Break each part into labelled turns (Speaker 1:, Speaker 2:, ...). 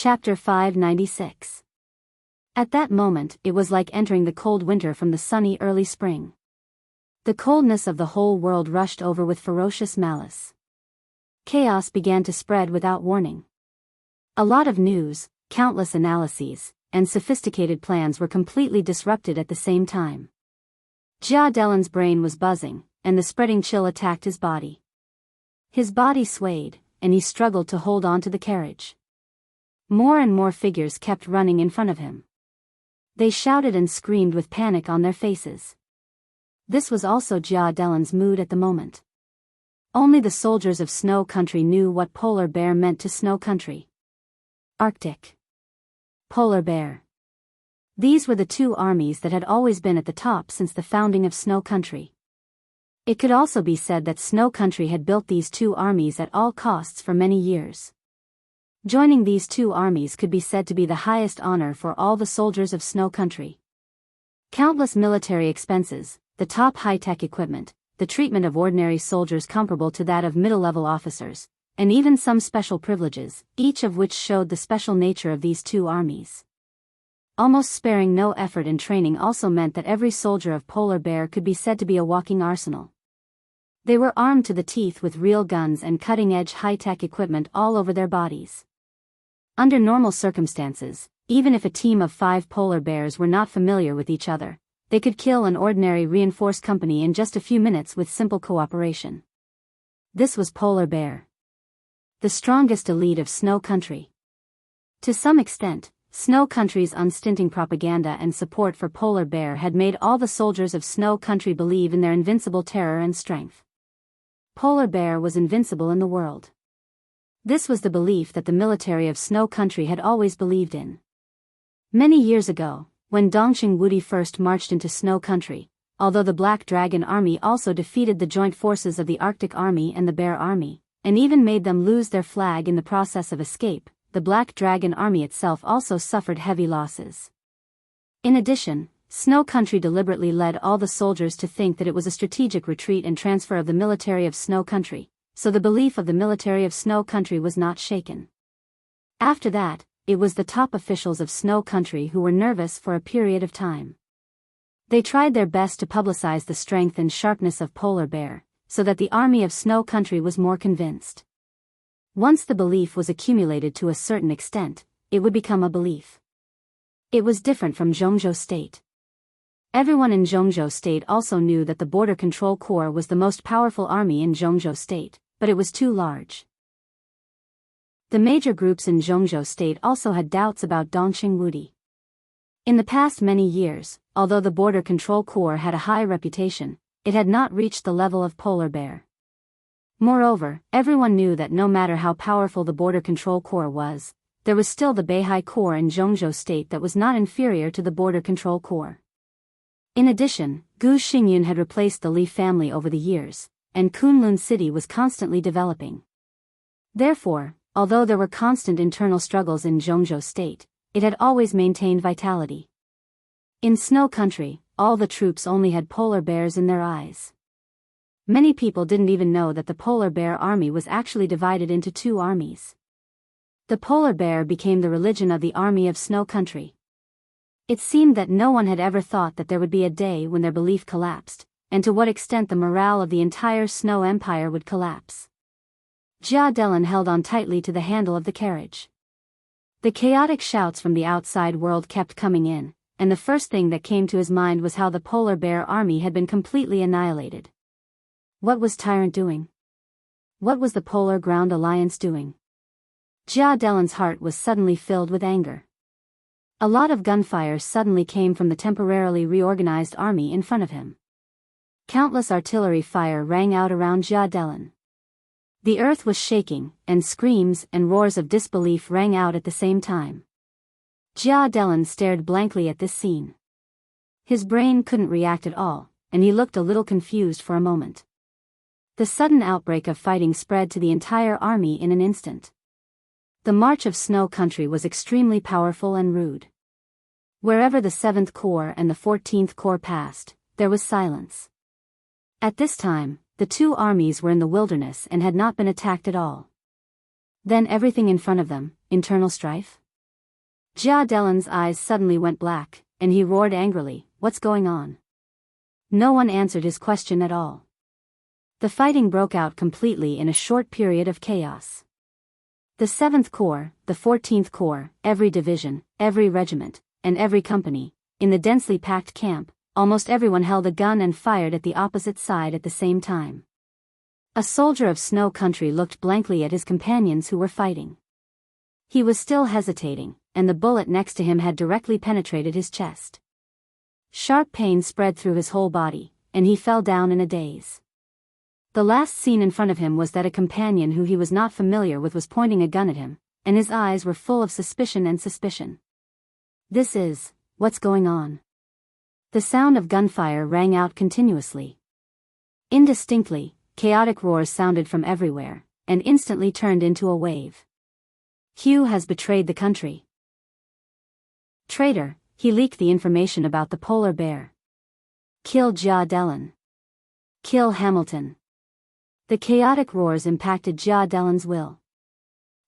Speaker 1: Chapter 596. At that moment, it was like entering the cold winter from the sunny early spring. The coldness of the whole world rushed over with ferocious malice. Chaos began to spread without warning. A lot of news, countless analyses, and sophisticated plans were completely disrupted at the same time. Jia Delin's brain was buzzing, and the spreading chill attacked his body. His body swayed, and he struggled to hold on to the carriage. More and more figures kept running in front of him. They shouted and screamed with panic on their faces. This was also Jia Delin's mood at the moment. Only the soldiers of Snow Country knew what Polar Bear meant to Snow Country. Arctic. Polar Bear. These were the two armies that had always been at the top since the founding of Snow Country. It could also be said that Snow Country had built these two armies at all costs for many years. Joining these two armies could be said to be the highest honor for all the soldiers of Snow Country. Countless military expenses, the top high-tech equipment, the treatment of ordinary soldiers comparable to that of middle-level officers, and even some special privileges, each of which showed the special nature of these two armies. Almost sparing no effort in training also meant that every soldier of Polar Bear could be said to be a walking arsenal. They were armed to the teeth with real guns and cutting-edge high-tech equipment all over their bodies. Under normal circumstances, even if a team of 5 polar bears were not familiar with each other, they could kill an ordinary reinforced company in just a few minutes with simple cooperation. This was Polar Bear, the strongest elite of Snow Country. To some extent, Snow Country's unstinting propaganda and support for Polar Bear had made all the soldiers of Snow Country believe in their invincible terror and strength. Polar Bear was invincible in the world. This was the belief that the military of Snow Country had always believed in. Many years ago, when Dongqing Wudi first marched into Snow Country, although the Black Dragon Army also defeated the joint forces of the Arctic Army and the Bear Army, and even made them lose their flag in the process of escape, the Black Dragon Army itself also suffered heavy losses. In addition, Snow Country deliberately led all the soldiers to think that it was a strategic retreat and transfer of the military of Snow Country, so the belief of the military of Snow Country was not shaken. After that, it was the top officials of Snow Country who were nervous for a period of time. They tried their best to publicize the strength and sharpness of Polar Bear, so that the army of Snow Country was more convinced. Once the belief was accumulated to a certain extent, it would become a belief. It was different from Jianghu State. Everyone in Jianghu State also knew that the Border Control Corps was the most powerful army in Jianghu State, but it was too large. The major groups in Jianghu State also had doubts about Dongqing Wudi. In the past many years, although the Border Control Corps had a high reputation, it had not reached the level of Polar Bear. Moreover, everyone knew that no matter how powerful the Border Control Corps was, there was still the Beihai Corps in Jianghu State that was not inferior to the Border Control Corps. In addition, Gu Xingyun had replaced the Li family over the years, and Kunlun City was constantly developing. Therefore, although there were constant internal struggles in Jianghu State, it had always maintained vitality. In Snow Country, all the troops only had polar bears in their eyes. Many people didn't even know that the Polar Bear Army was actually divided into 2 armies. The Polar Bear became the religion of the Army of Snow Country. It seemed that no one had ever thought that there would be a day when their belief collapsed, and to what extent the morale of the entire Snow Empire would collapse. Jia Delin held on tightly to the handle of the carriage. The chaotic shouts from the outside world kept coming in, and the first thing that came to his mind was how the Polar Bear Army had been completely annihilated. What was Tyrant doing? What was the Polar Ground Alliance doing? Jia Delin's heart was suddenly filled with anger. A lot of gunfire suddenly came from the temporarily reorganized army in front of him. Countless artillery fire rang out around Jia Delin. The earth was shaking, and screams and roars of disbelief rang out at the same time. Jia Delin stared blankly at this scene. His brain couldn't react at all, and he looked a little confused for a moment. The sudden outbreak of fighting spread to the entire army in an instant. The march of Snow Country was extremely powerful and rude. Wherever the 7th Corps and the 14th Corps passed, there was silence. At this time, the 2 armies were in the wilderness and had not been attacked at all. Then everything in front of them, internal strife? Jia Delan's eyes suddenly went black, and he roared angrily, "What's going on?" No one answered his question at all. The fighting broke out completely in a short period of chaos. The 7th Corps, the 14th Corps, every division, every regiment, and every company, in the densely packed camp, almost everyone held a gun and fired at the opposite side at the same time. A soldier of Snow Country looked blankly at his companions who were fighting. He was still hesitating, and the bullet next to him had directly penetrated his chest. Sharp pain spread through his whole body, and he fell down in a daze. The last scene in front of him was that a companion who he was not familiar with was pointing a gun at him, and his eyes were full of suspicion and suspicion. What's going on? The sound of gunfire rang out continuously. Indistinctly, chaotic roars sounded from everywhere, and instantly turned into a wave. Hugh has betrayed the country. Traitor, he leaked the information about the polar bear. Kill Jia Delan. Kill Hamilton. The chaotic roars impacted Jia Delan's will.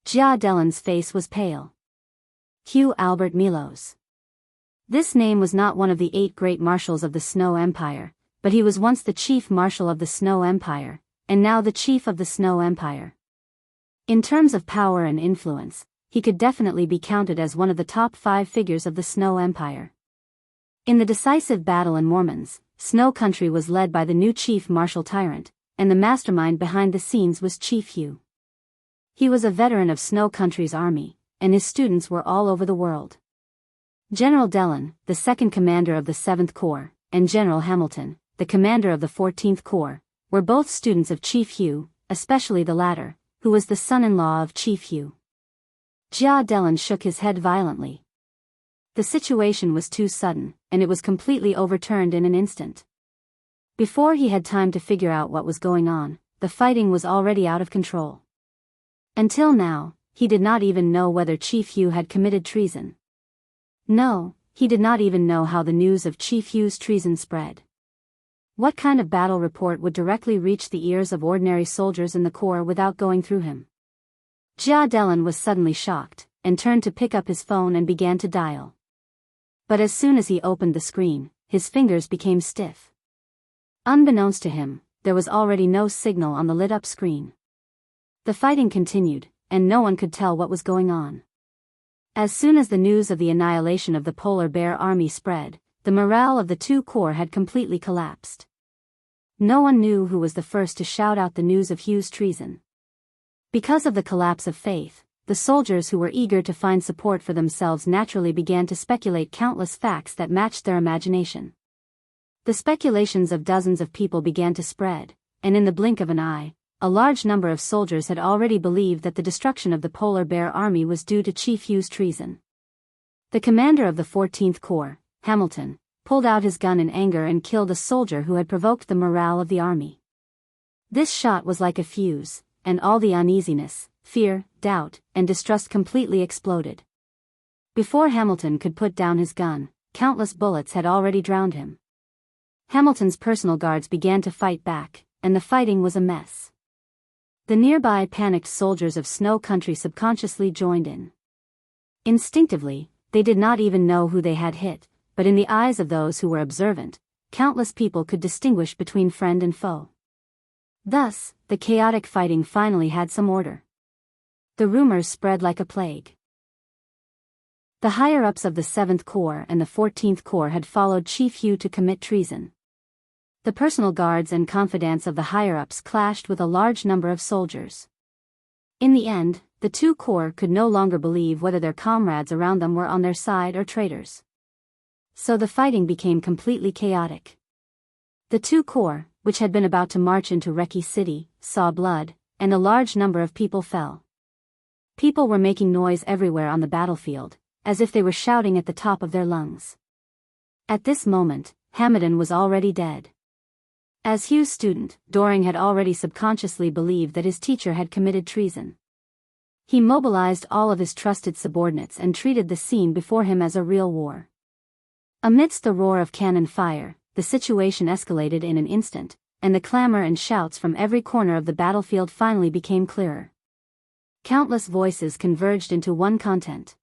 Speaker 1: Jia Delan's face was pale. Hugh Albert Milos. This name was not one of the 8 great marshals of the Snow Empire, but he was once the chief marshal of the Snow Empire, and now the chief of the Snow Empire. In terms of power and influence, he could definitely be counted as one of the top 5 figures of the Snow Empire. In the decisive battle in Mormons, Snow Country was led by the new chief marshal Tyrant, and the mastermind behind the scenes was Chief Hugh. He was a veteran of Snow Country's army, and his students were all over the world. General Delan, the 2nd commander of the 7th Corps, and General Hamilton, the commander of the 14th Corps, were both students of Chief Hugh, especially the latter, who was the son-in-law of Chief Hugh. Jia Delan shook his head violently. The situation was too sudden, and it was completely overturned in an instant. Before he had time to figure out what was going on, the fighting was already out of control. Until now, he did not even know whether Chief Hugh had committed treason. No, he did not even know how the news of Chief Hugh's treason spread. What kind of battle report would directly reach the ears of ordinary soldiers in the Corps without going through him? Jia Delan was suddenly shocked, and turned to pick up his phone and began to dial. But as soon as he opened the screen, his fingers became stiff. Unbeknownst to him, there was already no signal on the lit-up screen. The fighting continued, and no one could tell what was going on. As soon as the news of the annihilation of the polar bear army spread, the morale of the 2 corps had completely collapsed. No one knew who was the first to shout out the news of Hugh's treason. Because of the collapse of faith, the soldiers who were eager to find support for themselves naturally began to speculate countless facts that matched their imagination. The speculations of dozens of people began to spread, and in the blink of an eye, a large number of soldiers had already believed that the destruction of the polar bear army was due to Chief Hugh's treason. The commander of the 14th Corps, Hamilton, pulled out his gun in anger and killed a soldier who had provoked the morale of the army. This shot was like a fuse, and all the uneasiness, fear, doubt, and distrust completely exploded. Before Hamilton could put down his gun, countless bullets had already drowned him. Hamilton's personal guards began to fight back, and the fighting was a mess. The nearby panicked soldiers of Snow Country subconsciously joined in. Instinctively, they did not even know who they had hit, but in the eyes of those who were observant, countless people could distinguish between friend and foe. Thus, the chaotic fighting finally had some order. The rumors spread like a plague. The higher-ups of the 7th Corps and the 14th Corps had followed Chief Hugh to commit treason. The personal guards and confidants of the higher-ups clashed with a large number of soldiers. In the end, the 2 corps could no longer believe whether their comrades around them were on their side or traitors. So the fighting became completely chaotic. The 2 corps, which had been about to march into Reki City, saw blood, and a large number of people fell. People were making noise everywhere on the battlefield, as if they were shouting at the top of their lungs. At this moment, Hamilton was already dead. As Hugh's student, Doring had already subconsciously believed that his teacher had committed treason. He mobilized all of his trusted subordinates and treated the scene before him as a real war. Amidst the roar of cannon fire, the situation escalated in an instant, and the clamor and shouts from every corner of the battlefield finally became clearer. Countless voices converged into one content.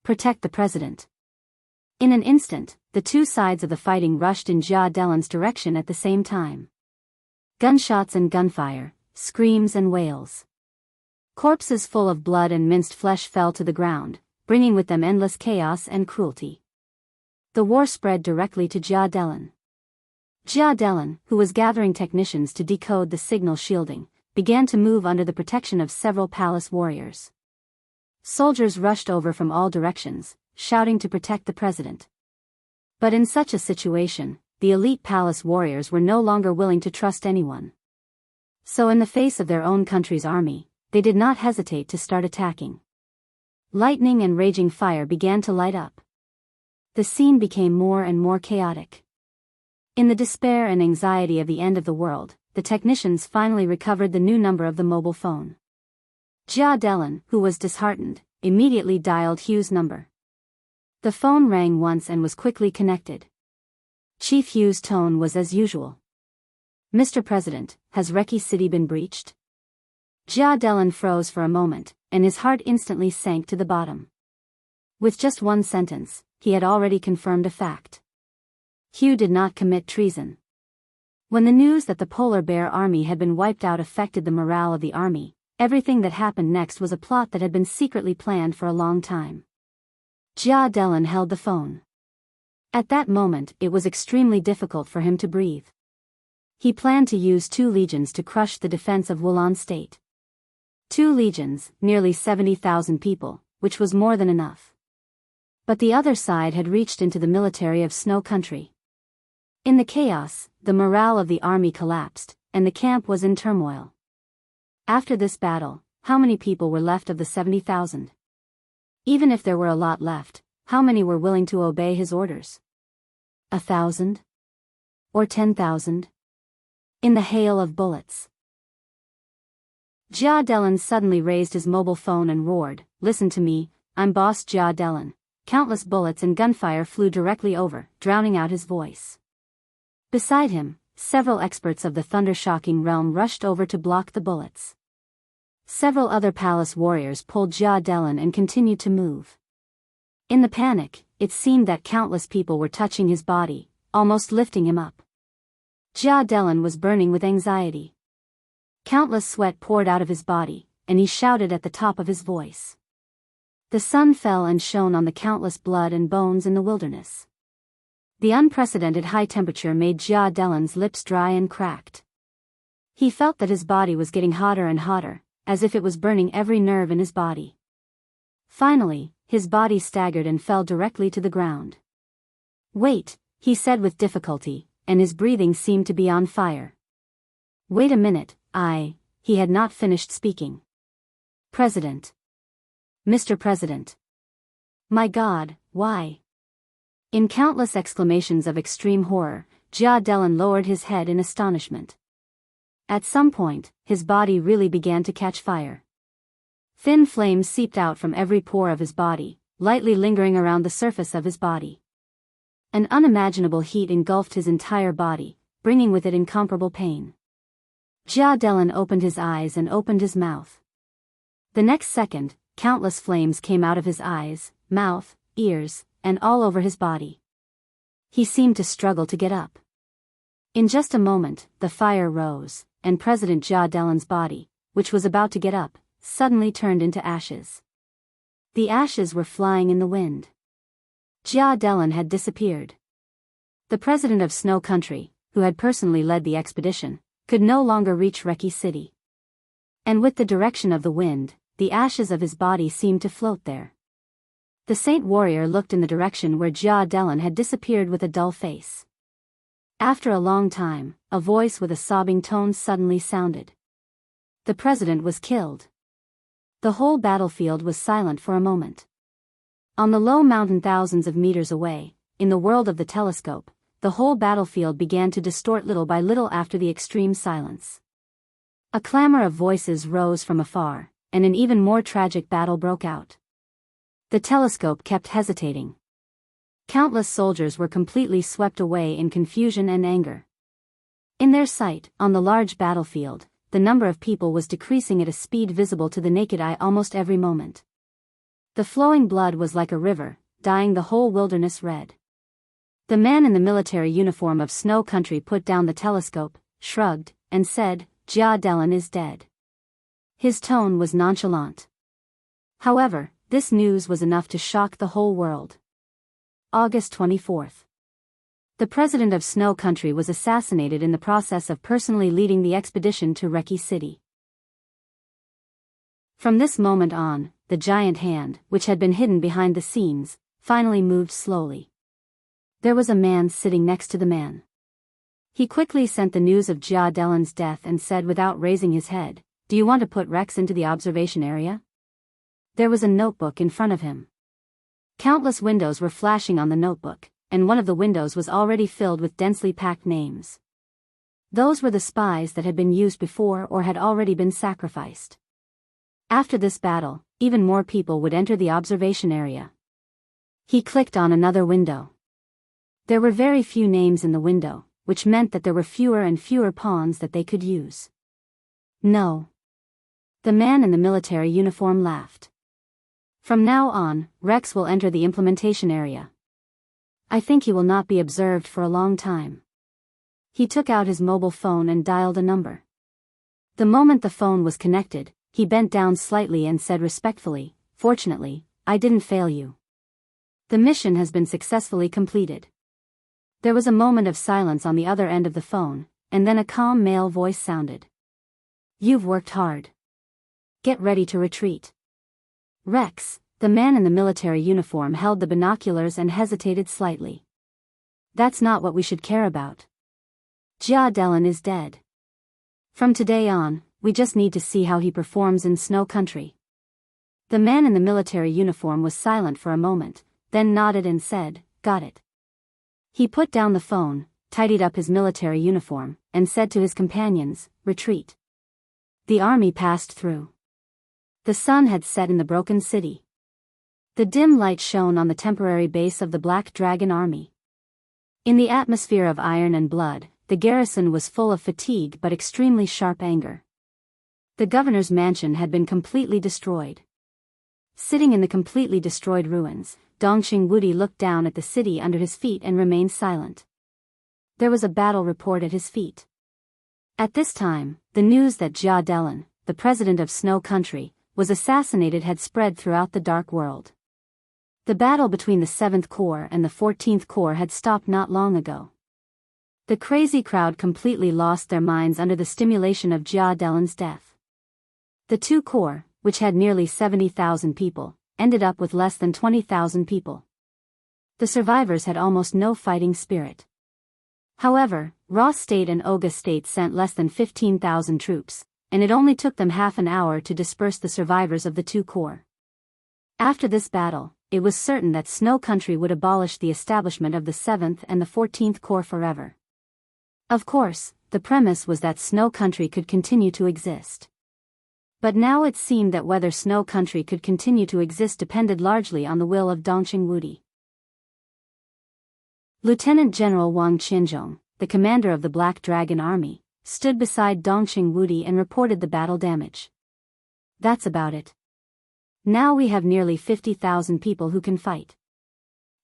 Speaker 1: Protect the president. In an instant, the two sides of the fighting rushed in Jia Delan's direction at the same time. Gunshots and gunfire, screams and wails. Corpses full of blood and minced flesh fell to the ground, bringing with them endless chaos and cruelty. The war spread directly to Jia Delan. Jia Delan, who was gathering technicians to decode the signal shielding, began to move under the protection of several palace warriors. Soldiers rushed over from all directions, shouting to protect the president. But in such a situation, the elite palace warriors were no longer willing to trust anyone. So in the face of their own country's army, they did not hesitate to start attacking. Lightning and raging fire began to light up. The scene became more and more chaotic. In the despair and anxiety of the end of the world, the technicians finally recovered the new number of the mobile phone. Jia Delan, who was disheartened, immediately dialed Hugh's number. The phone rang once and was quickly connected. Chief Hugh's tone was as usual. "Mr. President, has Reki City been breached?" Jia Delan froze for a moment, and his heart instantly sank to the bottom. With just one sentence, he had already confirmed a fact. Hugh did not commit treason. When the news that the Polar Bear army had been wiped out affected the morale of the army, everything that happened next was a plot that had been secretly planned for a long time. Jia Delan held the phone. At that moment it was extremely difficult for him to breathe. He planned to use 2 legions to crush the defense of Wulan state. 2 legions, nearly 70,000 people, which was more than enough. But the other side had reached into the military of Snow Country. In the chaos, the morale of the army collapsed, and the camp was in turmoil. After this battle, how many people were left of the 70,000? Even if there were a lot left, how many were willing to obey his orders? 1,000? Or 10,000? In the hail of bullets. Jia Delan suddenly raised his mobile phone and roared, "Listen to me, I'm Boss Jia Delan." Countless bullets and gunfire flew directly over, drowning out his voice. Beside him, several experts of the thunder-shocking realm rushed over to block the bullets. Several other palace warriors pulled Jia Delan and continued to move. In the panic, it seemed that countless people were touching his body, almost lifting him up. Jia Delan was burning with anxiety. Countless sweat poured out of his body, and he shouted at the top of his voice. The sun fell and shone on the countless blood and bones in the wilderness. The unprecedented high temperature made Jia Delan's lips dry and cracked. He felt that his body was getting hotter and hotter, as if it was burning every nerve in his body. Finally, his body staggered and fell directly to the ground. "Wait," he said with difficulty, and his breathing seemed to be on fire. "Wait a minute, he had not finished speaking. "President. Mr. President. My God, why?" In countless exclamations of extreme horror, Jia Delan lowered his head in astonishment. At some point, his body really began to catch fire. Thin flames seeped out from every pore of his body, lightly lingering around the surface of his body. An unimaginable heat engulfed his entire body, bringing with it incomparable pain. Jia Delan opened his eyes and opened his mouth. The next second, countless flames came out of his eyes, mouth, ears, and all over his body. He seemed to struggle to get up. In just a moment, the fire rose, and President Jia Delan's body, which was about to get up, suddenly turned into ashes. The ashes were flying in the wind. Jia Delan had disappeared. The president of Snow Country, who had personally led the expedition, could no longer reach Reki City. And with the direction of the wind, the ashes of his body seemed to float there. The saint warrior looked in the direction where Jia Delan had disappeared with a dull face. After a long time, a voice with a sobbing tone suddenly sounded. The president was killed. The whole battlefield was silent for a moment. On the low mountain thousands of meters away, in the world of the telescope, the whole battlefield began to distort little by little after the extreme silence. A clamor of voices rose from afar, and an even more tragic battle broke out. The telescope kept hesitating. Countless soldiers were completely swept away in confusion and anger. In their sight, on the large battlefield, the number of people was decreasing at a speed visible to the naked eye almost every moment. The flowing blood was like a river, dyeing the whole wilderness red. The man in the military uniform of Snow Country put down the telescope, shrugged, and said, "Jia Delan is dead." His tone was nonchalant. However, this news was enough to shock the whole world. August 24th. The president of Snow Country was assassinated in the process of personally leading the expedition to Reki City. From this moment on, the giant hand, which had been hidden behind the scenes, finally moved slowly. There was a man sitting next to the man. He quickly sent the news of Jia Delan's death and said without raising his head, "Do you want to put Rex into the observation area?" There was a notebook in front of him. Countless windows were flashing on the notebook, and one of the windows was already filled with densely packed names. Those were the spies that had been used before or had already been sacrificed. After this battle, even more people would enter the observation area. He clicked on another window. There were very few names in the window, which meant that there were fewer and fewer pawns that they could use. No. The man in the military uniform laughed. From now on, Rex will enter the implementation area. I think he will not be observed for a long time. He took out his mobile phone and dialed a number. The moment the phone was connected, he bent down slightly and said respectfully, "Fortunately, I didn't fail you. The mission has been successfully completed." There was a moment of silence on the other end of the phone, and then a calm male voice sounded. "You've worked hard. Get ready to retreat." Rex, the man in the military uniform, held the binoculars and hesitated slightly. "That's not what we should care about. Jia Delan is dead. From today on, we just need to see how he performs in Snow Country." The man in the military uniform was silent for a moment, then nodded and said, "Got it." He put down the phone, tidied up his military uniform, and said to his companions, "Retreat." The army passed through. The sun had set in the broken city. The dim light shone on the temporary base of the Black Dragon Army. In the atmosphere of iron and blood, the garrison was full of fatigue but extremely sharp anger. The governor's mansion had been completely destroyed. Sitting in the completely destroyed ruins, Dongqing Wudi looked down at the city under his feet and remained silent. There was a battle report at his feet. At this time, the news that Jia Delan, the president of Snow Country, was assassinated had spread throughout the Dark World. The battle between the 7th Corps and the 14th Corps had stopped not long ago. The crazy crowd completely lost their minds under the stimulation of Jia Delan's death. The 2 Corps, which had nearly 70,000 people, ended up with less than 20,000 people. The survivors had almost no fighting spirit. However, Ross State and Oga State sent less than 15,000 troops, and it only took them half an hour to disperse the survivors of the 2 Corps. After this battle, it was certain that Snow Country would abolish the establishment of the 7th and the 14th Corps forever. Of course, the premise was that Snow Country could continue to exist. But now it seemed that whether Snow Country could continue to exist depended largely on the will of Dongqing Wudi. Lieutenant General Wang Qianzhong, the commander of the Black Dragon Army, stood beside Dongqing Wudi and reported the battle damage. "That's about it. Now we have nearly 50,000 people who can fight.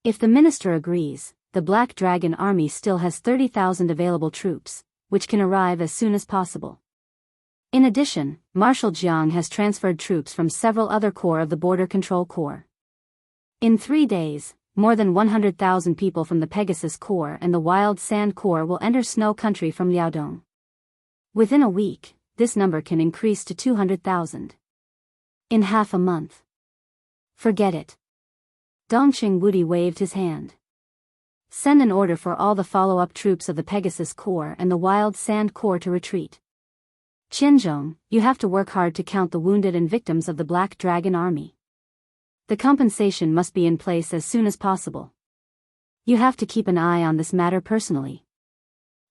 Speaker 1: If the minister agrees, the Black Dragon Army still has 30,000 available troops, which can arrive as soon as possible. In addition, Marshal Jiang has transferred troops from several other corps of the Border Control Corps. In 3 days, more than 100,000 people from the Pegasus Corps and the Wild Sand Corps will enter Snow Country from Liaodong. Within a week, this number can increase to 200,000. In half a month. Forget it." Dongqing Wudi waved his hand. "Send an order for all the follow-up troops of the Pegasus Corps and the Wild Sand Corps to retreat. Qianzhong, you have to work hard to count the wounded and victims of the Black Dragon Army. The compensation must be in place as soon as possible. You have to keep an eye on this matter personally.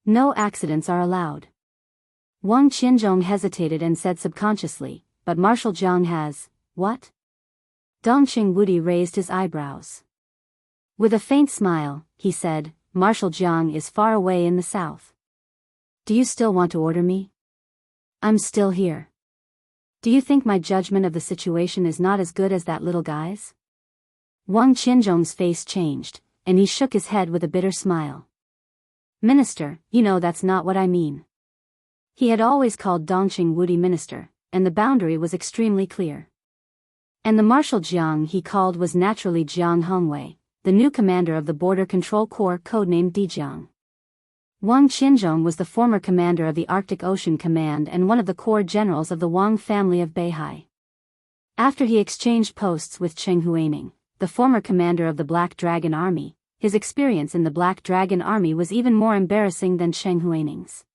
Speaker 1: No accidents are allowed." Wang Qianzhong hesitated and said subconsciously, "But Marshal Jiang has, what?" Dongqing Wudi raised his eyebrows. With a faint smile, he said, "Marshal Jiang is far away in the south. Do you still want to order me? I'm still here. Do you think my judgment of the situation is not as good as that little guy's? Wang Qianzhong's face changed, and he shook his head with a bitter smile. Minister, you know that's not what I mean. He had always called Dongqing Wudi minister, and the boundary was extremely clear. And the Marshal Jiang he called was naturally Jiang Hongwei, the new commander of the Border Control Corps codenamed Dijiang. Wang Qianzhong was the former commander of the Arctic Ocean Command and one of the corps generals of the Wang family of Beihai. After he exchanged posts with Cheng Huaining, the former commander of the Black Dragon Army, his experience in the Black Dragon Army was even more embarrassing than Cheng Huaining's.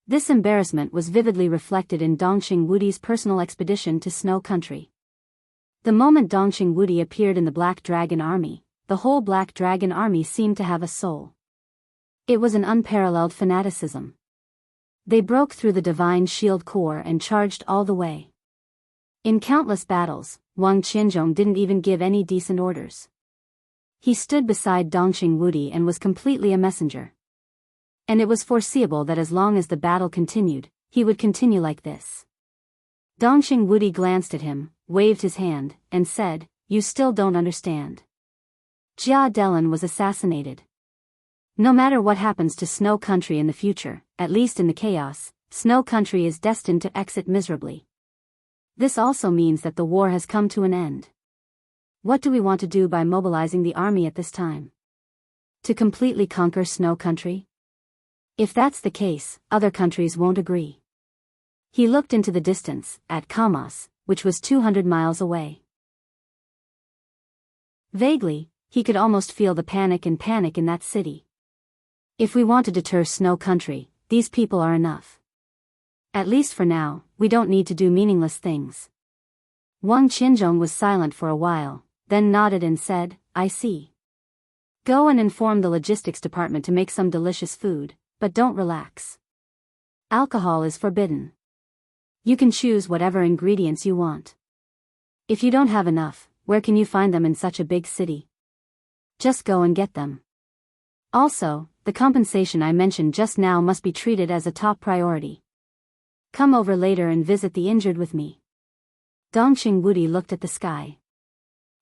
Speaker 1: This embarrassment was vividly reflected in Dongqing Wudi's personal expedition to Snow Country. The moment Dongqing Wudi appeared in the Black Dragon Army, the whole Black Dragon Army seemed to have a soul. It was an unparalleled fanaticism. They broke through the Divine Shield Corps and charged all the way. In countless battles, Wang Qianzhong didn't even give any decent orders. He stood beside Dongqing Wudi and was completely a messenger. And it was foreseeable that as long as the battle continued, he would continue like this. Dongqing Wudi glanced at him, waved his hand, and said, "You still don't understand. Jia Delan was assassinated. No matter what happens to Snow Country in the future, at least in the chaos, Snow Country is destined to exit miserably. This also means that the war has come to an end. What do we want to do by mobilizing the army at this time? To completely conquer Snow Country? If that's the case, other countries won't agree." He looked into the distance, at Kamos, which was 200 miles away. Vaguely, he could almost feel the panic in that city. If we want to deter Snow Country, these people are enough. At least for now, we don't need to do meaningless things. Wang Qianzhong was silent for a while, then nodded and said, "I see. Go and inform the logistics department to make some delicious food, but don't relax. Alcohol is forbidden. You can choose whatever ingredients you want. If you don't have enough, where can you find them in such a big city? Just go and get them. Also, the compensation I mentioned just now must be treated as a top priority. Come over later and visit the injured with me." Dongqing Wudi looked at the sky.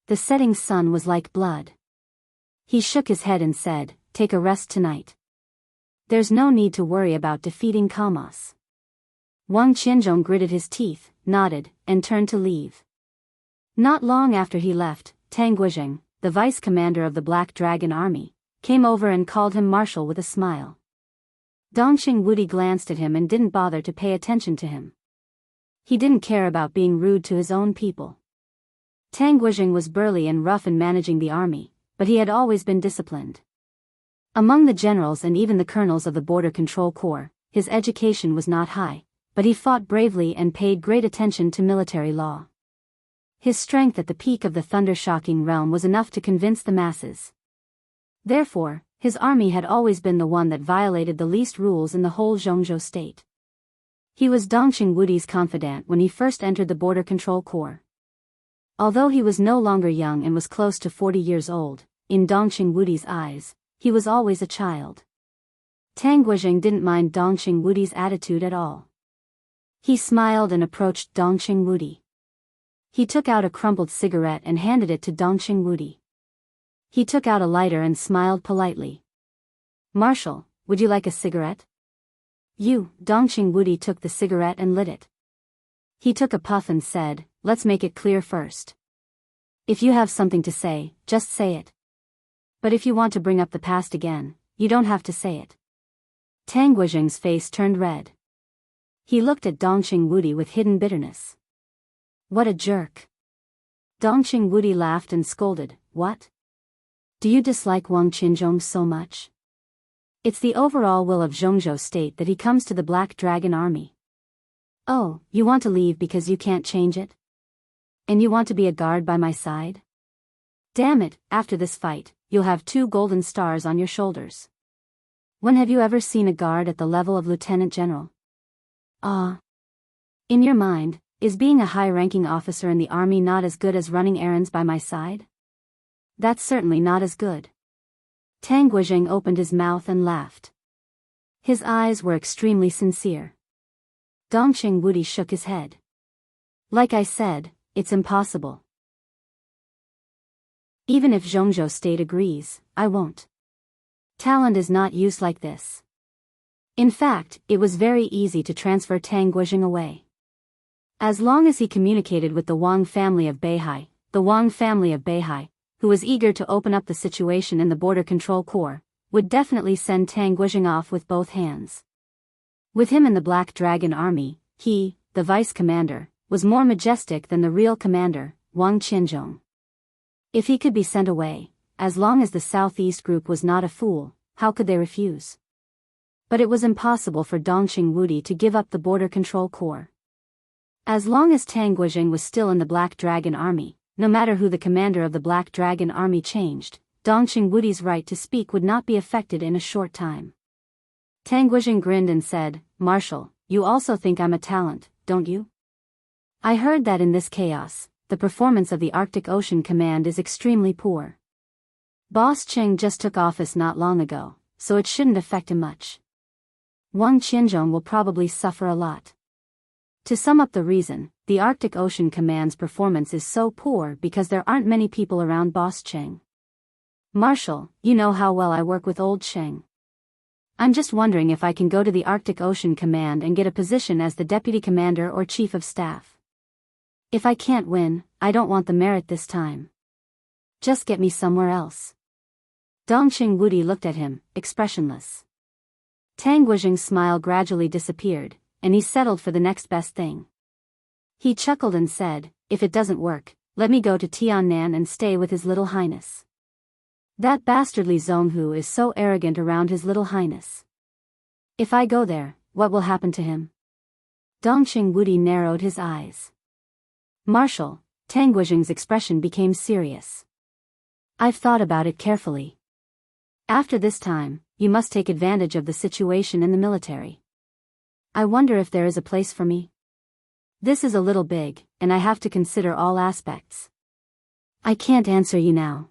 Speaker 1: The setting sun was like blood. He shook his head and said, "Take a rest tonight. There's no need to worry about defeating Kamos." Wang Qianzhong gritted his teeth, nodded, and turned to leave. Not long after he left, Tang Guizheng, the vice commander of the Black Dragon Army, came over and called him marshal with a smile. Dongqing Wudi glanced at him and didn't bother to pay attention to him. He didn't care about being rude to his own people. Tang Guizheng was burly and rough in managing the army, but he had always been disciplined. Among the generals and even the colonels of the Border Control Corps, his education was not high, but he fought bravely and paid great attention to military law. His strength at the peak of the thunder-shocking realm was enough to convince the masses. Therefore, his army had always been the one that violated the least rules in the whole Jianghu state. He was Dongqing Wudi's confidant when he first entered the Border Control Corps. Although he was no longer young and was close to 40 years old, in Dongqing Wudi's eyes, he was always a child. Tang Guizheng didn't mind Dongqing Wudi's attitude at all. He smiled and approached Dongqing Wudi. He took out a crumpled cigarette and handed it to Dongqing Wudi. He took out a lighter and smiled politely. "Marshal, would you like a cigarette?" Dongqing Wudi took the cigarette and lit it. He took a puff and said, "Let's make it clear first. If you have something to say, just say it. But if you want to bring up the past again, you don't have to say it." Tang Guizheng's face turned red. He looked at Dongqing Wudi with hidden bitterness. "What a jerk." Dongqing Wudi laughed and scolded, "What? Do you dislike Wang Qianzhong so much? It's the overall will of Jianghu state that he comes to the Black Dragon Army. Oh, you want to leave because you can't change it? And you want to be a guard by my side? Damn it, after this fight, you'll have 2 golden stars on your shoulders. When have you ever seen a guard at the level of lieutenant general? In your mind, is being a high-ranking officer in the army not as good as running errands by my side? That's certainly not as good." Tang Guizheng opened his mouth and laughed. His eyes were extremely sincere. Dongqing Wudi shook his head. Like I said, it's impossible. Even if Zhongzhou State agrees, I won't. Talent is not used like this. In fact, it was very easy to transfer Tang Guizheng away. As long as he communicated with the Wang family of Beihai, who was eager to open up the situation in the Border Control Corps, would definitely send Tang Guizheng off with both hands. With him in the Black Dragon Army, he, the vice commander, was more majestic than the real commander, Wang Qianzhong. If he could be sent away, as long as the Southeast group was not a fool, how could they refuse? But it was impossible for Dongqing Wudi to give up the Border Control Corps. As long as Tang Guizheng was still in the Black Dragon Army, no matter who the commander of the Black Dragon Army changed, Dongqing Wudi's right to speak would not be affected in a short time. Tang Guizheng grinned and said, "Marshal, you also think I'm a talent, don't you? I heard that in this chaos, the performance of the Arctic Ocean Command is extremely poor. Boss Cheng just took office not long ago, so it shouldn't affect him much. Wang Qianzhong will probably suffer a lot." To sum up the reason, the Arctic Ocean Command's performance is so poor because there aren't many people around Boss Cheng. "Marshal, you know how well I work with old Cheng. I'm just wondering if I can go to the Arctic Ocean Command and get a position as the deputy commander or chief of staff. If I can't win, I don't want the merit this time. Just get me somewhere else." Dongqing Wudi looked at him, expressionless. Tang Guizheng's smile gradually disappeared, and he settled for the next best thing. He chuckled and said, "If it doesn't work, let me go to Tiannan and stay with His Little Highness. That bastardly Zhonghu is so arrogant around His Little Highness. If I go there, what will happen to him?" Dongqing Wudi narrowed his eyes. "Marshal," Tang Guizheng's expression became serious. "I've thought about it carefully. After this time, you must take advantage of the situation in the military. I wonder if there is a place for me. This is a little big, and I have to consider all aspects. I can't answer you now."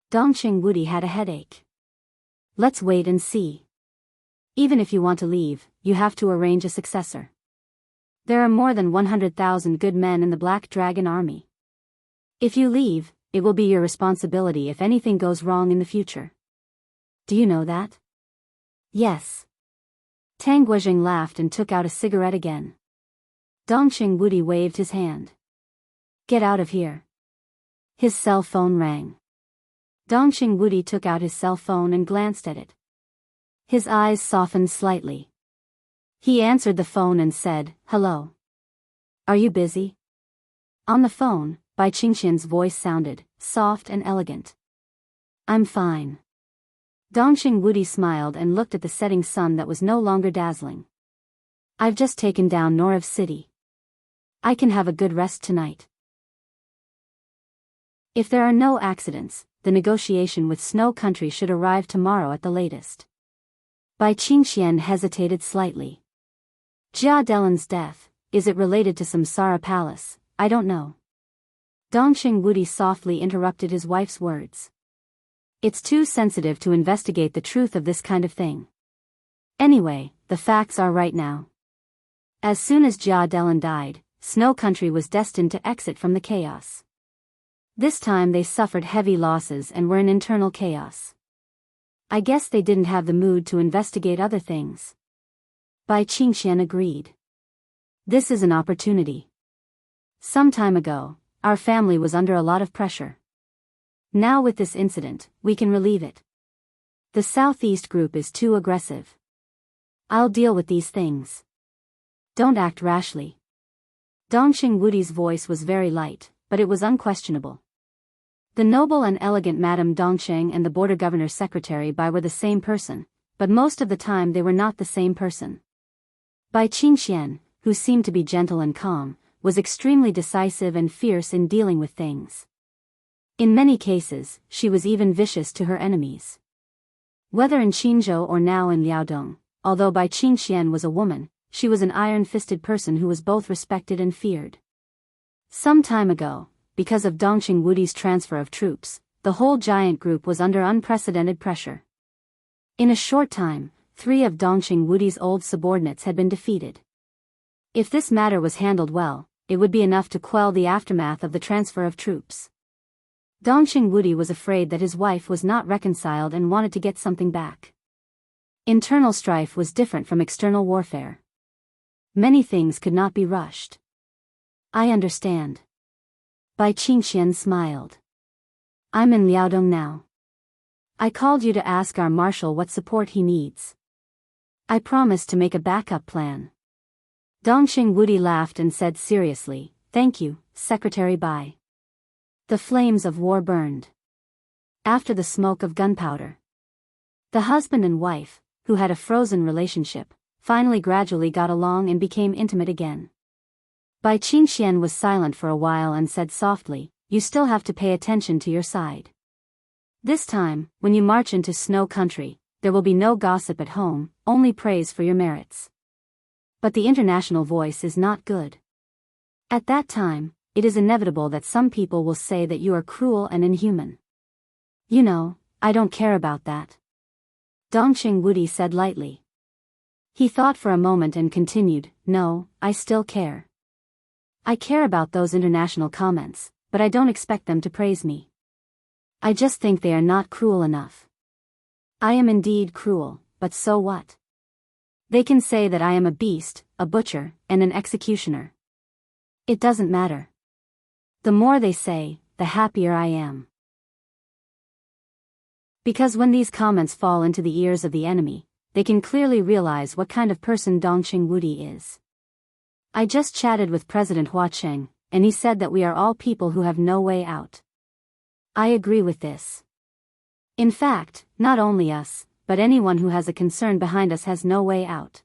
Speaker 1: Dongqing Wudi had a headache. "Let's wait and see. Even if you want to leave, you have to arrange a successor. There are more than 100,000 good men in the Black Dragon Army. If you leave, it will be your responsibility if anything goes wrong in the future. Do you know that?" "Yes." Tang Guizheng laughed and took out a cigarette again. Dongqing Wudi waved his hand. "Get out of here." His cell phone rang. Dongqing Wudi took out his cell phone and glanced at it. His eyes softened slightly. He answered the phone and said, "Hello. Are you busy?" On the phone, Bai Qingxian's voice sounded soft and elegant. "I'm fine." Dongqing Wudi smiled and looked at the setting sun that was no longer dazzling. "I've just taken down Norav City. I can have a good rest tonight. If there are no accidents, the negotiation with Snow Country should arrive tomorrow at the latest." Bai Qingxian hesitated slightly. "Jia Delin's death, is it related to Samsara Palace? I don't know." Dongqing Wudi softly interrupted his wife's words. "It's too sensitive to investigate the truth of this kind of thing. Anyway, the facts are right now. As soon as Jia Delin died, Snow Country was destined to exit from the chaos. This time they suffered heavy losses and were in internal chaos. I guess they didn't have the mood to investigate other things." Bai Qingxian agreed. "This is an opportunity. Some time ago, our family was under a lot of pressure. Now with this incident, we can relieve it. The Southeast group is too aggressive. I'll deal with these things. Don't act rashly." Dongqing Wudi's voice was very light, but it was unquestionable. The noble and elegant Madame Dongqing and the border governor's secretary Bai were the same person, but most of the time they were not the same person. Bai Qingxian, who seemed to be gentle and calm, was extremely decisive and fierce in dealing with things. In many cases, she was even vicious to her enemies. Whether in Qinzhou or now in Liaodong, although Bai Qingxian was a woman, she was an iron-fisted person who was both respected and feared. Some time ago, because of Dongqing Wudi's transfer of troops, the whole giant group was under unprecedented pressure. In a short time, 3 of Dongqing Wudi's old subordinates had been defeated. If this matter was handled well, it would be enough to quell the aftermath of the transfer of troops. Dongqing Wudi was afraid that his wife was not reconciled and wanted to get something back. Internal strife was different from external warfare. Many things could not be rushed. I understand. Bai Qingxian smiled. I'm in Liaodong now. I called you to ask our marshal what support he needs. I promised to make a backup plan. Dongqing Wudi laughed and said seriously, "Thank you, Secretary Bai." The flames of war burned. After the smoke of gunpowder. The husband and wife, who had a frozen relationship, finally gradually got along and became intimate again. Bai Qingxian was silent for a while and said softly, "You still have to pay attention to your side. This time, when you march into snow country, there will be no gossip at home, only praise for your merits. But the international voice is not good. At that time, it is inevitable that some people will say that you are cruel and inhuman. You know, I don't care about that." Dongqing Wudi said lightly. He thought for a moment and continued, "No, I still care. I care about those international comments, but I don't expect them to praise me. I just think they are not cruel enough. I am indeed cruel, but so what? They can say that I am a beast, a butcher, and an executioner. It doesn't matter. The more they say, the happier I am. Because when these comments fall into the ears of the enemy, they can clearly realize what kind of person Dongqing Wudi is. I just chatted with President Hua Cheng, and he said that we are all people who have no way out. I agree with this. In fact, not only us, but anyone who has a concern behind us has no way out.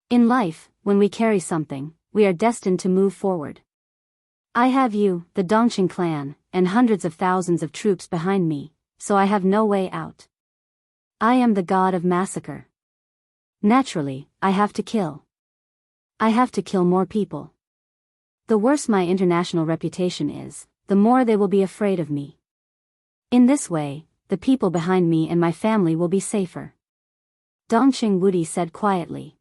Speaker 1: In life, when we carry something, we are destined to move forward. I have you, the Dongqing clan, and hundreds of thousands of troops behind me, so I have no way out. I am the god of massacre. Naturally, I have to kill. I have to kill more people. The worse my international reputation is, the more they will be afraid of me. In this way, the people behind me and my family will be safer. Dongqing Wudi said quietly.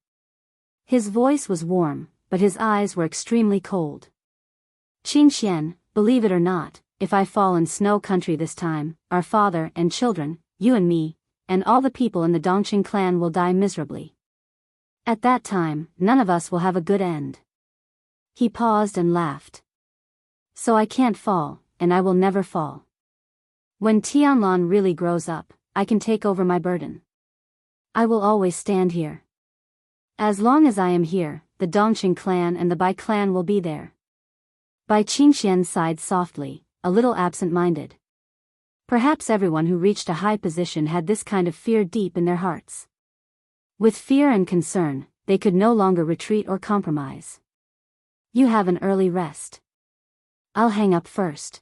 Speaker 1: His voice was warm, but his eyes were extremely cold. Qingxian, believe it or not, if I fall in snow country this time, our father and children, you and me, and all the people in the Dongqing clan will die miserably. At that time, none of us will have a good end. He paused and laughed. So I can't fall, and I will never fall. When Tianlan really grows up, I can take over my burden. I will always stand here. As long as I am here, the Dongqing clan and the Bai clan will be there. Bai Qingxian sighed softly, a little absent-minded. Perhaps everyone who reached a high position had this kind of fear deep in their hearts. With fear and concern, they could no longer retreat or compromise. You have an early rest. I'll hang up first.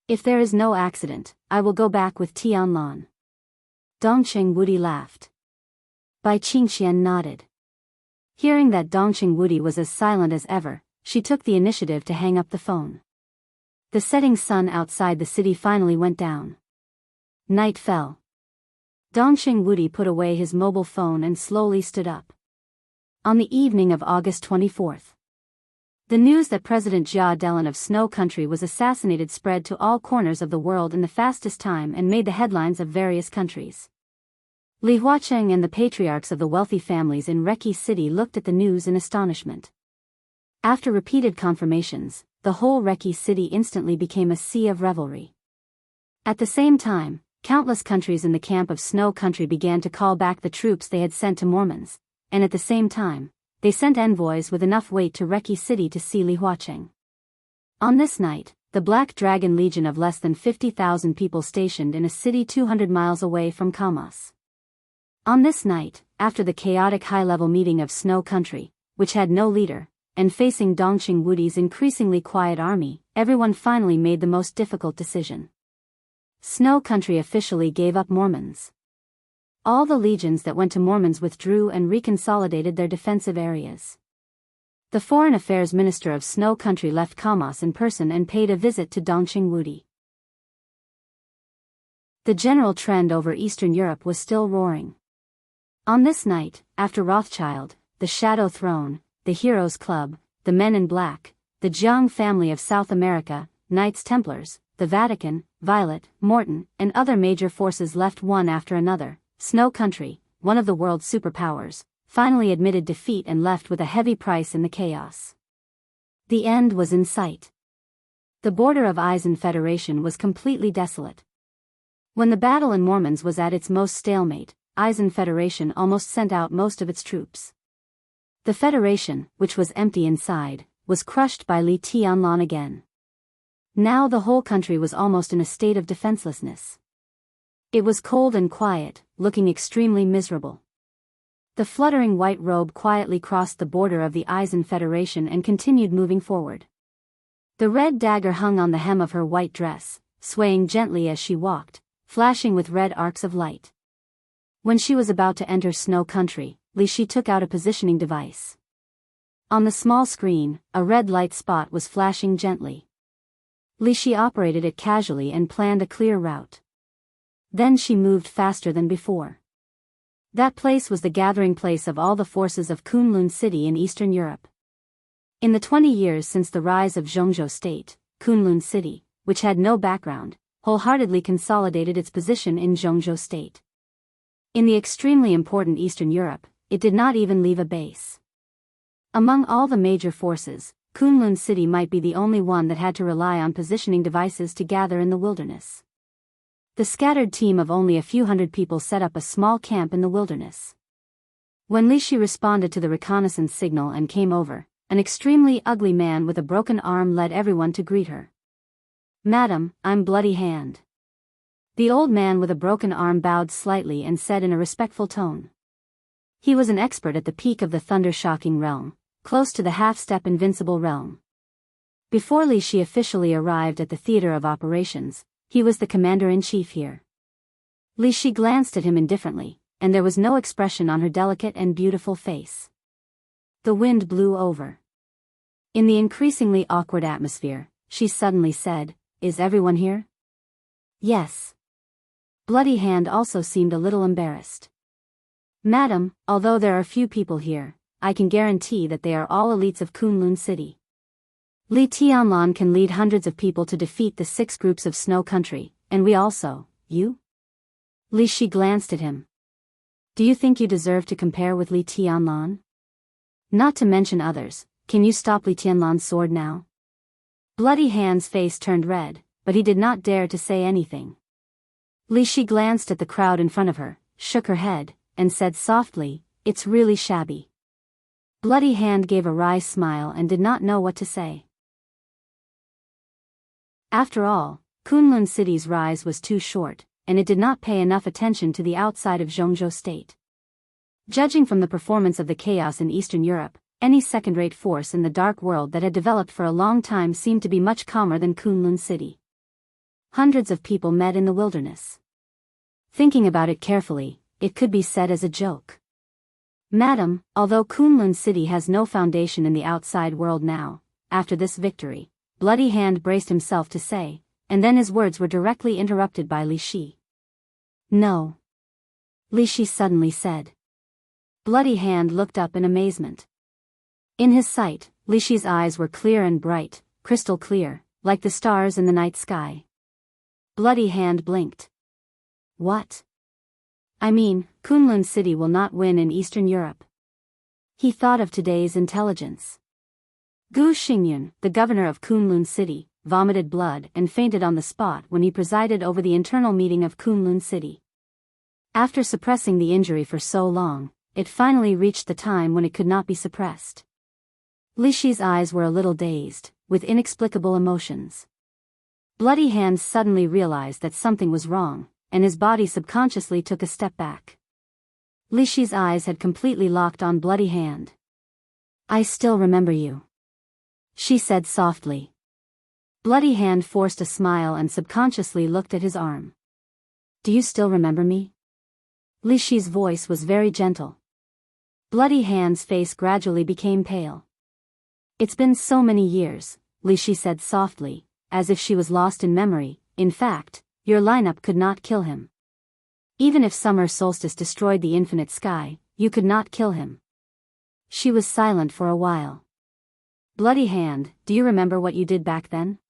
Speaker 1: If there is no accident, I will go back with Tianlan. Dongqing Wudi laughed. Bai Qingxian nodded. Hearing that Dongqing Wudi was as silent as ever, she took the initiative to hang up the phone. The setting sun outside the city finally went down. Night fell. Dongqing Wudi put away his mobile phone and slowly stood up. On the evening of August 24th. The news that President Jia Delan of Snow Country was assassinated spread to all corners of the world in the fastest time and made the headlines of various countries. Li Huacheng and the patriarchs of the wealthy families in Reki City looked at the news in astonishment. After repeated confirmations, the whole Reki City instantly became a sea of revelry. At the same time, countless countries in the camp of Snow Country began to call back the troops they had sent to Mormons, and at the same time, they sent envoys with enough weight to Reki City to see Li Huacheng. On this night, the Black Dragon Legion of less than 50,000 people stationed in a city 200 miles away from Kamas. On this night, after the chaotic high-level meeting of Snow Country, which had no leader, and facing Dongqing Wudi's increasingly quiet army, everyone finally made the most difficult decision. Snow Country officially gave up Mormons. All the legions that went to Mormons withdrew and reconsolidated their defensive areas. The Foreign Affairs Minister of Snow Country left Kamas in person and paid a visit to Dongqing Wudi. The general trend over Eastern Europe was still roaring. On this night, after Rothschild, the Shadow Throne, the Heroes Club, the Men in Black, the Jianghu family of South America, Knights Templars, the Vatican, Violet, Morton, and other major forces left one after another. Snow Country, one of the world's superpowers, finally admitted defeat and left with a heavy price in the chaos. The end was in sight. The border of Eisen Federation was completely desolate. When the battle in Mormons was at its most stalemate, Eisen Federation almost sent out most of its troops. The Federation, which was empty inside, was crushed by Li Tianlan again. Now the whole country was almost in a state of defenselessness. It was cold and quiet, looking extremely miserable. The fluttering white robe quietly crossed the border of the Eisen Federation and continued moving forward. The red dagger hung on the hem of her white dress, swaying gently as she walked, flashing with red arcs of light. When she was about to enter Snow Country, Li Shi took out a positioning device. On the small screen, a red light spot was flashing gently. Li Shi operated it casually and planned a clear route. Then she moved faster than before. That place was the gathering place of all the forces of Kunlun City in Eastern Europe. In the 20 years since the rise of Jianghu State, Kunlun City, which had no background, wholeheartedly consolidated its position in Jianghu State. In the extremely important Eastern Europe, it did not even leave a base. Among all the major forces, Kunlun City might be the only one that had to rely on positioning devices to gather in the wilderness. The scattered team of only a few hundred people set up a small camp in the wilderness. When Li Shi responded to the reconnaissance signal and came over, an extremely ugly man with a broken arm led everyone to greet her. "Madam, I'm Bloody Hand." The old man with a broken arm bowed slightly and said in a respectful tone. He was an expert at the peak of the thunder-shocking realm, close to the half-step invincible realm. Before Li Shi officially arrived at the theater of operations, he was the commander-in-chief here. Li Shi glanced at him indifferently, and there was no expression on her delicate and beautiful face. The wind blew over. In the increasingly awkward atmosphere, she suddenly said, "Is everyone here?" "Yes." Bloody Hand also seemed a little embarrassed. "Madam, although there are few people here, I can guarantee that they are all elites of Kunlun City. Li Tianlan can lead hundreds of people to defeat the 6 groups of Snow Country, and we also, you?" Li Shi glanced at him. "Do you think you deserve to compare with Li Tianlan? Not to mention others, can you stop Li Tianlan's sword now?" Bloody Hand's face turned red, but he did not dare to say anything. Li Shi glanced at the crowd in front of her, shook her head, and said softly, "It's really shabby." Bloody Hand gave a wry smile and did not know what to say. After all, Kunlun City's rise was too short, and it did not pay enough attention to the outside of Jianghu State. Judging from the performance of the chaos in Eastern Europe, any second-rate force in the dark world that had developed for a long time seemed to be much calmer than Kunlun City. Hundreds of people met in the wilderness. Thinking about it carefully, it could be said as a joke. "Madam, although Kunlun City has no foundation in the outside world now, after this victory," Bloody Hand braced himself to say, and then his words were directly interrupted by Li Shi. "No," Li Shi suddenly said. Bloody Hand looked up in amazement. In his sight, Li Shi's eyes were clear and bright, crystal clear, like the stars in the night sky. Bloody Hand blinked. "What?" "I mean, Kunlun City will not win in Eastern Europe." He thought of today's intelligence. Gu Xingyun, the governor of Kunlun City, vomited blood and fainted on the spot when he presided over the internal meeting of Kunlun City. After suppressing the injury for so long, it finally reached the time when it could not be suppressed. Li Shi's eyes were a little dazed, with inexplicable emotions. Bloody Hand suddenly realized that something was wrong, and his body subconsciously took a step back. Li Shi's eyes had completely locked on Bloody Hand. "I still remember you," she said softly. Bloody Hand forced a smile and subconsciously looked at his arm. "Do you still remember me?" Li Shi's voice was very gentle. Bloody Hand's face gradually became pale. "It's been so many years," Li Shi said softly, as if she was lost in memory. "In fact, your lineup could not kill him. Even if summer solstice destroyed the infinite sky, you could not kill him." She was silent for a while. Bloody hand, do you remember what you did back then?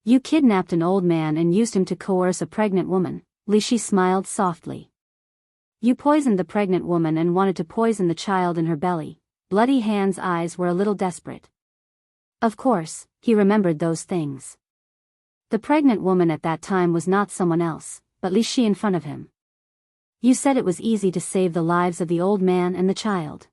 Speaker 1: You kidnapped an old man and used him to coerce a pregnant woman. Li Shi smiled softly. You poisoned the pregnant woman and wanted to poison the child in her belly. Bloody hand's eyes were a little desperate. Of course, he remembered those things. The pregnant woman at that time was not someone else, but Li Shi in front of him. You said it was easy to save the lives of the old man and the child.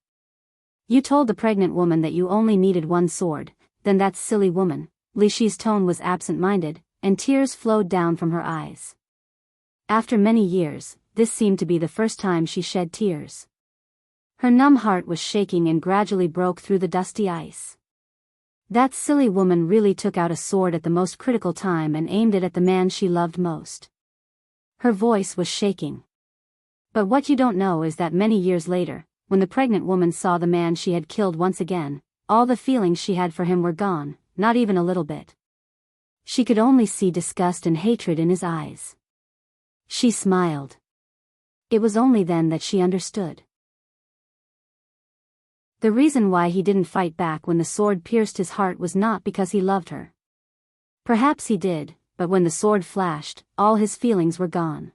Speaker 1: You told the pregnant woman that you only needed one sword. Then that silly woman. Li Shi's tone was absent-minded, and tears flowed down from her eyes. After many years, this seemed to be the first time she shed tears. Her numb heart was shaking and gradually broke through the dusty ice. That silly woman really took out a sword at the most critical time and aimed it at the man she loved most. Her voice was shaking. But what you don't know is that many years later, when the pregnant woman saw the man she had killed once again, all the feelings she had for him were gone, not even a little bit. She could only see disgust and hatred in his eyes. She smiled. It was only then that she understood. The reason why he didn't fight back when the sword pierced his heart was not because he loved her. Perhaps he did, but when the sword flashed, all his feelings were gone.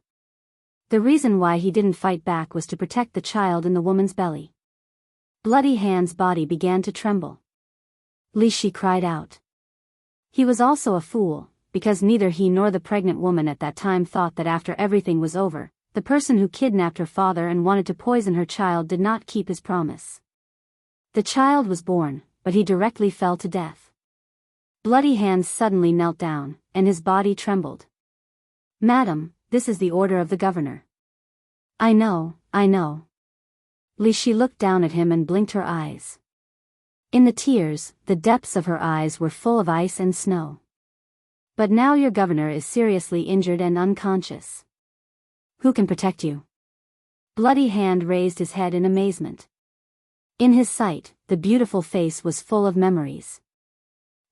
Speaker 1: The reason why he didn't fight back was to protect the child in the woman's belly. Bloody hand's body began to tremble. Li Shi cried out. He was also a fool, because neither he nor the pregnant woman at that time thought that after everything was over, the person who kidnapped her father and wanted to poison her child did not keep his promise. The child was born, but he directly fell to death. Bloody hand suddenly knelt down, and his body trembled. Madam, this is the order of the governor. I know. Li Shi looked down at him and blinked her eyes. In the tears, the depths of her eyes were full of ice and snow. But now your governor is seriously injured and unconscious. Who can protect you? Bloody hand raised his head in amazement. In his sight, the beautiful face was full of memories.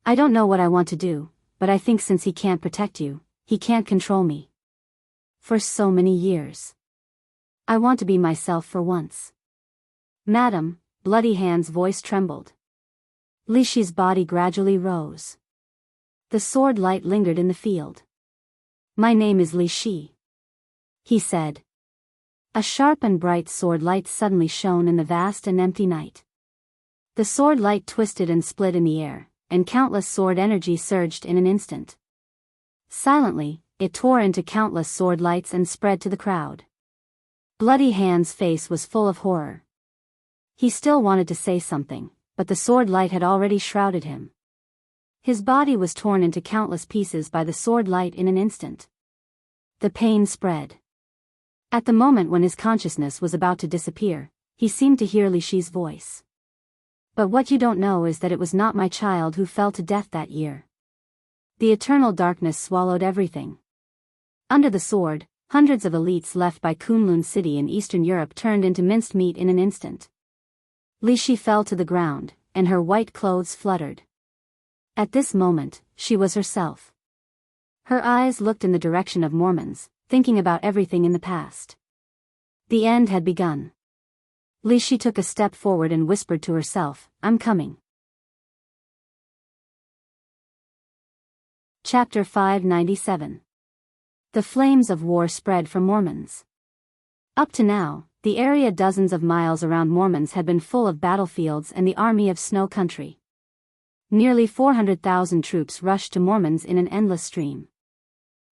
Speaker 1: I don't know what I want to do, but I think since he can't protect you, he can't control me. For so many years. I want to be myself for once. Madam, Bloody hand's voice trembled. Li Shi's body gradually rose. The sword light lingered in the field. My name is Li Shi, he said. A sharp and bright sword light suddenly shone in the vast and empty night. The sword light twisted and split in the air, and countless sword energy surged in an instant. Silently, it tore into countless sword lights and spread to the crowd. Bloody hand's face was full of horror. He still wanted to say something, but the sword light had already shrouded him. His body was torn into countless pieces by the sword light in an instant. The pain spread. At the moment when his consciousness was about to disappear, he seemed to hear Li Shi's voice. But what you don't know is that it was not my child who fell to death that year. The eternal darkness swallowed everything. Under the sword, hundreds of elites left by Kunlun City in Eastern Europe turned into minced meat in an instant. Li Shi fell to the ground, and her white clothes fluttered. At this moment, she was herself. Her eyes looked in the direction of Mormons, thinking about everything in the past. The end had begun. Li Shi took a step forward and whispered to herself, I'm coming. Chapter 597. The flames of war spread from Mormons. Up to now, the area dozens of miles around Mormons had been full of battlefields and the army of snow country. Nearly 400,000 troops rushed to Mormons in an endless stream.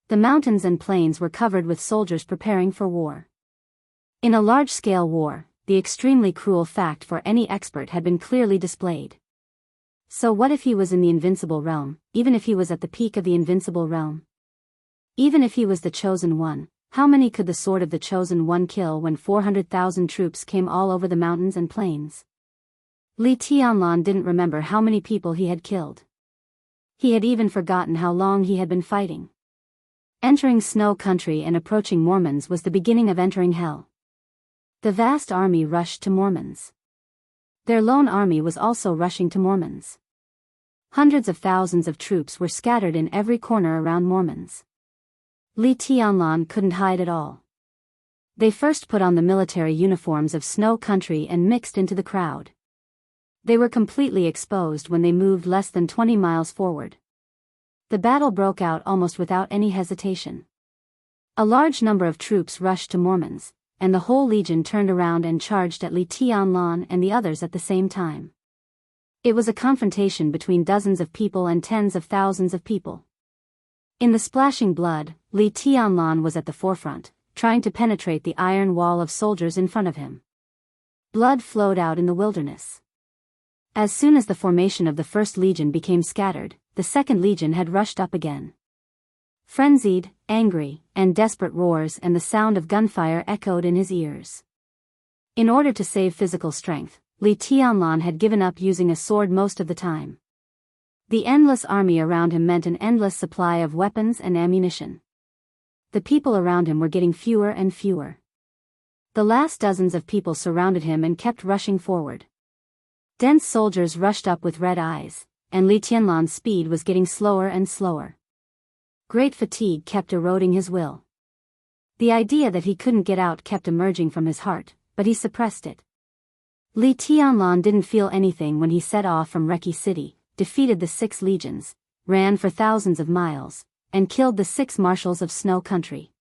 Speaker 1: The mountains and plains were covered with soldiers preparing for war. In a large-scale war, the extremely cruel fact for any expert had been clearly displayed. So what if he was in the invincible realm, even if he was at the peak of the invincible realm? Even if he was the chosen one, how many could the sword of the chosen one kill when 400,000 troops came all over the mountains and plains? Li Tianlan didn't remember how many people he had killed. He had even forgotten how long he had been fighting. Entering snow country and approaching Mormons was the beginning of entering hell. The vast army rushed to Mormons. Their lone army was also rushing to Mormons. Hundreds of thousands of troops were scattered in every corner around Mormons. Li Tianlan couldn't hide at all. They first put on the military uniforms of snow country and mixed into the crowd. They were completely exposed when they moved less than 20 miles forward. The battle broke out almost without any hesitation. A large number of troops rushed to Mormons, and the whole legion turned around and charged at Li Tianlan and the others at the same time. It was a confrontation between dozens of people and tens of thousands of people. In the splashing blood, Li Tianlan was at the forefront, trying to penetrate the iron wall of soldiers in front of him. Blood flowed out in the wilderness. As soon as the formation of the First Legion became scattered, the Second Legion had rushed up again. Frenzied, angry, and desperate roars and the sound of gunfire echoed in his ears. In order to save physical strength, Li Tianlan had given up using a sword most of the time. The endless army around him meant an endless supply of weapons and ammunition. The people around him were getting fewer and fewer. The last dozens of people surrounded him and kept rushing forward. Dense soldiers rushed up with red eyes, and Li Tianlan's speed was getting slower and slower. Great fatigue kept eroding his will. The idea that he couldn't get out kept emerging from his heart, but he suppressed it. Li Tianlan didn't feel anything when he set off from Reki City, defeated the 6 legions, ran for thousands of miles, and killed the 6 marshals of Snow Country.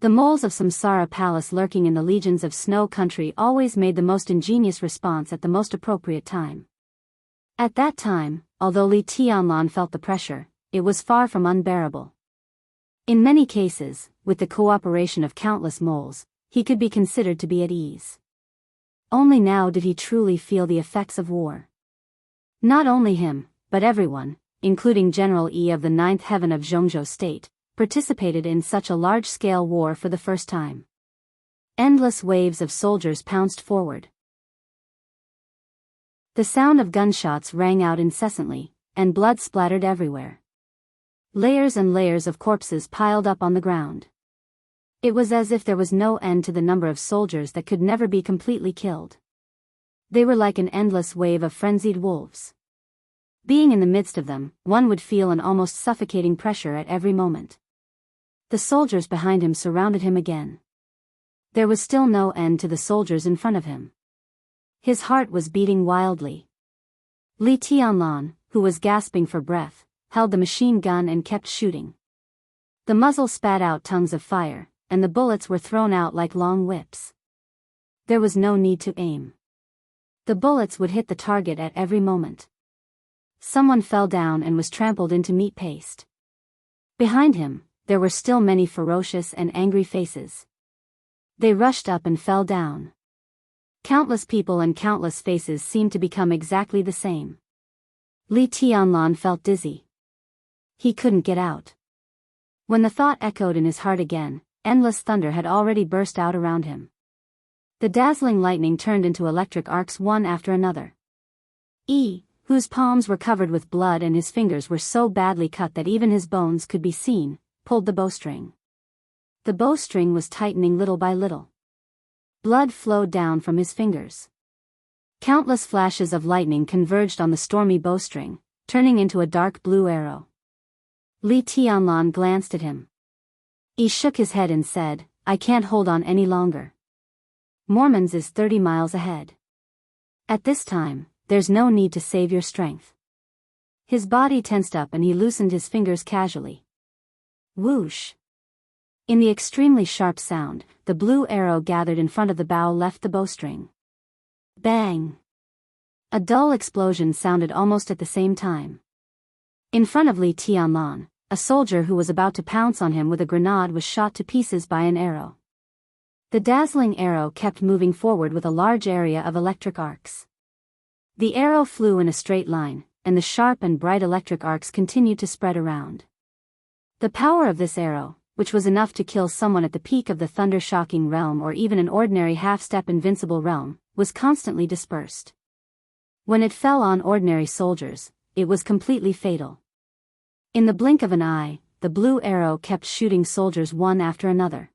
Speaker 1: The moles of Samsara Palace lurking in the legions of Snow Country always made the most ingenious response at the most appropriate time. At that time, although Li Tianlan felt the pressure, it was far from unbearable. In many cases, with the cooperation of countless moles, he could be considered to be at ease. Only now did he truly feel the effects of war. Not only him, but everyone, including General Yi of the 9th Heaven of Zhongzhou State, participated in such a large-scale war for the first time. Endless waves of soldiers pounced forward. The sound of gunshots rang out incessantly, and blood splattered everywhere. Layers and layers of corpses piled up on the ground. It was as if there was no end to the number of soldiers that could never be completely killed. They were like an endless wave of frenzied wolves. Being in the midst of them, one would feel an almost suffocating pressure at every moment. The soldiers behind him surrounded him again. There was still no end to the soldiers in front of him. His heart was beating wildly. Li Tianlan, who was gasping for breath, held the machine gun and kept shooting. The muzzle spat out tongues of fire, and the bullets were thrown out like long whips. There was no need to aim. The bullets would hit the target at every moment. Someone fell down and was trampled into meat paste. Behind him, there were still many ferocious and angry faces. They rushed up and fell down. Countless people and countless faces seemed to become exactly the same. Li Tianlan felt dizzy. He couldn't get out. When the thought echoed in his heart again, endless thunder had already burst out around him. The dazzling lightning turned into electric arcs one after another. Yi, whose palms were covered with blood and his fingers were so badly cut that even his bones could be seen, pulled the bowstring. The bowstring was tightening little by little. Blood flowed down from his fingers. Countless flashes of lightning converged on the stormy bowstring, turning into a dark blue arrow. Li Tianlan glanced at him. He shook his head and said, "I can't hold on any longer. Mormons is 30 miles ahead. At this time, there's no need to save your strength." His body tensed up and he loosened his fingers casually. Whoosh! In the extremely sharp sound, the blue arrow gathered in front of the bow left the bowstring. Bang! A dull explosion sounded almost at the same time. In front of Li Tianlan, a soldier who was about to pounce on him with a grenade was shot to pieces by an arrow. The dazzling arrow kept moving forward with a large area of electric arcs. The arrow flew in a straight line, and the sharp and bright electric arcs continued to spread around. The power of this arrow, which was enough to kill someone at the peak of the thunder-shocking realm or even an ordinary half-step invincible realm, was constantly dispersed. When it fell on ordinary soldiers, it was completely fatal. In the blink of an eye, the blue arrow kept shooting soldiers one after another.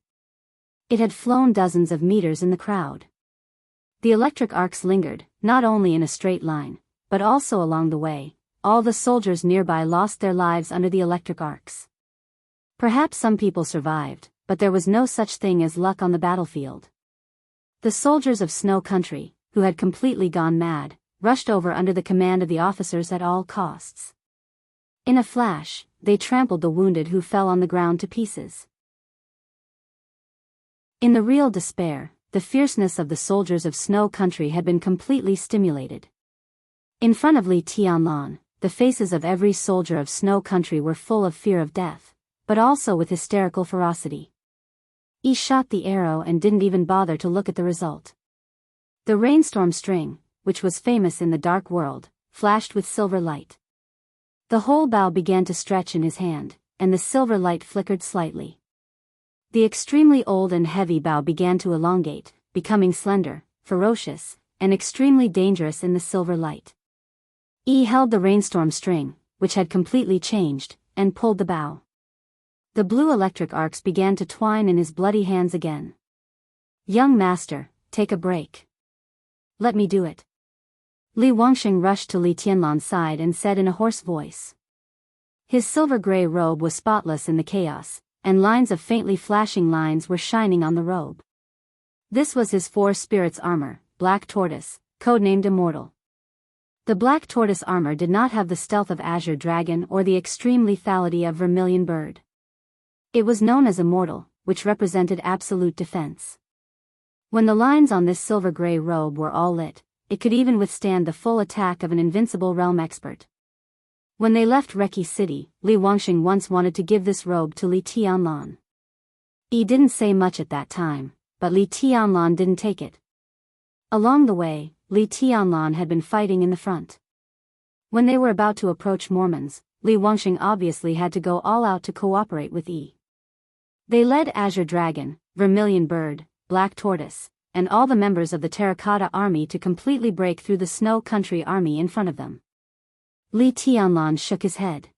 Speaker 1: It had flown dozens of meters in the crowd. The electric arcs lingered, not only in a straight line, but also along the way. All the soldiers nearby lost their lives under the electric arcs. Perhaps some people survived, but there was no such thing as luck on the battlefield. The soldiers of Snow Country, who had completely gone mad, rushed over under the command of the officers at all costs. In a flash, they trampled the wounded who fell on the ground to pieces. In the real despair, the fierceness of the soldiers of Snow Country had been completely stimulated. In front of Li Tianlan, the faces of every soldier of Snow Country were full of fear of death, but also with hysterical ferocity. He shot the arrow and didn't even bother to look at the result. The rainstorm string, which was famous in the dark world, flashed with silver light. The whole bow began to stretch in his hand, and the silver light flickered slightly. The extremely old and heavy bow began to elongate, becoming slender, ferocious, and extremely dangerous in the silver light. He held the rainstorm string, which had completely changed, and pulled the bow. The blue electric arcs began to twine in his bloody hands again. "Young master, take a break. Let me do it." Li Wangxing rushed to Li Tianlan's side and said in a hoarse voice. His silver-gray robe was spotless in the chaos, and lines of faintly flashing lines were shining on the robe. This was his four spirits armor, Black Tortoise, codenamed Immortal. The Black Tortoise armor did not have the stealth of Azure Dragon or the extreme lethality of Vermilion Bird. It was known as Immortal, which represented absolute defense. When the lines on this silver-gray robe were all lit, it could even withstand the full attack of an invincible realm expert. When they left Reki City, Li Wangxing once wanted to give this robe to Li Tianlan. He didn't say much at that time, but Li Tianlan didn't take it. Along the way, Li Tianlan had been fighting in the front. When they were about to approach Mormons, Li Wangxing obviously had to go all out to cooperate with Yi. They led Azure Dragon, Vermilion Bird, Black Tortoise, and all the members of the Terracotta Army to completely break through the Snow Country Army in front of them. Li Tianlan shook his head.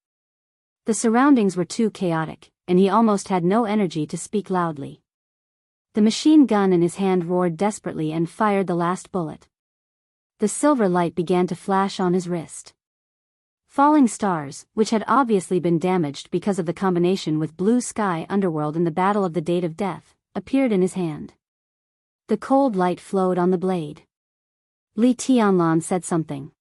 Speaker 1: The surroundings were too chaotic, and he almost had no energy to speak loudly. The machine gun in his hand roared desperately and fired the last bullet. The silver light began to flash on his wrist. Falling stars, which had obviously been damaged because of the combination with Blue Sky Underworld in the Battle of the Date of Death, appeared in his hand. The cold light flowed on the blade. Li Tianlan said something.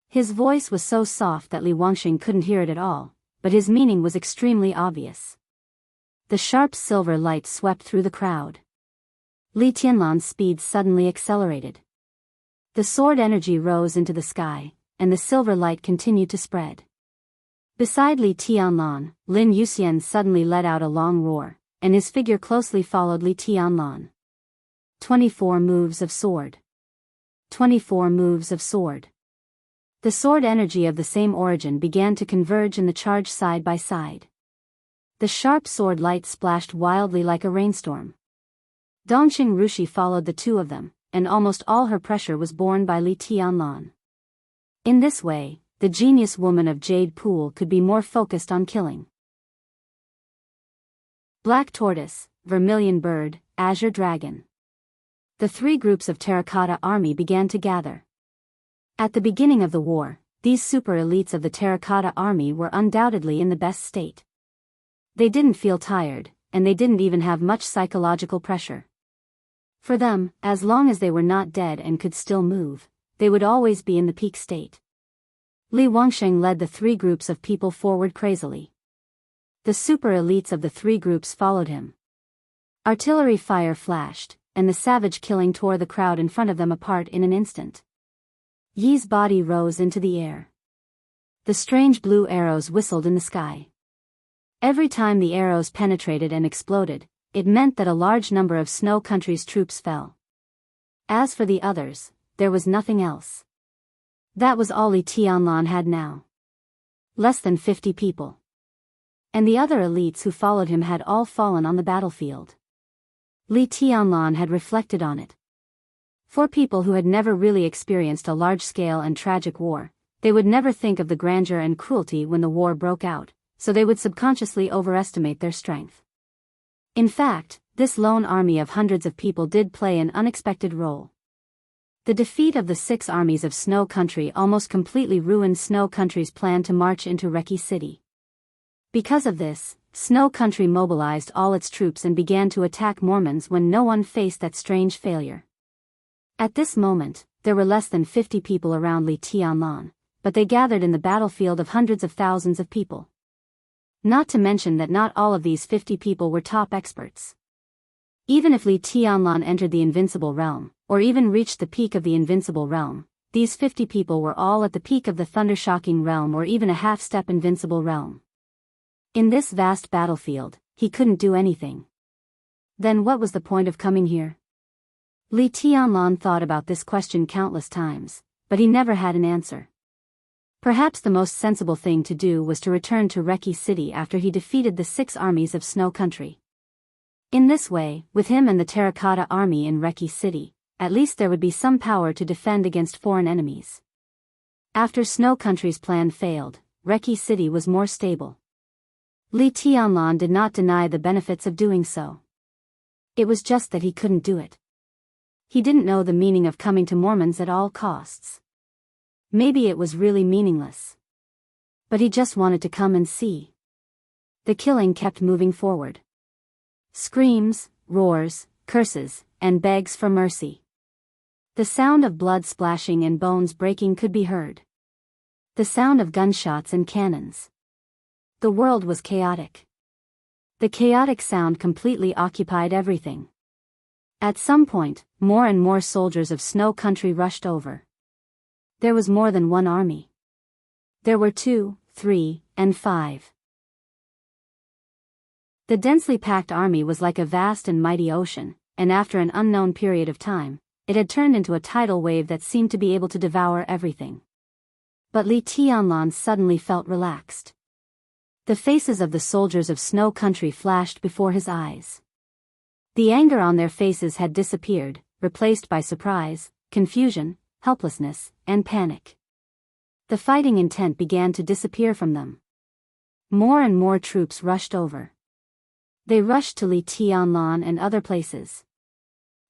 Speaker 1: His voice was so soft that Li Wangxing couldn't hear it at all, but his meaning was extremely obvious. The sharp silver light swept through the crowd. Li Tianlan's speed suddenly accelerated. The sword energy rose into the sky, and the silver light continued to spread. Beside Li Tianlan, Lin Yuxian suddenly let out a long roar, and his figure closely followed Li Tianlan. 24 moves of sword. 24 moves of sword. The sword energy of the same origin began to converge in the charge side by side. The sharp sword light splashed wildly like a rainstorm. Dongxing Rushi followed the two of them, and almost all her pressure was borne by Li Tianlan. In this way, the genius woman of Jade Pool could be more focused on killing. Black Tortoise, Vermilion Bird, Azure Dragon. The three groups of Terracotta Army began to gather. At the beginning of the war, these super elites of the Terracotta Army were undoubtedly in the best state. They didn't feel tired, and they didn't even have much psychological pressure. For them, as long as they were not dead and could still move, they would always be in the peak state. Li Wangxing led the three groups of people forward crazily. The super elites of the three groups followed him. Artillery fire flashed, and the savage killing tore the crowd in front of them apart in an instant. Yi's body rose into the air. The strange blue arrows whistled in the sky. Every time the arrows penetrated and exploded, it meant that a large number of Snow Country's troops fell. As for the others, there was nothing else. That was all Li Tianlan had now. Less than 50 people. And the other elites who followed him had all fallen on the battlefield. Li Tianlan had reflected on it. For people who had never really experienced a large-scale and tragic war, they would never think of the grandeur and cruelty when the war broke out, so they would subconsciously overestimate their strength. In fact, this lone army of hundreds of people did play an unexpected role. The defeat of the 6 armies of Snow Country almost completely ruined Snow Country's plan to march into Reki City. Because of this, Snow Country mobilized all its troops and began to attack Mormons when no one faced that strange failure. At this moment, there were less than 50 people around Li Tianlan, but they gathered in the battlefield of hundreds of thousands of people. Not to mention that not all of these 50 people were top experts. Even if Li Tianlan entered the Invincible Realm, or even reached the peak of the Invincible Realm, these 50 people were all at the peak of the Thundershocking Realm or even a half-step Invincible Realm. In this vast battlefield, he couldn't do anything. Then what was the point of coming here? Li Tianlan thought about this question countless times, but he never had an answer. Perhaps the most sensible thing to do was to return to Reki City after he defeated the 6 armies of Snow Country. In this way, with him and the Terracotta Army in Reki City, at least there would be some power to defend against foreign enemies. After Snow Country's plan failed, Reki City was more stable. Li Tianlan did not deny the benefits of doing so. It was just that he couldn't do it. He didn't know the meaning of coming to Mormons at all costs. Maybe it was really meaningless. But he just wanted to come and see. The killing kept moving forward. Screams, roars, curses, and begs for mercy. The sound of blood splashing and bones breaking could be heard. The sound of gunshots and cannons. The world was chaotic. The chaotic sound completely occupied everything. At some point, more and more soldiers of Snow Country rushed over. There was more than one army. There were 2, 3, and 5. The densely packed army was like a vast and mighty ocean, and after an unknown period of time, it had turned into a tidal wave that seemed to be able to devour everything. But Li Tianlan suddenly felt relaxed. The faces of the soldiers of Snow Country flashed before his eyes. The anger on their faces had disappeared, replaced by surprise, confusion, helplessness, and panic. The fighting intent began to disappear from them. More and more troops rushed over. They rushed to Li Tianlan and other places.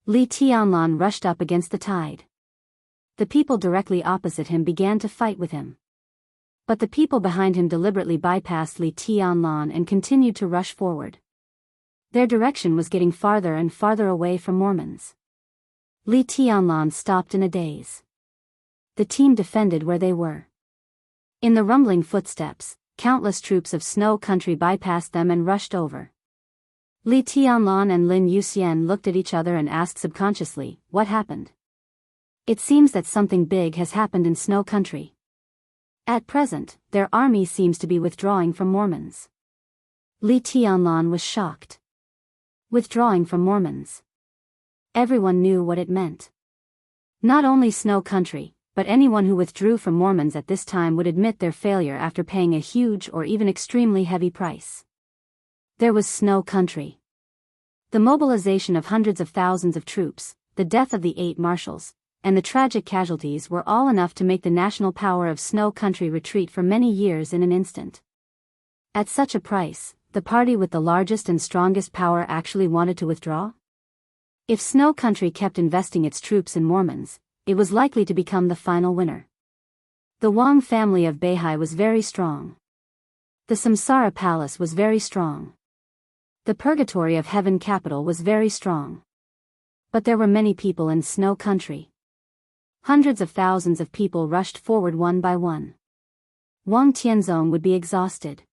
Speaker 1: Li Tianlan rushed up against the tide. The people directly opposite him began to fight with him. But the people behind him deliberately bypassed Li Tianlan and continued to rush forward. Their direction was getting farther and farther away from Mormons. Li Tianlan stopped in a daze. The team defended where they were. In the rumbling footsteps, countless troops of Snow Country bypassed them and rushed over. Li Tianlan and Lin Yuxian looked at each other and asked subconsciously, "What happened?" It seems that something big has happened in Snow Country. At present, their army seems to be withdrawing from Mormons. Li Tianlan was shocked. Withdrawing from Mormons. Everyone knew what it meant. Not only Snow Country, but anyone who withdrew from Mormons at this time would admit their failure after paying a huge or even extremely heavy price. There was Snow Country. The mobilization of hundreds of thousands of troops, the death of the 8 marshals, and the tragic casualties were all enough to make the national power of Snow Country retreat for many years in an instant. At such a price, the party with the largest and strongest power actually wanted to withdraw? If Snow Country kept investing its troops in Mormons, it was likely to become the final winner. The Wang family of Beihai was very strong. The Samsara Palace was very strong. The Purgatory of Heaven capital was very strong. But there were many people in Snow Country. Hundreds of thousands of people rushed forward one by one. Wang Tianzong would be exhausted.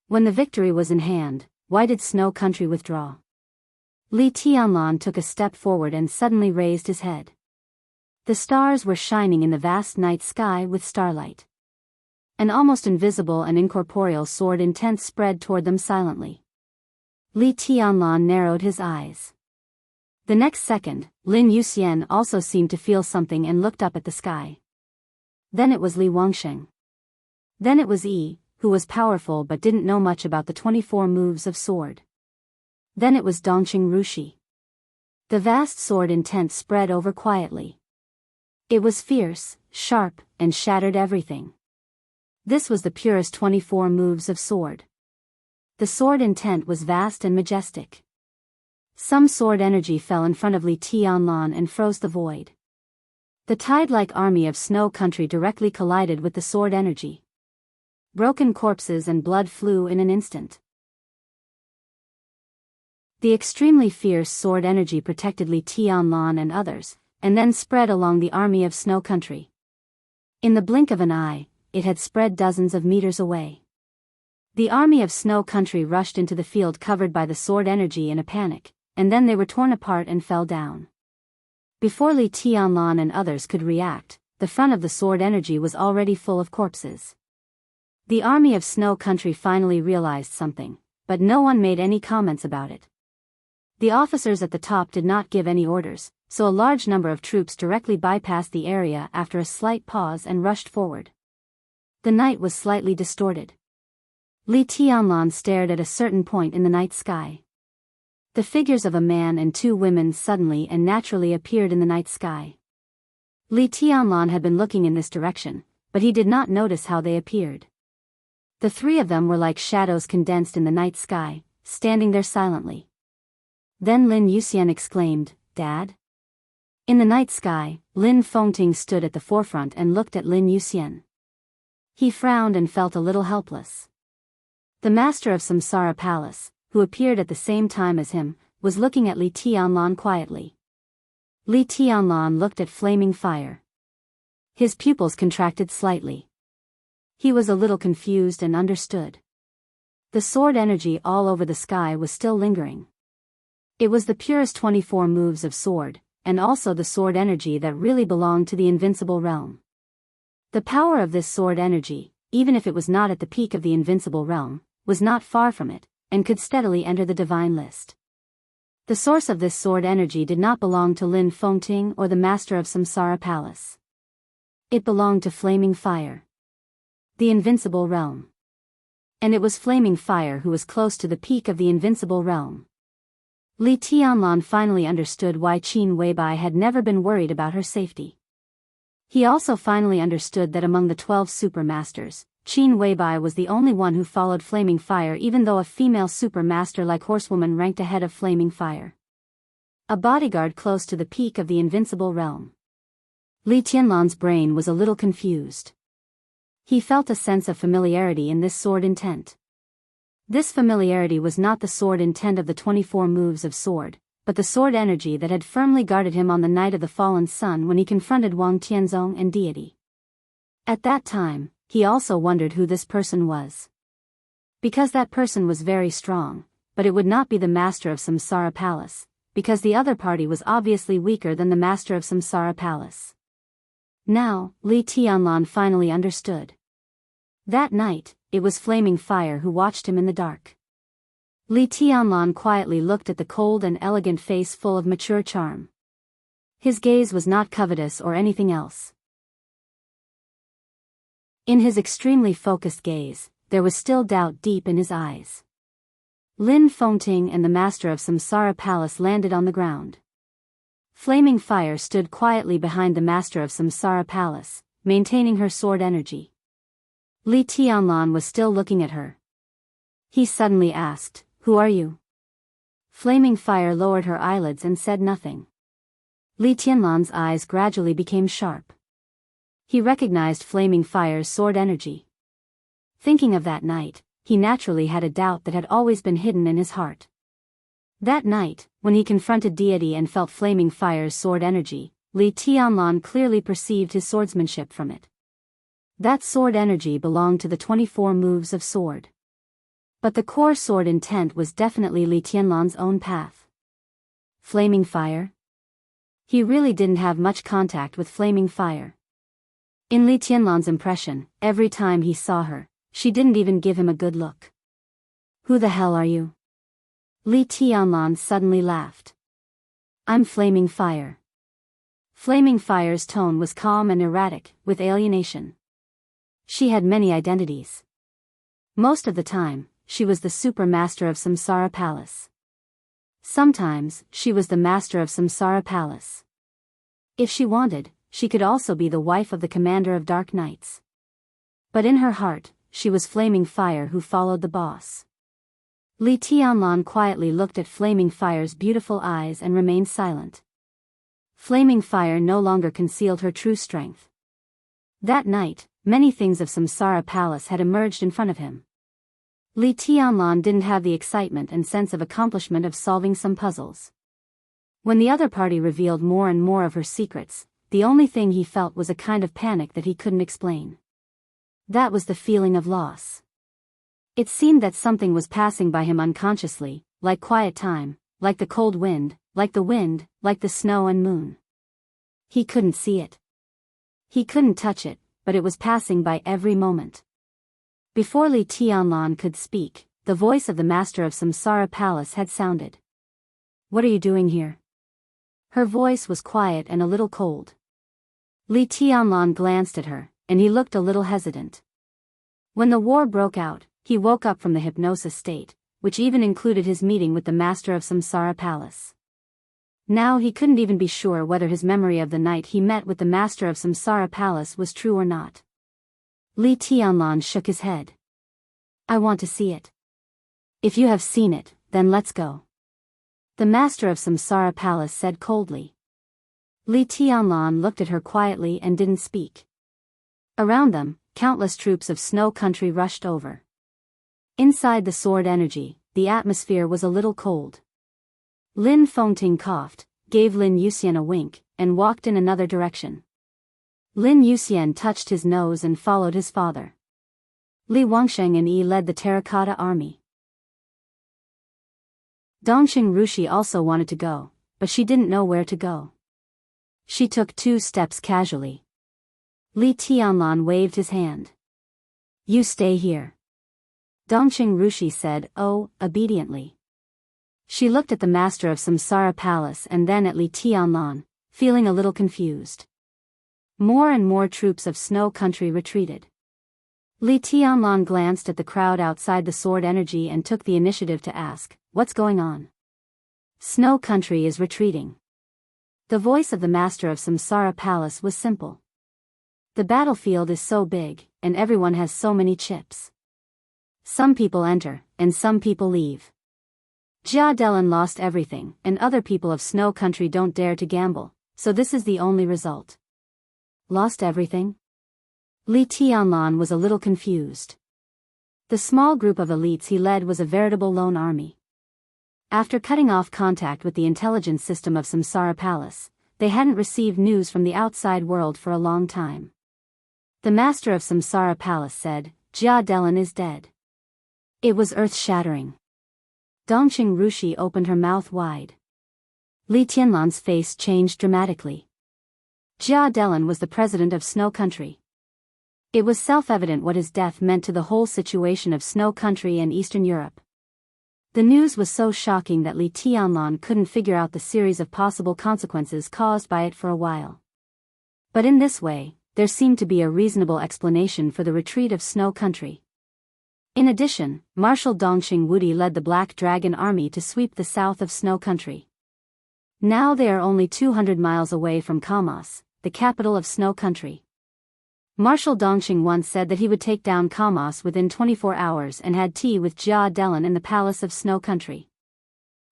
Speaker 1: When the victory was in hand, why did Snow Country withdraw? Li Tianlan took a step forward and suddenly raised his head. The stars were shining in the vast night sky with starlight. An almost invisible and incorporeal sword intent spread toward them silently. Li Tianlan narrowed his eyes. The next second, Lin Yuxian also seemed to feel something and looked up at the sky. Then it was Li Wangsheng. Then it was Yi, who was powerful but didn't know much about the 24 moves of sword. Then it was Dongqing Rushi. The vast sword intent spread over quietly. It was fierce, sharp, and shattered everything. This was the purest 24 moves of sword. The sword intent was vast and majestic. Some sword energy fell in front of Li Tianlan and froze the void. The tide-like army of Snow Country directly collided with the sword energy. Broken corpses and blood flew in an instant. The extremely fierce sword energy protected Li Tianlan and others, and then spread along the army of snow country. In the blink of an eye, it had spread dozens of meters away. The army of snow country rushed into the field covered by the sword energy in a panic, and then they were torn apart and fell down. Before Li Tianlan and others could react, the front of the sword energy was already full of corpses. The army of snow country finally realized something, but no one made any comments about it. The officers at the top did not give any orders, so a large number of troops directly bypassed the area after a slight pause and rushed forward. The night was slightly distorted. Li Tianlan stared at a certain point in the night sky. The figures of a man and two women suddenly and naturally appeared in the night sky. Li Tianlan had been looking in this direction, but he did not notice how they appeared. The three of them were like shadows condensed in the night sky, standing there silently. Then Lin Yuxian exclaimed, "Dad?" In the night sky, Lin Fengting stood at the forefront and looked at Lin Yuxian. He frowned and felt a little helpless. The master of Samsara Palace, who appeared at the same time as him, was looking at Li Tianlan quietly. Li Tianlan looked at flaming fire. His pupils contracted slightly. He was a little confused and understood. The sword energy all over the sky was still lingering. It was the purest 24 moves of sword, and also the sword energy that really belonged to the invincible realm. The power of this sword energy, even if it was not at the peak of the invincible realm, was not far from it, and could steadily enter the divine list. The source of this sword energy did not belong to Lin Fengting or the master of Samsara Palace. It belonged to flaming fire, the invincible realm. And it was flaming fire who was close to the peak of the invincible realm. Li Tianlan finally understood why Qin Weibai had never been worried about her safety. He also finally understood that among the 12 super masters, Qin Weibai was the only one who followed flaming fire, even though a female super master like Horsewoman ranked ahead of flaming fire. A bodyguard close to the peak of the invincible realm. Li Tianlan's brain was a little confused. He felt a sense of familiarity in this sword intent. This familiarity was not the sword intent of the 24 moves of sword, but the sword energy that had firmly guarded him on the night of the fallen sun when he confronted Wang Tianzong and deity. At that time, he also wondered who this person was. Because that person was very strong, but it would not be the master of Samsara Palace, because the other party was obviously weaker than the master of Samsara Palace. Now, Li Tianlan finally understood. That night, it was flaming fire who watched him in the dark. Li Tianlan quietly looked at the cold and elegant face full of mature charm. His gaze was not covetous or anything else. In his extremely focused gaze, there was still doubt deep in his eyes. Lin Fengting and the master of Samsara Palace landed on the ground. Flaming fire stood quietly behind the master of Samsara Palace, maintaining her sword energy. Li Tianlan was still looking at her. He suddenly asked, "Who are you?" Flaming fire lowered her eyelids and said nothing. Li Tianlan's eyes gradually became sharp. He recognized flaming fire's sword energy. Thinking of that night, he naturally had a doubt that had always been hidden in his heart. That night, when he confronted deity and felt flaming fire's sword energy, Li Tianlan clearly perceived his swordsmanship from it. That sword energy belonged to the 24 moves of sword. But the core sword intent was definitely Li Tianlan's own path. Flaming fire? He really didn't have much contact with flaming fire. In Li Tianlan's impression, every time he saw her, she didn't even give him a good look. "Who the hell are you?" Li Tianlan suddenly laughed. "I'm flaming fire." Flaming fire's tone was calm and erratic, with alienation. She had many identities. Most of the time, she was the super master of Samsara Palace. Sometimes, she was the master of Samsara Palace. If she wanted, she could also be the wife of the commander of Dark Knights. But in her heart, she was flaming fire who followed the boss. Li Tianlan quietly looked at flaming fire's beautiful eyes and remained silent. Flaming fire no longer concealed her true strength. That night, many things of Samsara Palace had emerged in front of him. Li Tianlan didn't have the excitement and sense of accomplishment of solving some puzzles. When the other party revealed more and more of her secrets, the only thing he felt was a kind of panic that he couldn't explain. That was the feeling of loss. It seemed that something was passing by him unconsciously, like quiet time, like the cold wind, like the snow and moon. He couldn't see it. He couldn't touch it, but it was passing by every moment. Before Li Tianlan could speak, the voice of the master of Samsara Palace had sounded. "What are you doing here?" Her voice was quiet and a little cold. Li Tianlan glanced at her, and he looked a little hesitant. When the war broke out, he woke up from the hypnosis state, which even included his meeting with the master of Samsara Palace. Now he couldn't even be sure whether his memory of the night he met with the master of Samsara Palace was true or not. Li Tianlan shook his head. "I want to see it." "If you have seen it, then let's go," the master of Samsara Palace said coldly. Li Tianlan looked at her quietly and didn't speak. Around them, countless troops of Snow Country rushed over. Inside the sword energy, the atmosphere was a little cold. Lin Fengting coughed, gave Lin Yuxian a wink, and walked in another direction. Lin Yuxian touched his nose and followed his father. Li Wangsheng and Yi led the terracotta army. Dongxing Rushi also wanted to go, but she didn't know where to go. She took 2 steps casually. Li Tianlan waved his hand. "You stay here," Dongxing Rushi said, obediently. She looked at the master of Samsara Palace and then at Li Tianlan, feeling a little confused. More and more troops of Snow Country retreated. Li Tianlan glanced at the crowd outside the sword energy and took the initiative to ask, "What's going on?" "Snow Country is retreating." The voice of the master of Samsara Palace was simple. "The battlefield is so big, and everyone has so many chips. Some people enter, and some people leave. Jia Delan lost everything, and other people of Snow Country don't dare to gamble, so this is the only result." "Lost everything?" Li Tianlan was a little confused. The small group of elites he led was a veritable lone army. After cutting off contact with the intelligence system of Samsara Palace, they hadn't received news from the outside world for a long time. The master of Samsara Palace said, "Jia Delan is dead." It was earth-shattering. Dongxing Rushi opened her mouth wide. Li Tianlan's face changed dramatically. Jia Delan was the president of Snow Country. It was self-evident what his death meant to the whole situation of Snow Country and Eastern Europe. The news was so shocking that Li Tianlan couldn't figure out the series of possible consequences caused by it for a while. But in this way, there seemed to be a reasonable explanation for the retreat of Snow Country. In addition, Marshal Dongxing Wudi led the Black Dragon Army to sweep the south of Snow Country. Now they are only 200 miles away from Kamas, the capital of Snow Country. Marshal Dongxing once said that he would take down Kamas within 24 hours and had tea with Jia Delan in the palace of Snow Country.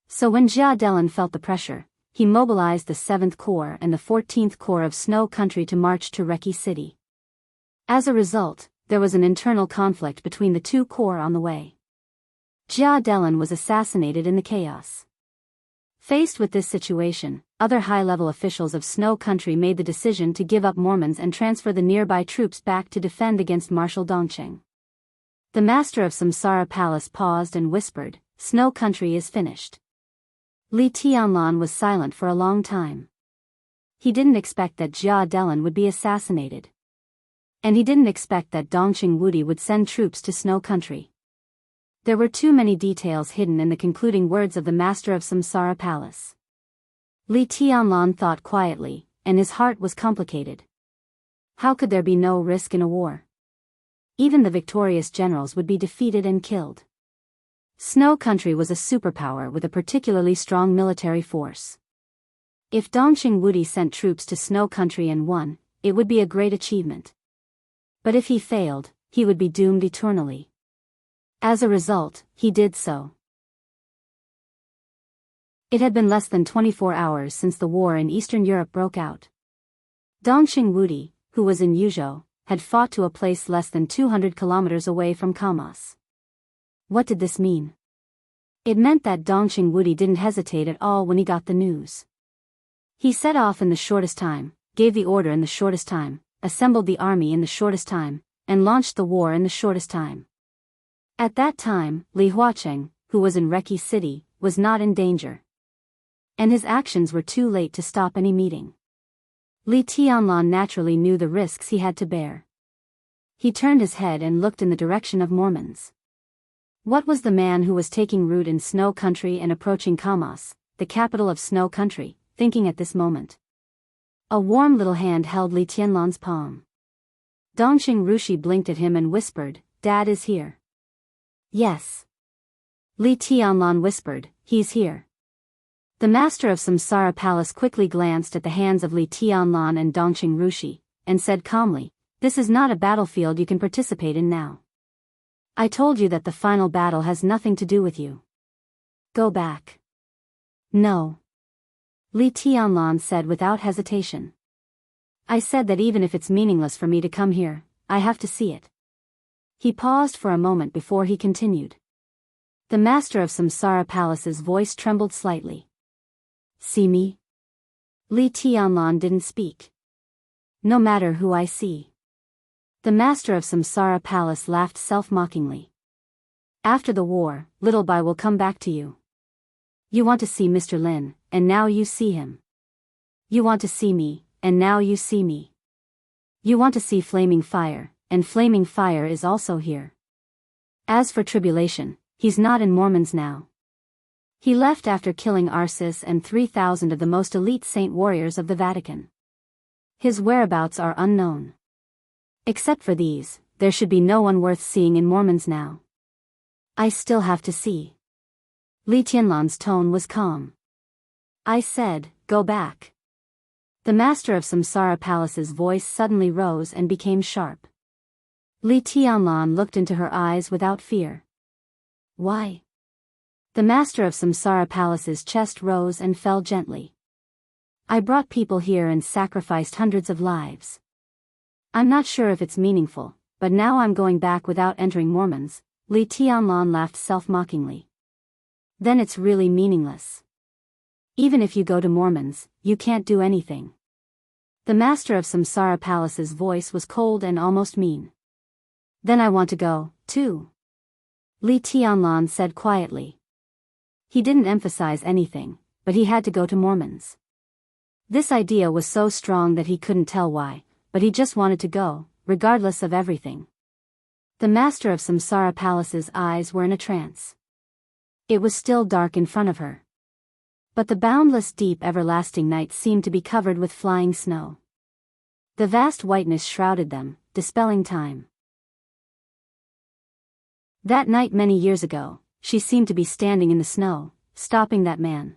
Speaker 1: So when Jia Delan felt the pressure, he mobilized the 7th Corps and the 14th Corps of Snow Country to march to Reki City. As a result, there was an internal conflict between the 2 corps on the way. Jia Delan was assassinated in the chaos. Faced with this situation, other high-level officials of Snow Country made the decision to give up Mormons and transfer the nearby troops back to defend against Marshal Dongxing. The master of Samsara Palace paused and whispered, "Snow Country is finished." Li Tianlan was silent for a long time. He didn't expect that Jia Delan would be assassinated. And he didn't expect that Dongxing Wudi would send troops to Snow Country. There were too many details hidden in the concluding words of the master of Samsara Palace. Li Tianlan thought quietly, and his heart was complicated. How could there be no risk in a war? Even the victorious generals would be defeated and killed. Snow Country was a superpower with a particularly strong military force. If Dongxing Wudi sent troops to Snow Country and won, it would be a great achievement. But if he failed, he would be doomed eternally. As a result, he did so. It had been less than 24 hours since the war in Eastern Europe broke out. Dongxing Wudi, who was in Yuzhou, had fought to a place less than 200 kilometers away from Kamas. What did this mean? It meant that Dongxing Wudi didn't hesitate at all when he got the news. He set off in the shortest time, gave the order in the shortest time, assembled the army in the shortest time, and launched the war in the shortest time. At that time, Li Huacheng, who was in Reki City, was not in danger. And his actions were too late to stop any meeting. Li Tianlan naturally knew the risks he had to bear. He turned his head and looked in the direction of Mormons. What was the man who was taking root in Snow Country and approaching Kamas, the capital of Snow Country, thinking at this moment? A warm little hand held Li Tianlan's palm. Dongxing Rushi blinked at him and whispered, "Dad is here." "Yes." Li Tianlan whispered, "He's here." The master of Samsara Palace quickly glanced at the hands of Li Tianlan and Dongxing Rushi, and said calmly, "This is not a battlefield you can participate in now. I told you that the final battle has nothing to do with you. Go back." "No." Li Tianlan said without hesitation. "I said that even if it's meaningless for me to come here, I have to see it." He paused for a moment before he continued. The master of Samsara Palace's voice trembled slightly. "See me?" Li Tianlan didn't speak. "No matter who I see." The master of Samsara Palace laughed self-mockingly. "After the war, Little Bai will come back to you. You want to see Mr. Lin, and now you see him. You want to see me, and now you see me. You want to see Flaming Fire, and Flaming Fire is also here. As for Tribulation, he's not in Mormons now. He left after killing Arsis and 3,000 of the most elite saint warriors of the Vatican. His whereabouts are unknown. Except for these, there should be no one worth seeing in Mormons now. I still have to see." Li Tianlan's tone was calm. "I said, go back." The master of Samsara Palace's voice suddenly rose and became sharp. Li Tianlan looked into her eyes without fear. "Why?" The master of Samsara Palace's chest rose and fell gently. "I brought people here and sacrificed hundreds of lives. I'm not sure if it's meaningful, but now I'm going back without entering Mormons." Li Tianlan laughed self-mockingly. "Then it's really meaningless. Even if you go to Mormons, you can't do anything." The master of Samsara Palace's voice was cold and almost mean. "Then I want to go, too," Li Tianlan said quietly. He didn't emphasize anything, but he had to go to Mormons. This idea was so strong that he couldn't tell why, but he just wanted to go, regardless of everything. The master of Samsara Palace's eyes were in a trance. It was still dark in front of her. But the boundless deep everlasting night seemed to be covered with flying snow. The vast whiteness shrouded them, dispelling time. That night many years ago, she seemed to be standing in the snow, stopping that man.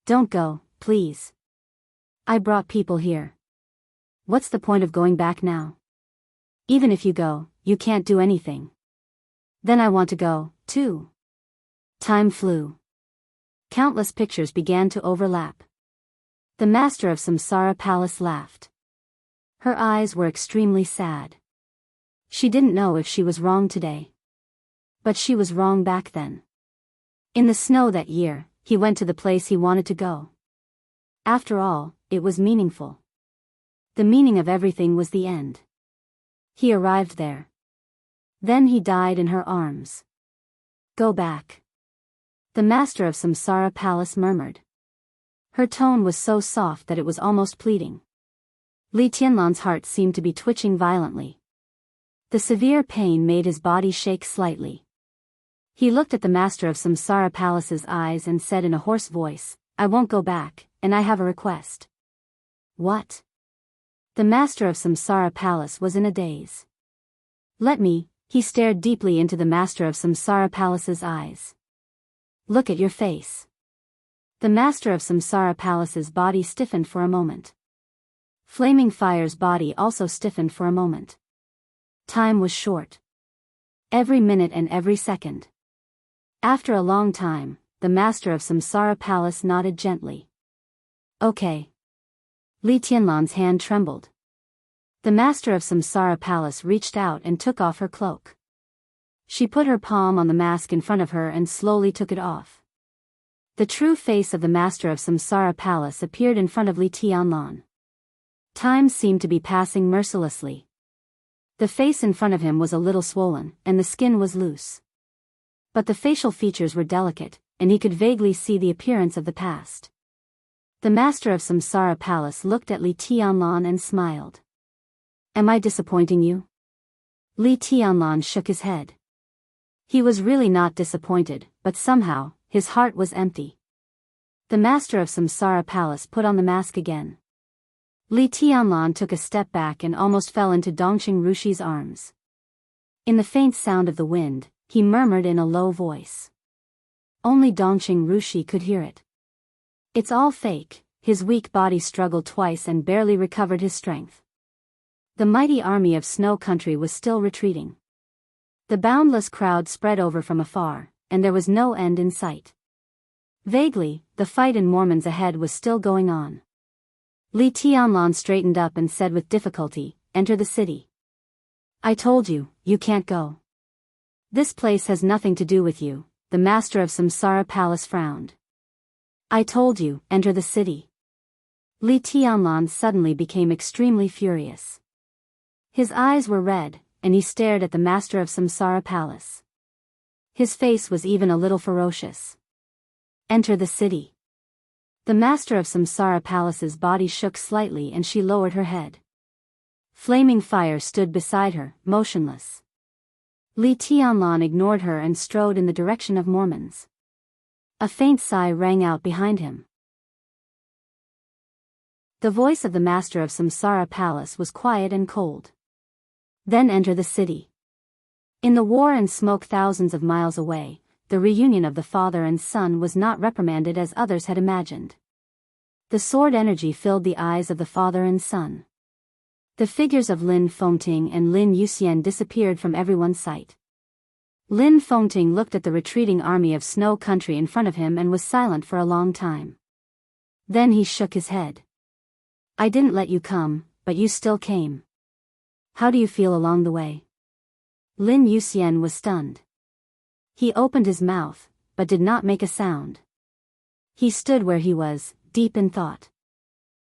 Speaker 1: "Don't go, please. I brought people here. What's the point of going back now? Even if you go, you can't do anything." "Then I want to go, too." Time flew. Countless pictures began to overlap. The master of Samsara Palace laughed. Her eyes were extremely sad. She didn't know if she was wrong today. But she was wrong back then. In the snow that year, he went to the place he wanted to go. After all, it was meaningful. The meaning of everything was the end. He arrived there. Then he died in her arms. "Go back," the master of Samsara Palace murmured. Her tone was so soft that it was almost pleading. Li Tianlan's heart seemed to be twitching violently. The severe pain made his body shake slightly. He looked at the master of Samsara Palace's eyes and said in a hoarse voice, "I won't go back, and I have a request." "What?" The master of Samsara Palace was in a daze. "Let me," he stared deeply into the master of Samsara Palace's eyes. "Look at your face." The master of Samsara Palace's body stiffened for a moment. Flaming Fire's body also stiffened for a moment. Time was short. Every minute and every second. After a long time, the master of Samsara Palace nodded gently. "Okay." Li Tianlan's hand trembled. The master of Samsara Palace reached out and took off her cloak. She put her palm on the mask in front of her and slowly took it off. The true face of the master of Samsara Palace appeared in front of Li Tianlan. Time seemed to be passing mercilessly. The face in front of him was a little swollen, and the skin was loose. But the facial features were delicate, and he could vaguely see the appearance of the past. The master of Samsara Palace looked at Li Tianlan and smiled. Am I disappointing you? Li Tianlan shook his head. He was really not disappointed, but somehow, his heart was empty. The master of Samsara Palace put on the mask again. Li Tianlan took a step back and almost fell into Dongqing Rushi's arms. In the faint sound of the wind, he murmured in a low voice. Only Dongqing Rushi could hear it. It's all fake. His weak body struggled twice and barely recovered his strength. The mighty army of Snow Country was still retreating. The boundless crowd spread over from afar, and there was no end in sight. Vaguely, the fight in Mormons ahead was still going on. Li Tianlan straightened up and said with difficulty, "Enter the city." "I told you, you can't go. This place has nothing to do with you," the master of Samsara Palace frowned. "I told you, enter the city." Li Tianlan suddenly became extremely furious. His eyes were red, and he stared at the master of Samsara Palace. His face was even a little ferocious. "Enter the city." The master of Samsara Palace's body shook slightly and she lowered her head. Flaming fire stood beside her, motionless. Li Tianlan ignored her and strode in the direction of Mormons. A faint sigh rang out behind him. The voice of the master of Samsara Palace was quiet and cold. Then enter the city. In the war and smoke thousands of miles away, the reunion of the father and son was not reprimanded as others had imagined. The sword energy filled the eyes of the father and son. The figures of Lin Fengting and Lin Yuxian disappeared from everyone's sight. Lin Fengting looked at the retreating army of Snow Country in front of him and was silent for a long time. Then he shook his head. "I didn't let you come, but you still came. How do you feel along the way?" Lin Yuxian was stunned. He opened his mouth, but did not make a sound. He stood where he was, deep in thought.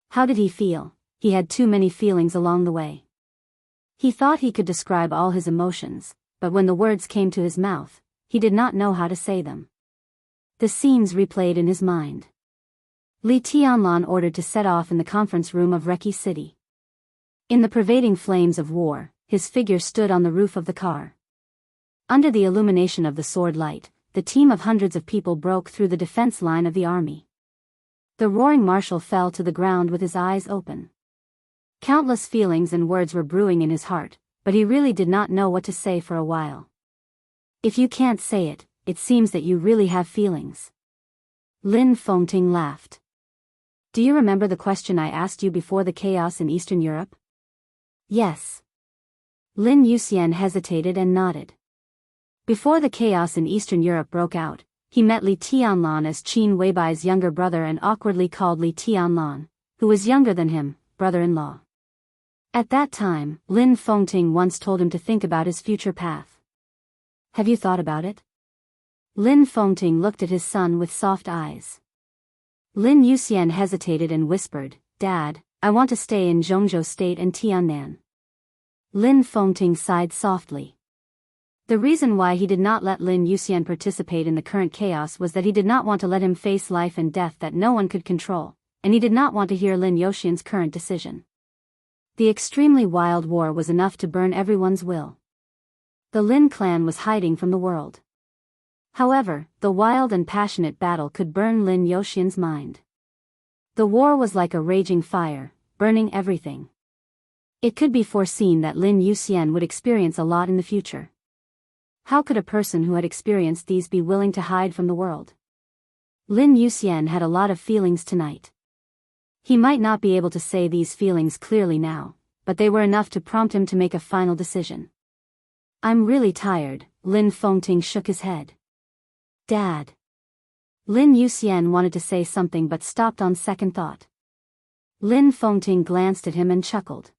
Speaker 1: How did he feel? He had too many feelings along the way. He thought he could describe all his emotions, but when the words came to his mouth, he did not know how to say them. The scenes replayed in his mind. Li Tianlan ordered to set off in the conference room of Reki City. In the pervading flames of war, his figure stood on the roof of the car. Under the illumination of the sword light, the team of hundreds of people broke through the defense line of the army. The roaring marshal fell to the ground with his eyes open. Countless feelings and words were brewing in his heart, but he really did not know what to say for a while. "If you can't say it, it seems that you really have feelings." Lin Fengting laughed. "Do you remember the question I asked you before the chaos in Eastern Europe?" "Yes." Lin Yuxian hesitated and nodded. Before the chaos in Eastern Europe broke out, he met Li Tianlan as Qin Weibai's younger brother and awkwardly called Li Tianlan, who was younger than him, brother-in-law. At that time, Lin Fengting once told him to think about his future path. "Have you thought about it?" Lin Fengting looked at his son with soft eyes. Lin Yuxian hesitated and whispered, "Dad, I want to stay in Zhongzhou State and Tiannan." Lin Fengting sighed softly. The reason why he did not let Lin Yuxian participate in the current chaos was that he did not want to let him face life and death that no one could control, and he did not want to hear Lin Yuxian's current decision. The extremely wild war was enough to burn everyone's will. The Lin clan was hiding from the world. However, the wild and passionate battle could burn Lin Yuxian's mind. The war was like a raging fire, burning everything. It could be foreseen that Lin Yuxian would experience a lot in the future. How could a person who had experienced these be willing to hide from the world? Lin Yuxian had a lot of feelings tonight. He might not be able to say these feelings clearly now, but they were enough to prompt him to make a final decision. "I'm really tired," Lin Fengting shook his head. "Dad." Lin Yuxian wanted to say something but stopped on second thought. Lin Fengting glanced at him and chuckled.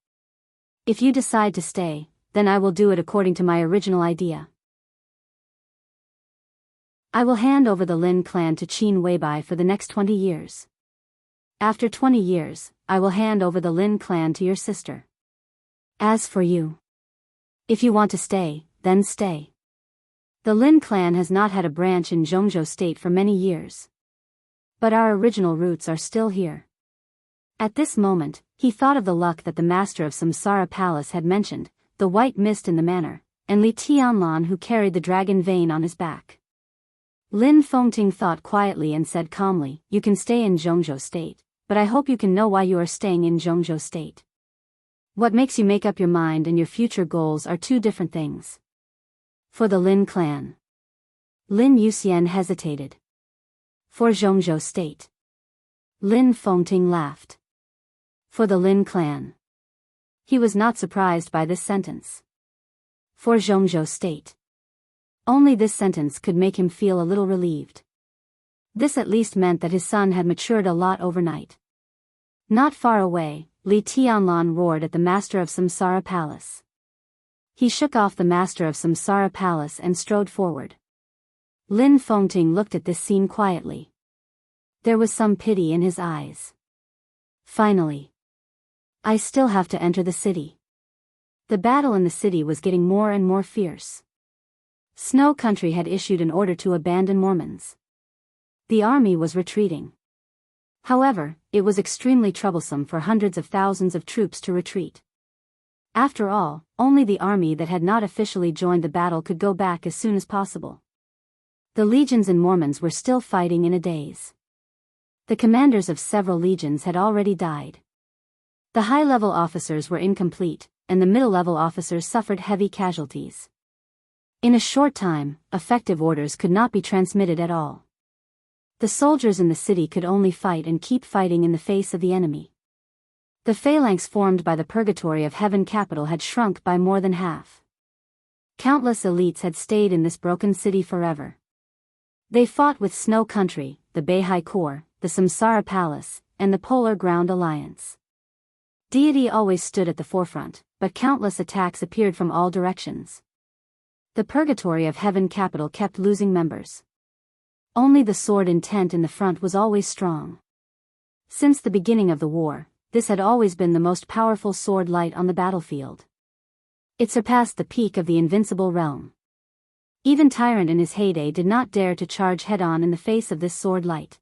Speaker 1: "If you decide to stay, then I will do it according to my original idea." I will hand over the Lin clan to Qin Weibai for the next 20 years. After 20 years, I will hand over the Lin clan to your sister. As for you, if you want to stay, then stay. The Lin clan has not had a branch in Jianghu state for many years. But our original roots are still here. At this moment, he thought of the luck that the master of Samsara Palace had mentioned, the white mist in the manor, and Li Tianlan who carried the dragon vein on his back. Lin Fengting thought quietly and said calmly, you can stay in Jianghu state, but I hope you can know why you are staying in Jianghu state. What makes you make up your mind and your future goals are two different things. For the Lin clan. Lin Yuxian hesitated. For Jianghu state. Lin Fengting laughed. For the Lin clan. He was not surprised by this sentence. For Jianghu state. Only this sentence could make him feel a little relieved. This at least meant that his son had matured a lot overnight. Not far away, Li Tianlan roared at the master of Samsara Palace. He shook off the master of Samsara Palace and strode forward. Lin Fengting looked at this scene quietly. There was some pity in his eyes. Finally. I still have to enter the city. The battle in the city was getting more and more fierce. Snow Country had issued an order to abandon Mormons. The army was retreating. However, it was extremely troublesome for hundreds of thousands of troops to retreat. After all, only the army that had not officially joined the battle could go back as soon as possible. The legions and Mormons were still fighting in a daze. The commanders of several legions had already died. The high-level officers were incomplete, and the middle-level officers suffered heavy casualties. In a short time, effective orders could not be transmitted at all. The soldiers in the city could only fight and keep fighting in the face of the enemy. The phalanx formed by the Purgatory of Heaven capital had shrunk by more than half. Countless elites had stayed in this broken city forever. They fought with Snow Country, the Beihai Corps, the Samsara Palace, and the Polar Ground Alliance. Deity always stood at the forefront, but countless attacks appeared from all directions. The Purgatory of Heaven capital kept losing members. Only the sword intent in the front was always strong. Since the beginning of the war, this had always been the most powerful sword light on the battlefield. It surpassed the peak of the invincible realm. Even Tyrant in his heyday did not dare to charge head-on in the face of this sword light.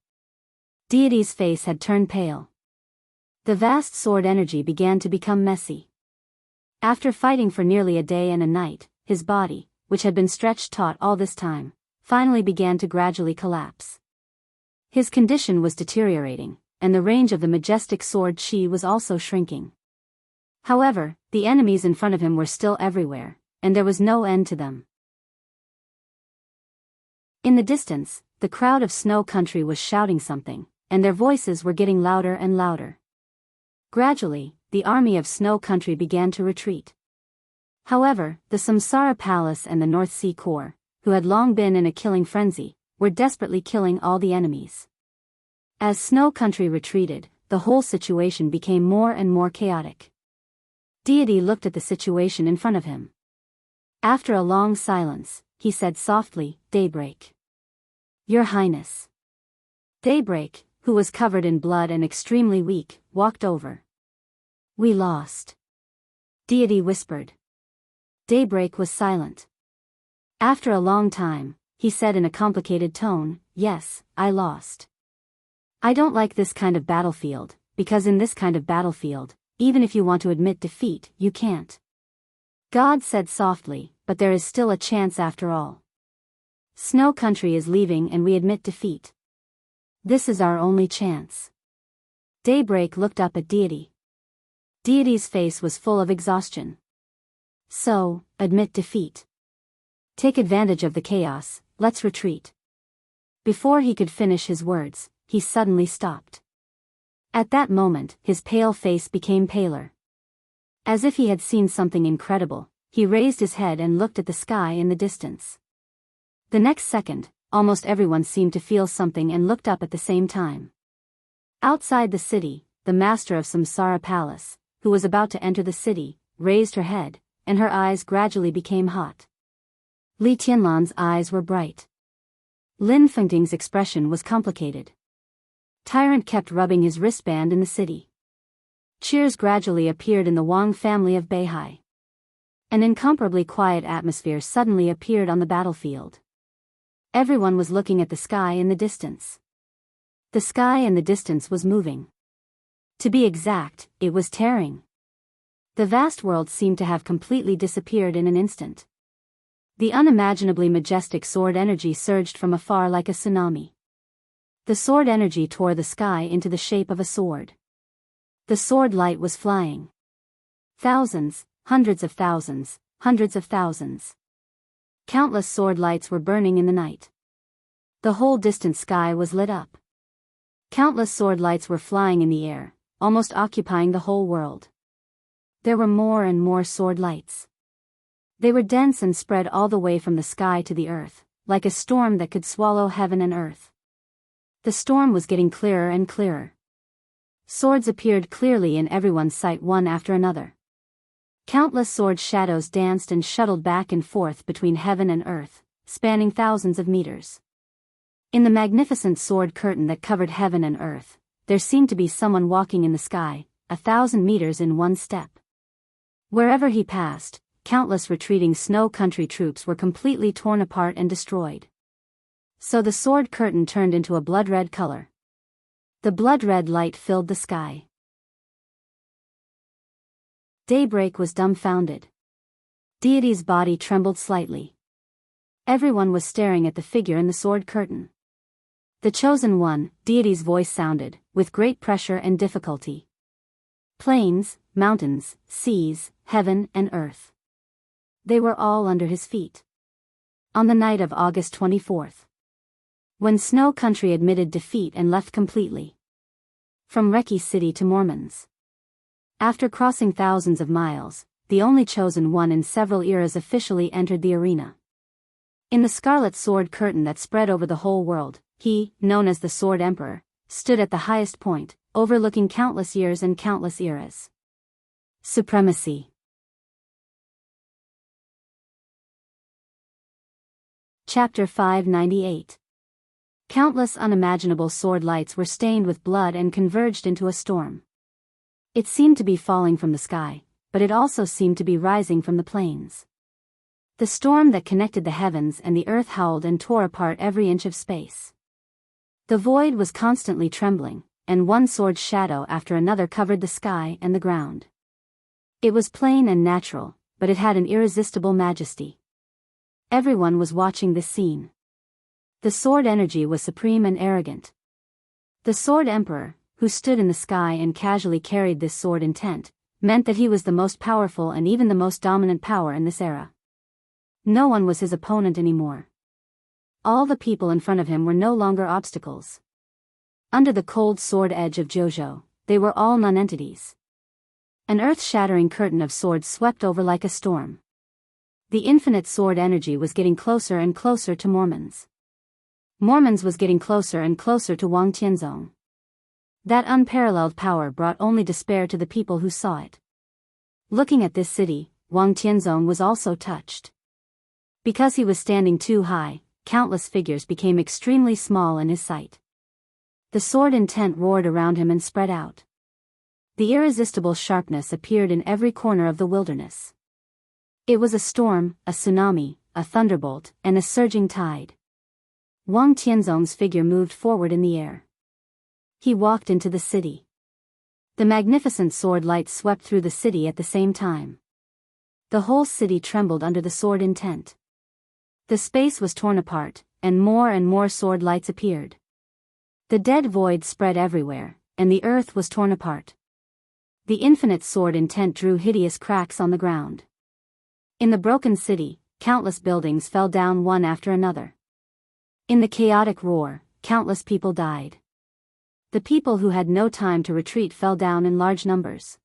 Speaker 1: Deity's face had turned pale. The vast sword energy began to become messy. After fighting for nearly a day and a night, his body, which had been stretched taut all this time, finally began to gradually collapse. His condition was deteriorating, and the range of the majestic sword chi was also shrinking. However, the enemies in front of him were still everywhere, and there was no end to them. In the distance, the crowd of Snow Country was shouting something, and their voices were getting louder and louder. Gradually, the army of Snow Country began to retreat. However, the Samsara Palace and the North Sea Corps, who had long been in a killing frenzy, were desperately killing all the enemies. As Snow Country retreated, the whole situation became more and more chaotic. Deity looked at the situation in front of him. After a long silence, he said softly, "Daybreak." "Your Highness." Daybreak, who was covered in blood and extremely weak, walked over. "We lost," Deity whispered. Daybreak was silent. After a long time, he said in a complicated tone, "Yes, I lost. I don't like this kind of battlefield, because in this kind of battlefield, even if you want to admit defeat, you can't." God said softly, "But there is still a chance after all. Snow Country is leaving and we admit defeat. This is our only chance." Daybreak looked up at Deity. Deity's face was full of exhaustion. "So, admit defeat. Take advantage of the chaos, let's retreat." Before he could finish his words, he suddenly stopped. At that moment, his pale face became paler. As if he had seen something incredible, he raised his head and looked at the sky in the distance. The next second, almost everyone seemed to feel something and looked up at the same time. Outside the city, the master of Samsara Palace, who was about to enter the city, raised her head, and her eyes gradually became hot. Li Tianlan's eyes were bright. Lin Fengting's expression was complicated. Tyrant kept rubbing his wristband in the city. Cheers gradually appeared in the Wang family of Beihai. An incomparably quiet atmosphere suddenly appeared on the battlefield. Everyone was looking at the sky in the distance. The sky in the distance was moving. To be exact, it was tearing. The vast world seemed to have completely disappeared in an instant. The unimaginably majestic sword energy surged from afar like a tsunami. The sword energy tore the sky into the shape of a sword. The sword light was flying. Thousands, hundreds of thousands, hundreds of thousands. Countless sword lights were burning in the night. The whole distant sky was lit up. Countless sword lights were flying in the air, almost occupying the whole world. There were more and more sword lights. They were dense and spread all the way from the sky to the earth, like a storm that could swallow heaven and earth. The storm was getting clearer and clearer. Swords appeared clearly in everyone's sight one after another. Countless sword shadows danced and shuttled back and forth between heaven and earth, spanning thousands of meters. In the magnificent sword curtain that covered heaven and earth, there seemed to be someone walking in the sky, 1,000 meters in one step. Wherever he passed, countless retreating snow country troops were completely torn apart and destroyed. So the sword curtain turned into a blood-red color. The blood-red light filled the sky. Daybreak was dumbfounded. Deity's body trembled slightly. Everyone was staring at the figure in the sword curtain. The chosen one, Deity's voice sounded, with great pressure and difficulty. Plains, mountains, seas, heaven and earth. They were all under his feet. On the night of August 24th. When Snow Country admitted defeat and left completely. From Reki City to Mormons. After crossing thousands of miles, the only chosen one in several eras officially entered the arena. In the scarlet sword curtain that spread over the whole world, he, known as the Sword Emperor, stood at the highest point, overlooking countless years and countless eras. Supremacy. Chapter 598. Countless unimaginable sword lights were stained with blood and converged into a storm. It seemed to be falling from the sky, but it also seemed to be rising from the plains. The storm that connected the heavens and the earth howled and tore apart every inch of space. The void was constantly trembling, and one sword shadow after another covered the sky and the ground. It was plain and natural, but it had an irresistible majesty. Everyone was watching this scene. The sword energy was supreme and arrogant. The Sword Emperor, who stood in the sky and casually carried this sword intent, meant that he was the most powerful and even the most dominant power in this era. No one was his opponent anymore. All the people in front of him were no longer obstacles. Under the cold sword edge of Jojo, they were all nonentities. An earth-shattering curtain of swords swept over like a storm. The infinite sword energy was getting closer and closer to Mormons. Mormons was getting closer and closer to Wang Tianzong. That unparalleled power brought only despair to the people who saw it. Looking at this city, Wang Tianzong was also touched. Because he was standing too high, countless figures became extremely small in his sight. The sword intent roared around him and spread out. The irresistible sharpness appeared in every corner of the wilderness. It was a storm, a tsunami, a thunderbolt, and a surging tide. Wang Tianzong's figure moved forward in the air. He walked into the city. The magnificent sword light swept through the city at the same time. The whole city trembled under the sword intent. The space was torn apart, and more sword lights appeared. The dead void spread everywhere, and the earth was torn apart. The infinite sword intent drew hideous cracks on the ground. In the broken city, countless buildings fell down one after another. In the chaotic roar, countless people died. The people who had no time to retreat fell down in large numbers.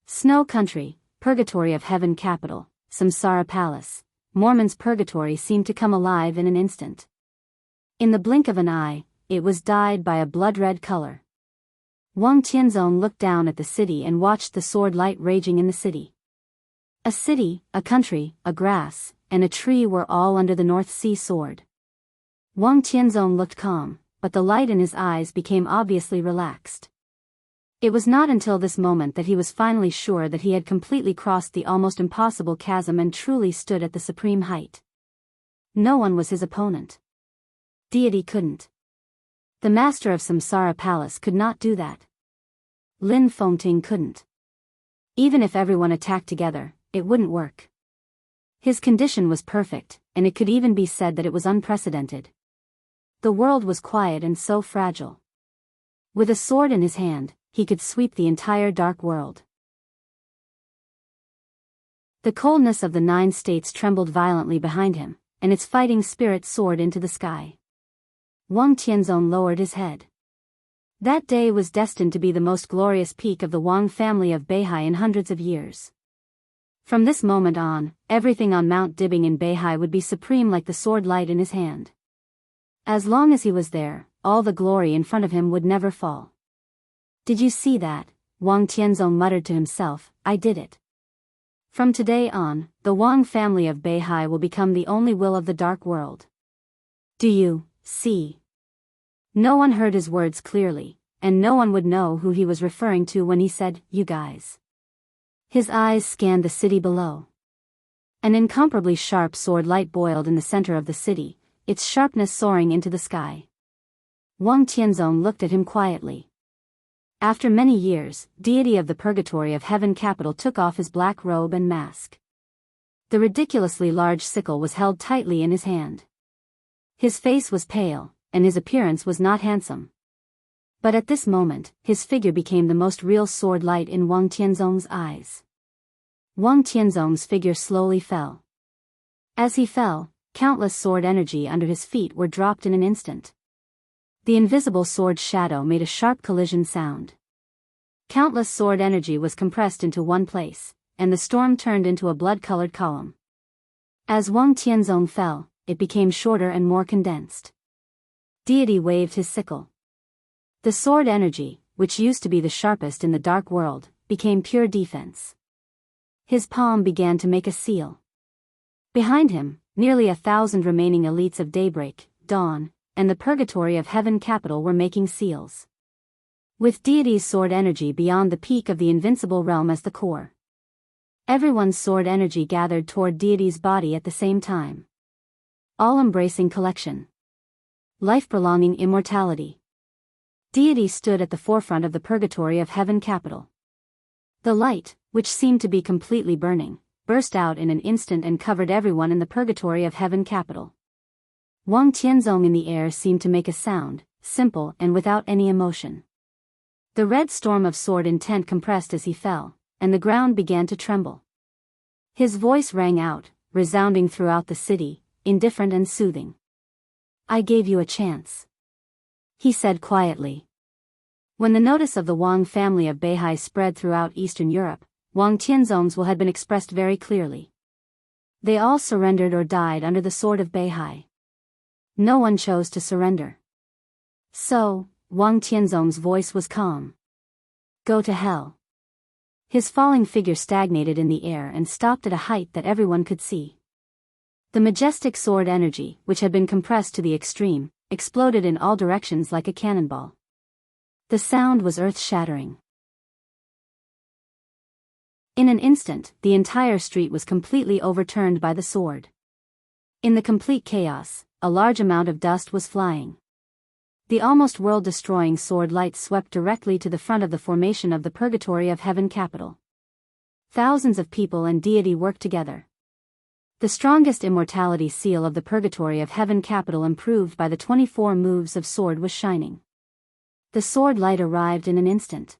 Speaker 1: Snow Country, Purgatory of Heaven Capital, Samsara Palace, Mormon's purgatory seemed to come alive in an instant. In the blink of an eye, it was dyed by a blood-red color. Wang Tianzong looked down at the city and watched the sword light raging in the city. A city, a country, a grass, and a tree were all under the North Sea sword. Wang Tianzong looked calm, but the light in his eyes became obviously relaxed. It was not until this moment that he was finally sure that he had completely crossed the almost impossible chasm and truly stood at the supreme height. No one was his opponent. Deity couldn't. The master of Samsara Palace could not do that. Lin Fengting couldn't. Even if everyone attacked together, it wouldn't work. His condition was perfect, and it could even be said that it was unprecedented. The world was quiet and so fragile. With a sword in his hand, he could sweep the entire dark world. The coldness of the 9 states trembled violently behind him, and its fighting spirit soared into the sky. Wang Tianzong lowered his head. That day was destined to be the most glorious peak of the Wang family of Beihai in hundreds of years. From this moment on, everything on Mount Dibing in Beihai would be supreme like the sword light in his hand. As long as he was there, all the glory in front of him would never fall. Did you see that? Wang Tianzong muttered to himself, I did it. From today on, the Wang family of Beihai will become the only will of the dark world. Do you see? No one heard his words clearly, and no one would know who he was referring to when he said, you guys. His eyes scanned the city below. An incomparably sharp sword light boiled in the center of the city, its sharpness soaring into the sky. Wang Tianzong looked at him quietly. After many years, deity of the purgatory of heaven capital took off his black robe and mask. The ridiculously large sickle was held tightly in his hand. His face was pale, and his appearance was not handsome. But at this moment, his figure became the most real sword light in Wang Tianzong's eyes. Wang Tianzong's figure slowly fell. As he fell, countless sword energy under his feet were dropped in an instant. The invisible sword's shadow made a sharp collision sound. Countless sword energy was compressed into one place, and the storm turned into a blood-colored column. As Wang Tianzong fell, it became shorter and more condensed. Deity waved his sickle. The sword energy, which used to be the sharpest in the dark world, became pure defense. His palm began to make a seal. Behind him, nearly 1,000 remaining elites of Daybreak, Dawn, and the Purgatory of Heaven capital were making seals. With deity's sword energy beyond the peak of the invincible realm as the core. Everyone's sword energy gathered toward deity's body at the same time. All-embracing collection. Life-prolonging immortality. Deity stood at the forefront of the Purgatory of Heaven capital. The light, which seemed to be completely burning, burst out in an instant and covered everyone in the Purgatory of Heaven capital. Wang Tianzong in the air seemed to make a sound, simple and without any emotion. The red storm of sword intent compressed as he fell, and the ground began to tremble. His voice rang out, resounding throughout the city, indifferent and soothing. I gave you a chance, he said quietly. When the notice of the Wang family of Beihai spread throughout Eastern Europe, Wang Tianzong's will had been expressed very clearly. They all surrendered or died under the sword of Beihai. No one chose to surrender. So, Wang Tianzong's voice was calm. Go to hell. His falling figure stagnated in the air and stopped at a height that everyone could see. The majestic sword energy, which had been compressed to the extreme, exploded in all directions like a cannonball. The sound was earth-shattering. In an instant, the entire street was completely overturned by the sword. In the complete chaos, a large amount of dust was flying. The almost world-destroying sword light swept directly to the front of the formation of the Purgatory of Heaven capital. Thousands of people and deity worked together. The strongest immortality seal of the Purgatory of Heaven capital improved by the 24 moves of sword was shining. The sword light arrived in an instant.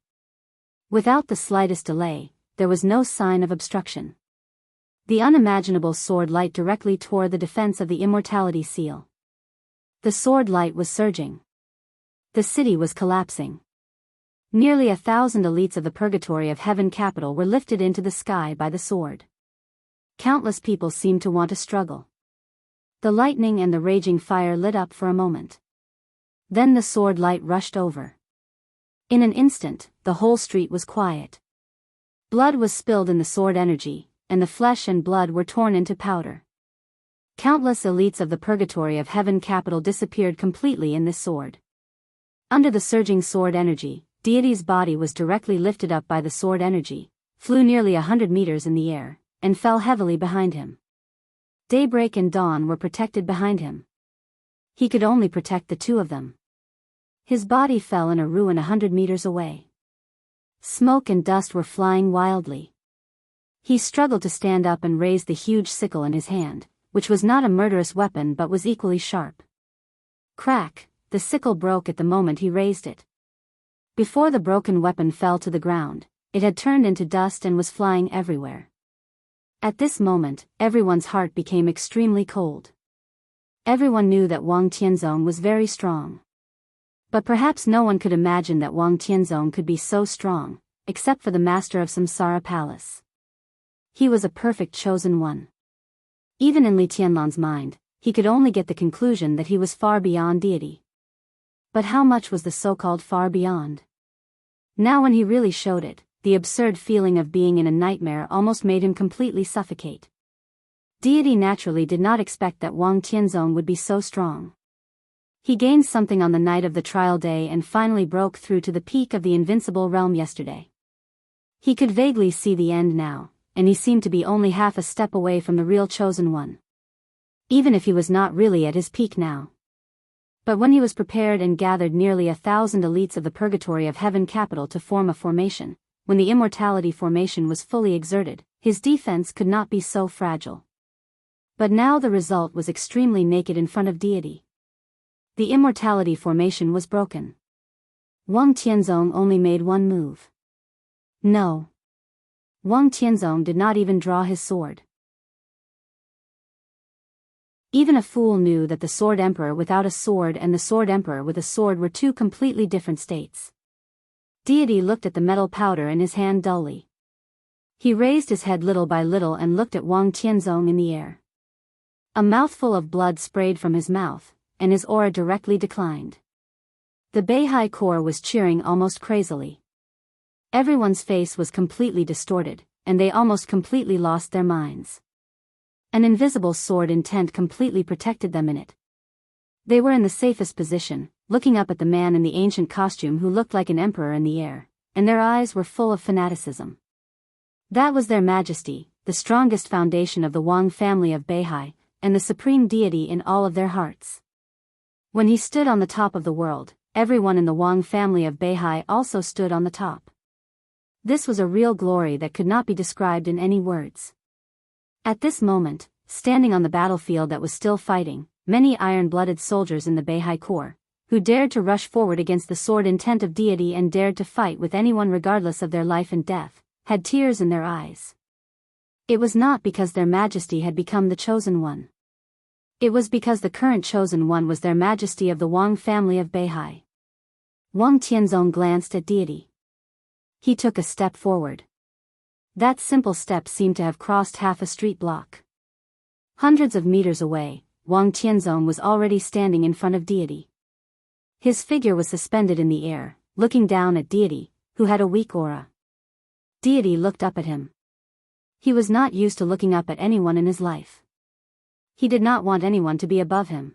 Speaker 1: Without the slightest delay, there was no sign of obstruction. The unimaginable sword light directly tore the defense of the immortality seal. The sword light was surging. The city was collapsing. Nearly 1,000 elites of the Purgatory of Heaven capital were lifted into the sky by the sword. Countless people seemed to want to struggle. The lightning and the raging fire lit up for a moment. Then the sword light rushed over. In an instant, the whole street was quiet. Blood was spilled in the sword energy, and the flesh and blood were torn into powder. Countless elites of the purgatory of heaven capital disappeared completely in this sword. Under the surging sword energy, deity's body was directly lifted up by the sword energy, flew nearly 100 meters in the air, and fell heavily behind him. Daybreak and dawn were protected behind him. He could only protect the two of them. His body fell in a ruin 100 meters away. Smoke and dust were flying wildly. He struggled to stand up and raise the huge sickle in his hand, which was not a murderous weapon but was equally sharp. Crack, the sickle broke at the moment he raised it. Before the broken weapon fell to the ground, it had turned into dust and was flying everywhere. At this moment, everyone's heart became extremely cold. Everyone knew that Wang Tianzong was very strong. But perhaps no one could imagine that Wang Tianzong could be so strong, except for the master of Samsara Palace. He was a perfect chosen one. Even in Li Tianlan's mind, he could only get the conclusion that he was far beyond deity. But how much was the so-called far beyond? Now when he really showed it, the absurd feeling of being in a nightmare almost made him completely suffocate. Deity naturally did not expect that Wang Tianzong would be so strong. He gained something on the night of the trial day and finally broke through to the peak of the invincible realm yesterday. He could vaguely see the end now, and he seemed to be only half a step away from the real chosen one. Even if he was not really at his peak now. But when he was prepared and gathered nearly 1,000 elites of the purgatory of heaven capital to form a formation, when the immortality formation was fully exerted, his defense could not be so fragile. But now the result was extremely naked in front of deity. The immortality formation was broken. Wang Tianzong only made one move. No. Wang Tianzong did not even draw his sword. Even a fool knew that the Sword Emperor without a sword and the Sword Emperor with a sword were two completely different states. Deity looked at the metal powder in his hand dully. He raised his head little by little and looked at Wang Tianzong in the air. A mouthful of blood sprayed from his mouth, and his aura directly declined. The Beihai Corps was cheering almost crazily. Everyone's face was completely distorted, and they almost completely lost their minds. An invisible sword intent completely protected them in it. They were in the safest position, looking up at the man in the ancient costume who looked like an emperor in the air, and their eyes were full of fanaticism. That was their majesty, the strongest foundation of the Wang family of Beihai, and the supreme deity in all of their hearts. When he stood on the top of the world, everyone in the Wang family of Beihai also stood on the top. This was a real glory that could not be described in any words. At this moment, standing on the battlefield that was still fighting, many iron-blooded soldiers in the Beihai Corps, who dared to rush forward against the sword intent of deity and dared to fight with anyone regardless of their life and death, had tears in their eyes. It was not because their majesty had become the chosen one. It was because the current chosen one was their majesty of the Wang family of Beihai. Wang Tianzong glanced at deity. He took a step forward. That simple step seemed to have crossed half a street block. Hundreds of meters away, Wang Tianzong was already standing in front of deity. His figure was suspended in the air, looking down at deity, who had a weak aura. Deity looked up at him. He was not used to looking up at anyone in his life. He did not want anyone to be above him.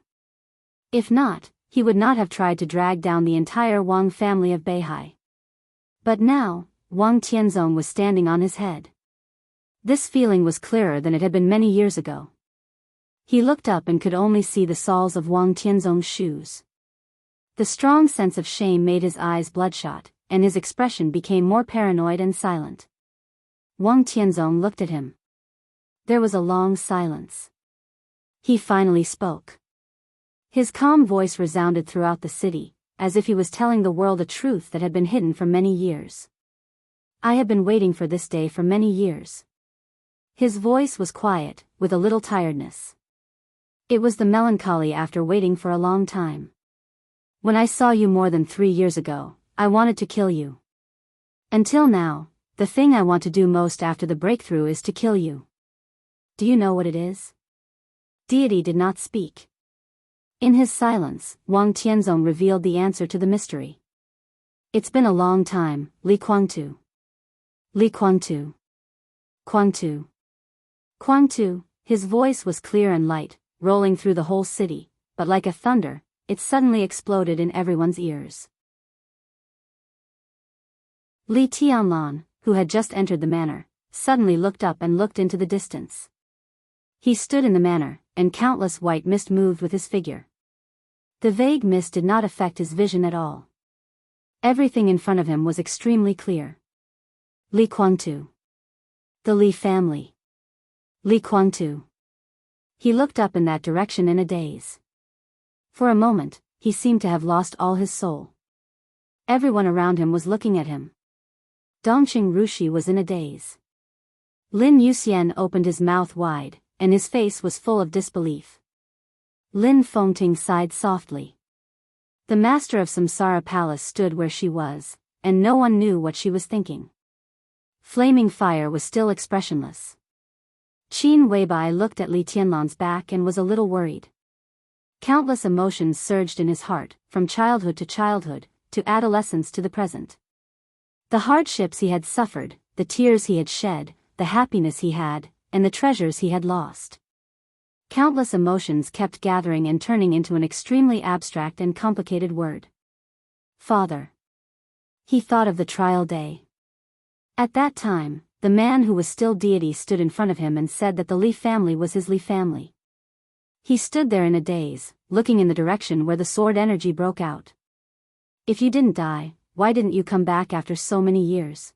Speaker 1: If not, he would not have tried to drag down the entire Wang family of Beihai. But now, Wang Tianzong was standing on his head. This feeling was clearer than it had been many years ago. He looked up and could only see the soles of Wang Tianzong's shoes. The strong sense of shame made his eyes bloodshot, and his expression became more paranoid and silent. Wang Tianzong looked at him. There was a long silence. He finally spoke. His calm voice resounded throughout the city, as if he was telling the world a truth that had been hidden for many years. I have been waiting for this day for many years. His voice was quiet, with a little tiredness. It was the melancholy after waiting for a long time. When I saw you more than 3 years ago, I wanted to kill you. Until now, the thing I want to do most after the breakthrough is to kill you. Do you know what it is? Deity did not speak. In his silence, Wang Tianzong revealed the answer to the mystery. It's been a long time, Li Kuangtu. Li Kuangtu. Kuangtu. Kuangtu, his voice was clear and light, rolling through the whole city, but like a thunder, it suddenly exploded in everyone's ears. Li Tianlan, who had just entered the manor, suddenly looked up and looked into the distance. He stood in the manor, and countless white mist moved with his figure. The vague mist did not affect his vision at all. Everything in front of him was extremely clear. Li Kuangtu. The Li family. Li Kuangtu. He looked up in that direction in a daze. For a moment, he seemed to have lost all his soul. Everyone around him was looking at him. Dongqing Rushi was in a daze. Lin Yuxian opened his mouth wide, and his face was full of disbelief. Lin Fengting sighed softly. The master of Samsara Palace stood where she was, and no one knew what she was thinking. Flaming Fire was still expressionless. Qin Weibai looked at Li Tianlan's back and was a little worried. Countless emotions surged in his heart, from childhood to adolescence to the present. The hardships he had suffered, the tears he had shed, the happiness he had, and the treasures he had lost. Countless emotions kept gathering and turning into an extremely abstract and complicated word. Father. He thought of the trial day. At that time, the man who was still deity stood in front of him and said that the Li family was his Li family. He stood there in a daze, looking in the direction where the sword energy broke out. If you didn't die, why didn't you come back after so many years?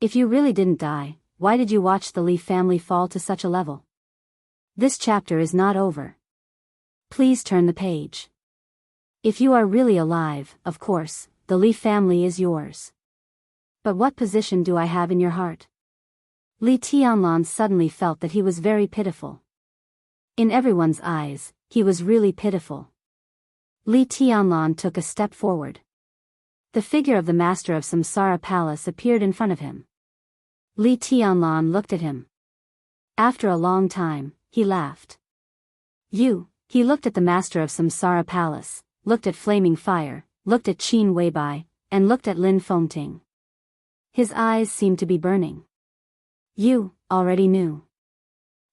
Speaker 1: If you really didn't die, why did you watch the Li family fall to such a level? This chapter is not over. Please turn the page. If you are really alive, of course, the Li family is yours. But what position do I have in your heart? Li Tianlan suddenly felt that he was very pitiful. In everyone's eyes, he was really pitiful. Li Tianlan took a step forward. The figure of the master of Samsara Palace appeared in front of him. Li Tianlan looked at him. After a long time, he laughed. You, he looked at the master of Samsara Palace, looked at Flaming Fire, looked at Qin Weibai, and looked at Lin Fengting. His eyes seemed to be burning. You, already knew.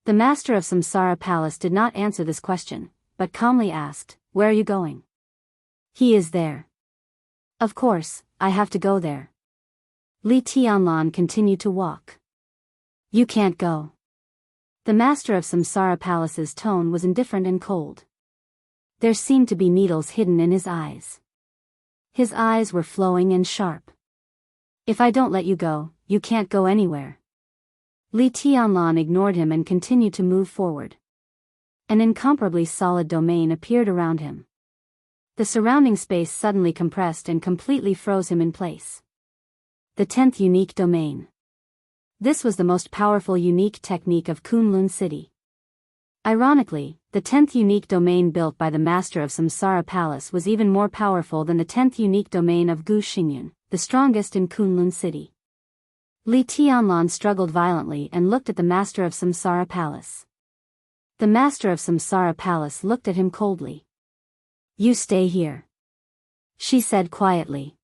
Speaker 1: The master of Samsara Palace did not answer this question, but calmly asked, where are you going? He is there. Of course, I have to go there. Li Tianlan continued to walk. You can't go. The master of Samsara Palace's tone was indifferent and cold. There seemed to be needles hidden in his eyes. His eyes were flowing and sharp. If I don't let you go, you can't go anywhere. Li Tianlan ignored him and continued to move forward. An incomparably solid domain appeared around him. The surrounding space suddenly compressed and completely froze him in place. The 10th unique domain. This was the most powerful unique technique of Kunlun City. Ironically, the 10th unique domain built by the master of Samsara Palace was even more powerful than the 10th unique domain of Gu Xingyun, the strongest in Kunlun City. Li Tianlan struggled violently and looked at the master of Samsara Palace. The master of Samsara Palace looked at him coldly. You stay here. She said quietly.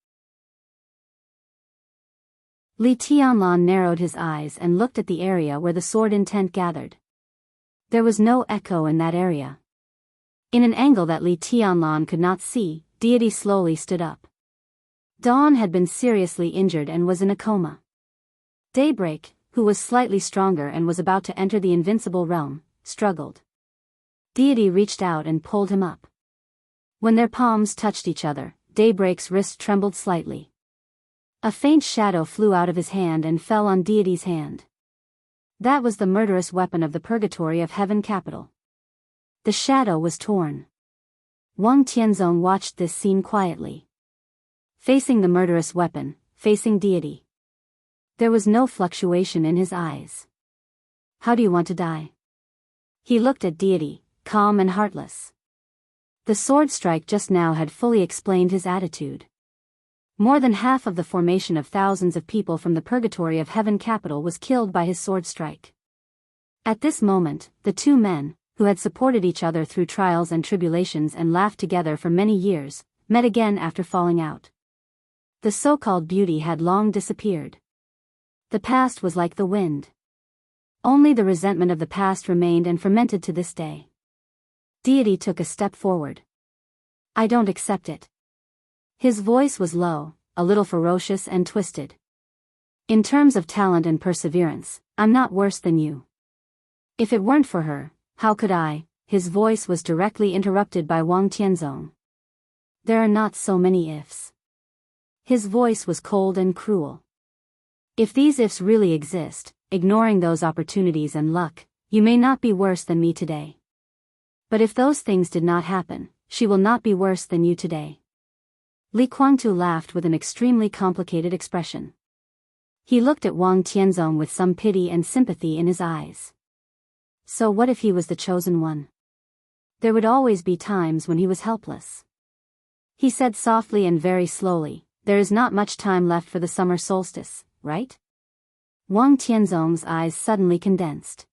Speaker 1: Li Tianlan narrowed his eyes and looked at the area where the sword intent gathered. There was no echo in that area. In an angle that Li Tianlan could not see, deity slowly stood up. Dawn had been seriously injured and was in a coma. Daybreak, who was slightly stronger and was about to enter the invincible realm, struggled. Deity reached out and pulled him up. When their palms touched each other, Daybreak's wrist trembled slightly. A faint shadow flew out of his hand and fell on Deity's hand. That was the murderous weapon of the purgatory of Heaven Capital. The shadow was torn. Wang Tianzong watched this scene quietly. Facing the murderous weapon, facing Deity. There was no fluctuation in his eyes. How do you want to die? He looked at Deity, calm and heartless. The sword strike just now had fully explained his attitude. More than half of the formation of thousands of people from the purgatory of Heaven Capital was killed by his sword strike. At this moment, the two men, who had supported each other through trials and tribulations and laughed together for many years, met again after falling out. The so-called beauty had long disappeared. The past was like the wind. Only the resentment of the past remained and fermented to this day. Deity took a step forward. I don't accept it. His voice was low, a little ferocious and twisted. In terms of talent and perseverance, I'm not worse than you. If it weren't for her, how could I? His voice was directly interrupted by Wang Tianzong. There are not so many ifs. His voice was cold and cruel. If these ifs really exist, ignoring those opportunities and luck, you may not be worse than me today. But if those things did not happen, she will not be worse than you today. Li Guangtu laughed with an extremely complicated expression. He looked at Wang Tianzong with some pity and sympathy in his eyes. So what if he was the chosen one? There would always be times when he was helpless. He said softly and very slowly, there is not much time left for the summer solstice, right? Wang Tianzong's eyes suddenly condensed.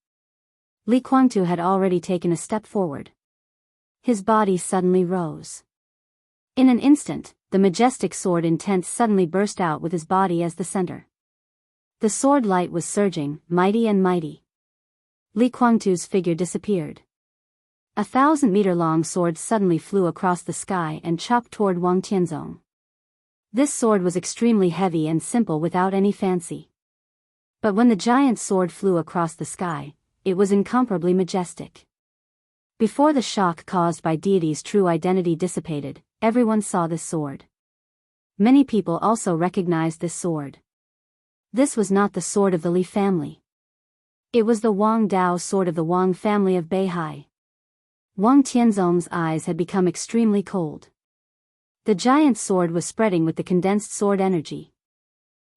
Speaker 1: Li Guangtu had already taken a step forward. His body suddenly rose. In an instant, the majestic sword intent suddenly burst out with his body as the center. The sword light was surging, mighty and mighty. Li Guangtu's figure disappeared. 1,000-meter-long sword suddenly flew across the sky and chopped toward Wang Tianzong. This sword was extremely heavy and simple without any fancy. But when the giant sword flew across the sky, it was incomparably majestic. Before the shock caused by Deity's true identity dissipated, everyone saw this sword. Many people also recognized this sword. This was not the sword of the Li family. It was the Wang Dao sword of the Wang family of Beihai. Wang Tianzong's eyes had become extremely cold. The giant sword was spreading with the condensed sword energy.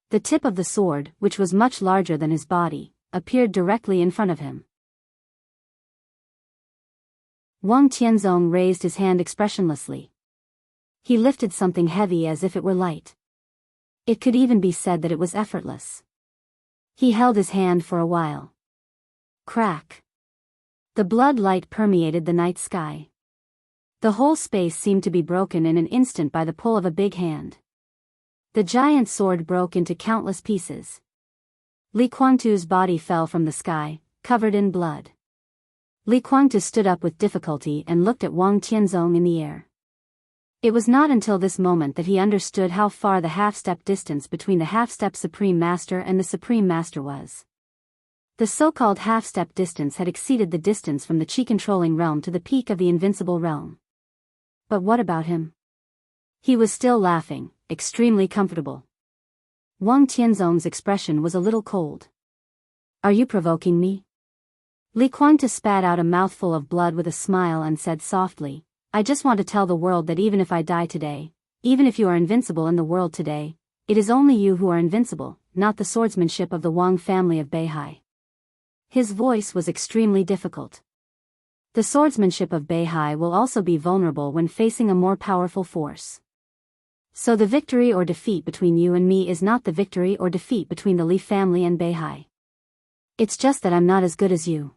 Speaker 1: The tip of the sword, which was much larger than his body, appeared directly in front of him. Wang Tianzong raised his hand expressionlessly. He lifted something heavy as if it were light. It could even be said that it was effortless. He held his hand for a while. Crack. The blood light permeated the night sky. The whole space seemed to be broken in an instant by the pull of a big hand. The giant sword broke into countless pieces. Li Guangtu's body fell from the sky, covered in blood. Li Guangtu stood up with difficulty and looked at Wang Tianzong in the air. It was not until this moment that he understood how far the half-step distance between the half-step Supreme Master and the Supreme Master was. The so-called half-step distance had exceeded the distance from the Qi-controlling realm to the peak of the invincible realm. But what about him? He was still laughing, extremely comfortable. Wang Tianzong's expression was a little cold. Are you provoking me? Li Guangtu spat out a mouthful of blood with a smile and said softly, I just want to tell the world that even if I die today, even if you are invincible in the world today, it is only you who are invincible, not the swordsmanship of the Wang family of Beihai. His voice was extremely difficult. The swordsmanship of Beihai will also be vulnerable when facing a more powerful force. So the victory or defeat between you and me is not the victory or defeat between the Li family and Beihai. It's just that I'm not as good as you.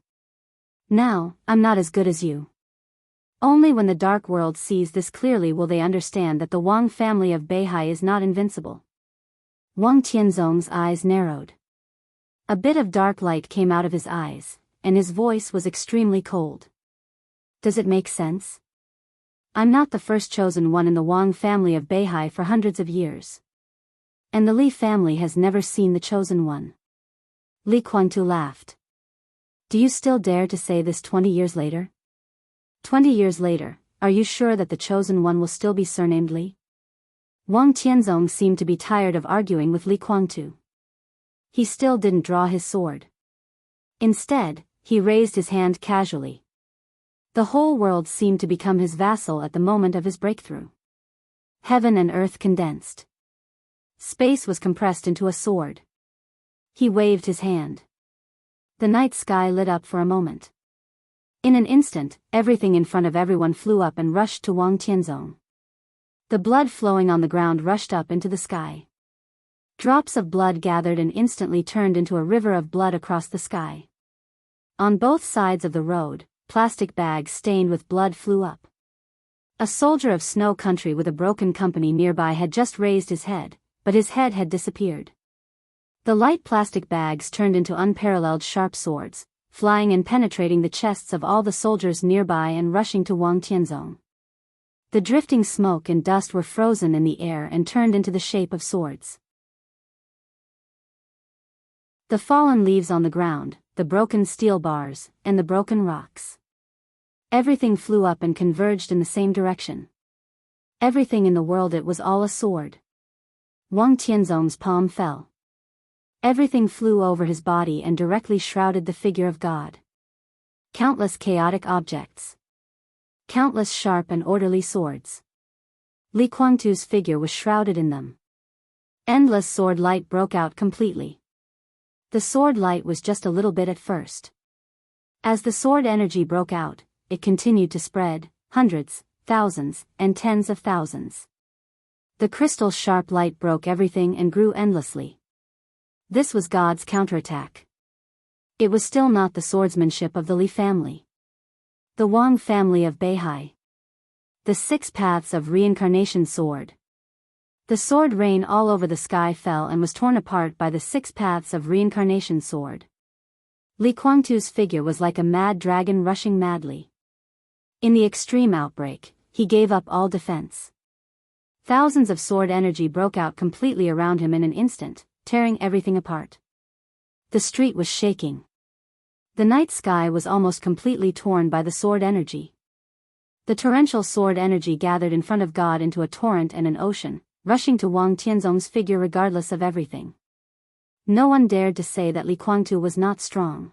Speaker 1: Now, I'm not as good as you. Only when the dark world sees this clearly will they understand that the Wang family of Beihai is not invincible. Wang Tianzong's eyes narrowed. A bit of dark light came out of his eyes, and his voice was extremely cold. Does it make sense? I'm not the first chosen one in the Wang family of Beihai for hundreds of years. And the Li family has never seen the chosen one. Li Guangtu laughed. Do you still dare to say this 20 years later? 20 years later, are you sure that the chosen one will still be surnamed Li? Wang Tianzong seemed to be tired of arguing with Li Guangtu. He still didn't draw his sword. Instead, he raised his hand casually. The whole world seemed to become his vassal at the moment of his breakthrough. Heaven and earth condensed. Space was compressed into a sword. He waved his hand. The night sky lit up for a moment. In an instant, everything in front of everyone flew up and rushed to Wang Tianzong. The blood flowing on the ground rushed up into the sky. Drops of blood gathered and instantly turned into a river of blood across the sky. On both sides of the road, plastic bags stained with blood flew up. A soldier of Snow Country with a broken company nearby had just raised his head, but his head had disappeared. The light plastic bags turned into unparalleled sharp swords, flying and penetrating the chests of all the soldiers nearby and rushing to Wang Tianzong. The drifting smoke and dust were frozen in the air and turned into the shape of swords. The fallen leaves on the ground, the broken steel bars, and the broken rocks. Everything flew up and converged in the same direction. Everything in the world, it was all a sword. Wang Tianzong's palm fell. Everything flew over his body and directly shrouded the figure of God. Countless chaotic objects. Countless sharp and orderly swords. Li Kuangtu's figure was shrouded in them. Endless sword light broke out completely. The sword light was just a little bit at first. As the sword energy broke out, it continued to spread, hundreds, thousands, and tens of thousands. The crystal sharp light broke everything and grew endlessly. This was God's counterattack. It was still not the swordsmanship of the Li family. The Wang family of Beihai. The 6 paths of reincarnation sword. The sword rain all over the sky fell and was torn apart by the 6 paths of reincarnation sword. Li Kuangtu's figure was like a mad dragon rushing madly. In the extreme outbreak, he gave up all defense. Thousands of sword energy broke out completely around him in an instant, tearing everything apart. The street was shaking. The night sky was almost completely torn by the sword energy. The torrential sword energy gathered in front of God into a torrent and an ocean, rushing to Wang Tianzong's figure regardless of everything. No one dared to say that Li Kuangtu was not strong.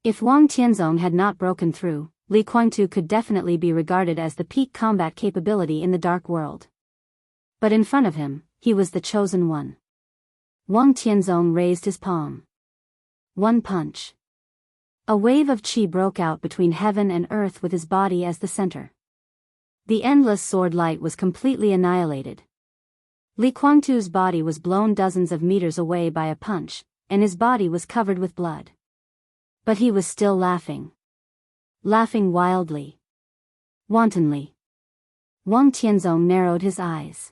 Speaker 1: If Wang Tianzong had not broken through, Li Kuangtu could definitely be regarded as the peak combat capability in the dark world. But in front of him, he was the chosen one. Wang Tianzong raised his palm. One punch. A wave of qi broke out between heaven and earth with his body as the center. The endless sword light was completely annihilated. Li Kuangtu's body was blown dozens of meters away by a punch, and his body was covered with blood. But he was still laughing. Laughing wildly. Wantonly. Wang Tianzong narrowed his eyes.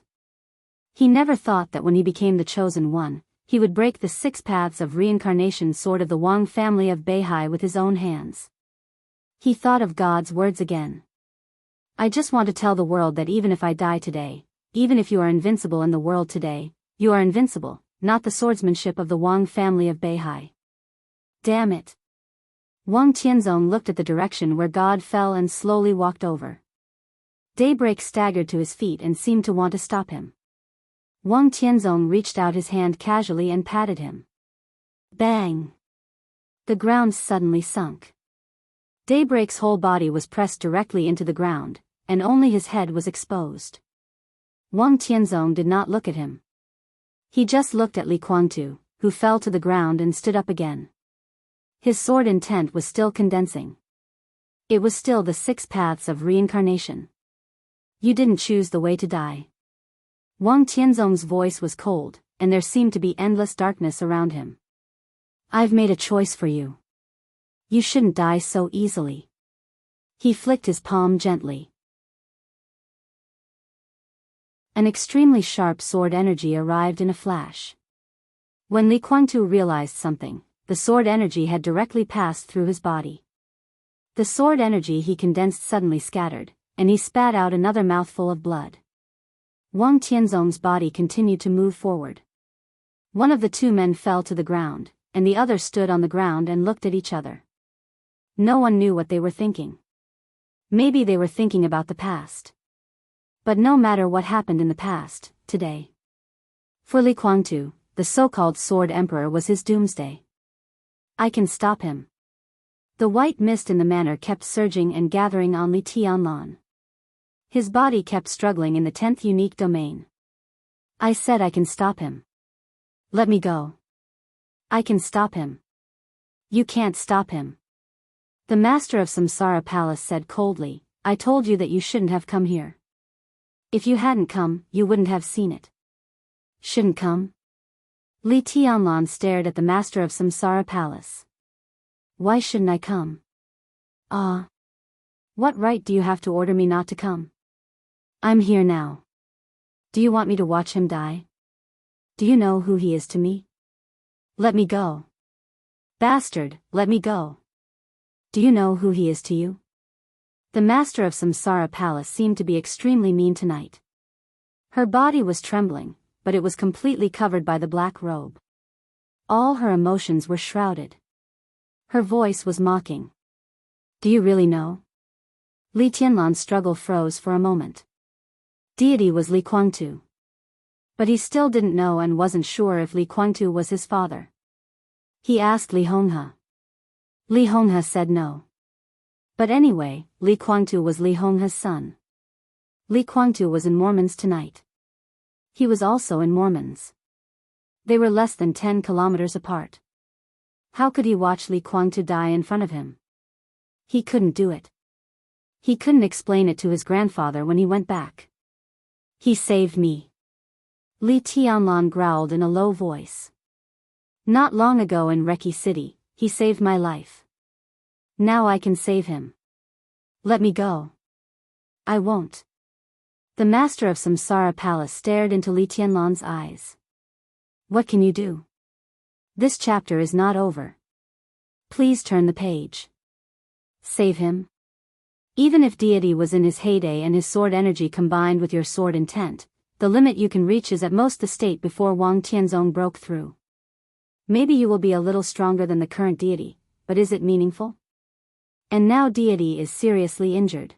Speaker 1: He never thought that when he became the chosen one, he would break the 6 paths of reincarnation sword of the Wang family of Beihai with his own hands. He thought of God's words again. I just want to tell the world that even if I die today, even if you are invincible in the world today, you are invincible, not the swordsmanship of the Wang family of Beihai. Damn it. Wang Tianzong looked at the direction where God fell and slowly walked over. Daybreak staggered to his feet and seemed to want to stop him. Wang Tianzong reached out his hand casually and patted him. Bang! The ground suddenly sunk. Daybreak's whole body was pressed directly into the ground, and only his head was exposed. Wang Tianzong did not look at him. He just looked at Li Kuangtu, who fell to the ground and stood up again. His sword intent was still condensing. It was still the 6 paths of reincarnation. You didn't choose the way to die. Wang Tianzong's voice was cold, and there seemed to be endless darkness around him. I've made a choice for you. You shouldn't die so easily. He flicked his palm gently. An extremely sharp sword energy arrived in a flash. When Li Kuangtu realized something, the sword energy had directly passed through his body. The sword energy he condensed suddenly scattered, and he spat out another mouthful of blood. Wang Tianzong's body continued to move forward. One of the 2 men fell to the ground, and the other stood on the ground and looked at each other. No one knew what they were thinking. Maybe they were thinking about the past. But no matter what happened in the past, today. For Li Kuangtu, the so-called Sword Emperor was his doomsday. I can stop him. The white mist in the manor kept surging and gathering on Li Tianlan. His body kept struggling in the 10th unique domain. I said I can stop him. Let me go. I can stop him. You can't stop him. The master of Samsara Palace said coldly, I told you that you shouldn't have come here. If you hadn't come, you wouldn't have seen it. Shouldn't come? Li Tianlan stared at the master of Samsara Palace. Why shouldn't I come? What right do you have to order me not to come? I'm here now. Do you want me to watch him die? Do you know who he is to me? Let me go. Bastard, let me go. Do you know who he is to you? The master of Samsara Palace seemed to be extremely mean tonight. Her body was trembling, but it was completely covered by the black robe. All her emotions were shrouded. Her voice was mocking. Do you really know? Li Tianlan's struggle froze for a moment. Deity was Li Guangtu. But he still didn't know and wasn't sure if Li Guangtu was his father. He asked Li Honghe. Li Honghe said no. But anyway, Li Guangtu was Li Honghe's son. Li Guangtu was in Mormons tonight. He was also in Mormons. They were less than 10 kilometers apart. How could he watch Li Guangtu die in front of him? He couldn't do it. He couldn't explain it to his grandfather when he went back. He saved me. Li Tianlan growled in a low voice. Not long ago in Reki City, he saved my life. Now I can save him. Let me go. I won't. The master of Samsara Palace stared into Li Tianlan's eyes. What can you do? This chapter is not over. Please turn the page. Save him? Even if deity was in his heyday and his sword energy combined with your sword intent, the limit you can reach is at most the state before Wang Tianzong broke through. Maybe you will be a little stronger than the current deity, but is it meaningful? And now deity is seriously injured.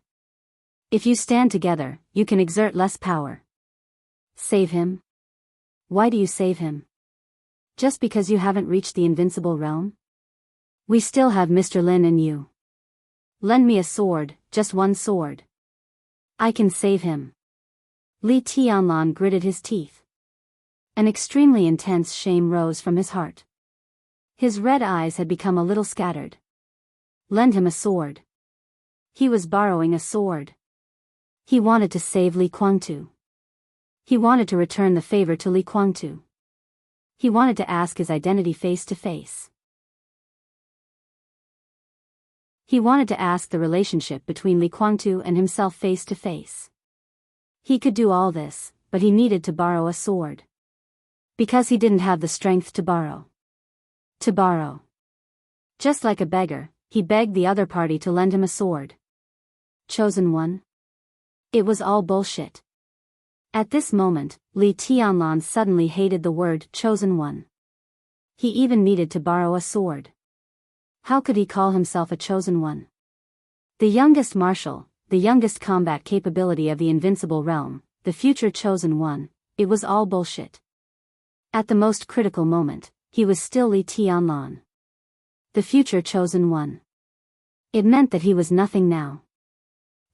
Speaker 1: If you stand together, you can exert less power. Save him? Why do you save him? Just because you haven't reached the invincible realm? We still have Mr. Lin and you. Lend me a sword, just one sword. I can save him. Li Tianlan gritted his teeth. An extremely intense shame rose from his heart. His red eyes had become a little scattered. Lend him a sword. He was borrowing a sword. He wanted to save Li Guangtu. He wanted to return the favor to Li Guangtu. He wanted to ask his identity face to face. He wanted to ask the relationship between Li Guangtu and himself face to face. He could do all this, but he needed to borrow a sword. Because he didn't have the strength to borrow. To borrow. Just like a beggar, he begged the other party to lend him a sword. Chosen one? It was all bullshit. At this moment, Li Tianlan suddenly hated the word chosen one. He even needed to borrow a sword. How could he call himself a chosen one? The youngest martial, the youngest combat capability of the invincible realm, the future chosen one, it was all bullshit. At the most critical moment, he was still Li Tianlan. The future chosen one. It meant that he was nothing now.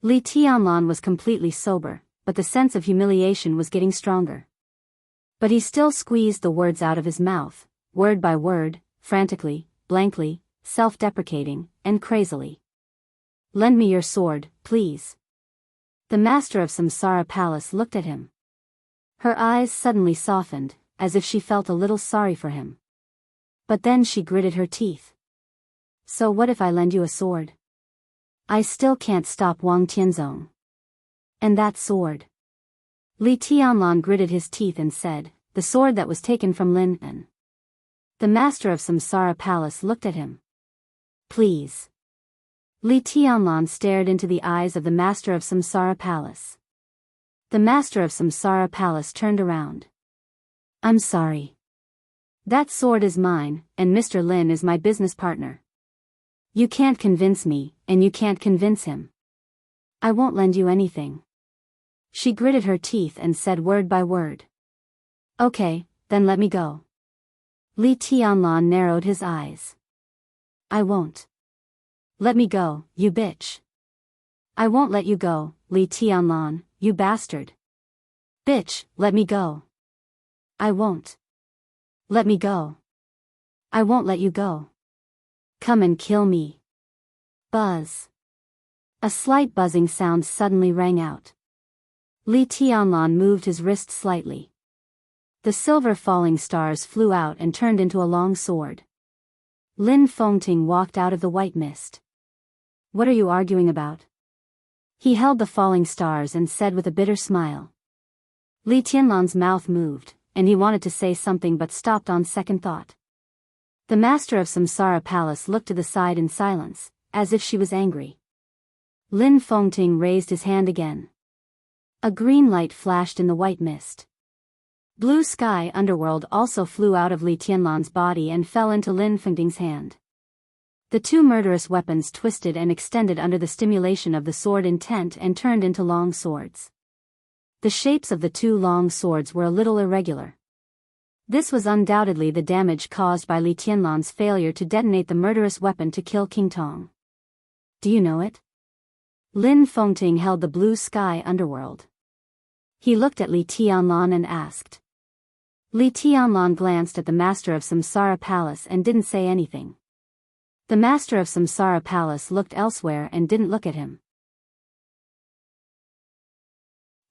Speaker 1: Li Tianlan was completely sober, but the sense of humiliation was getting stronger. But he still squeezed the words out of his mouth, word by word, frantically, blankly, self-deprecating, and crazily. Lend me your sword, please. The master of Samsara Palace looked at him. Her eyes suddenly softened, as if she felt a little sorry for him. But then she gritted her teeth. So what if I lend you a sword? I still can't stop Wang Tianzong. And that sword. Li Tianlan gritted his teeth and said, the sword that was taken from Lin En. The master of Samsara Palace looked at him. Please. Li Tianlan stared into the eyes of the master of Samsara Palace. The master of Samsara Palace turned around. I'm sorry. That sword is mine, and Mr. Lin is my business partner. You can't convince me, and you can't convince him. I won't lend you anything. She gritted her teeth and said word by word. Okay, then let me go. Li Tianlan narrowed his eyes. I won't. Let me go, you bitch. I won't let you go, Li Tianlan, you bastard. Bitch, let me go. I won't. Let me go. I won't let you go. Come and kill me. Buzz. A slight buzzing sound suddenly rang out. Li Tianlan moved his wrist slightly. The silver falling stars flew out and turned into a long sword. Lin Fengting walked out of the white mist. What are you arguing about? He held the falling stars and said with a bitter smile. Li Tianlan's mouth moved, and he wanted to say something but stopped on second thought. The master of Samsara Palace looked to the side in silence, as if she was angry. Lin Fengting raised his hand again. A green light flashed in the white mist. Blue sky underworld also flew out of Li Tianlan's body and fell into Lin Fengting's hand. The two murderous weapons twisted and extended under the stimulation of the sword intent and turned into long swords. The shapes of the two long swords were a little irregular. This was undoubtedly the damage caused by Li Tianlan's failure to detonate the murderous weapon to kill King Tong. Do you know it? Lin Fengting held the blue sky underworld. He looked at Li Tianlan and asked. Li Tianlan glanced at the master of Samsara Palace and didn't say anything. The master of Samsara Palace looked elsewhere and didn't look at him.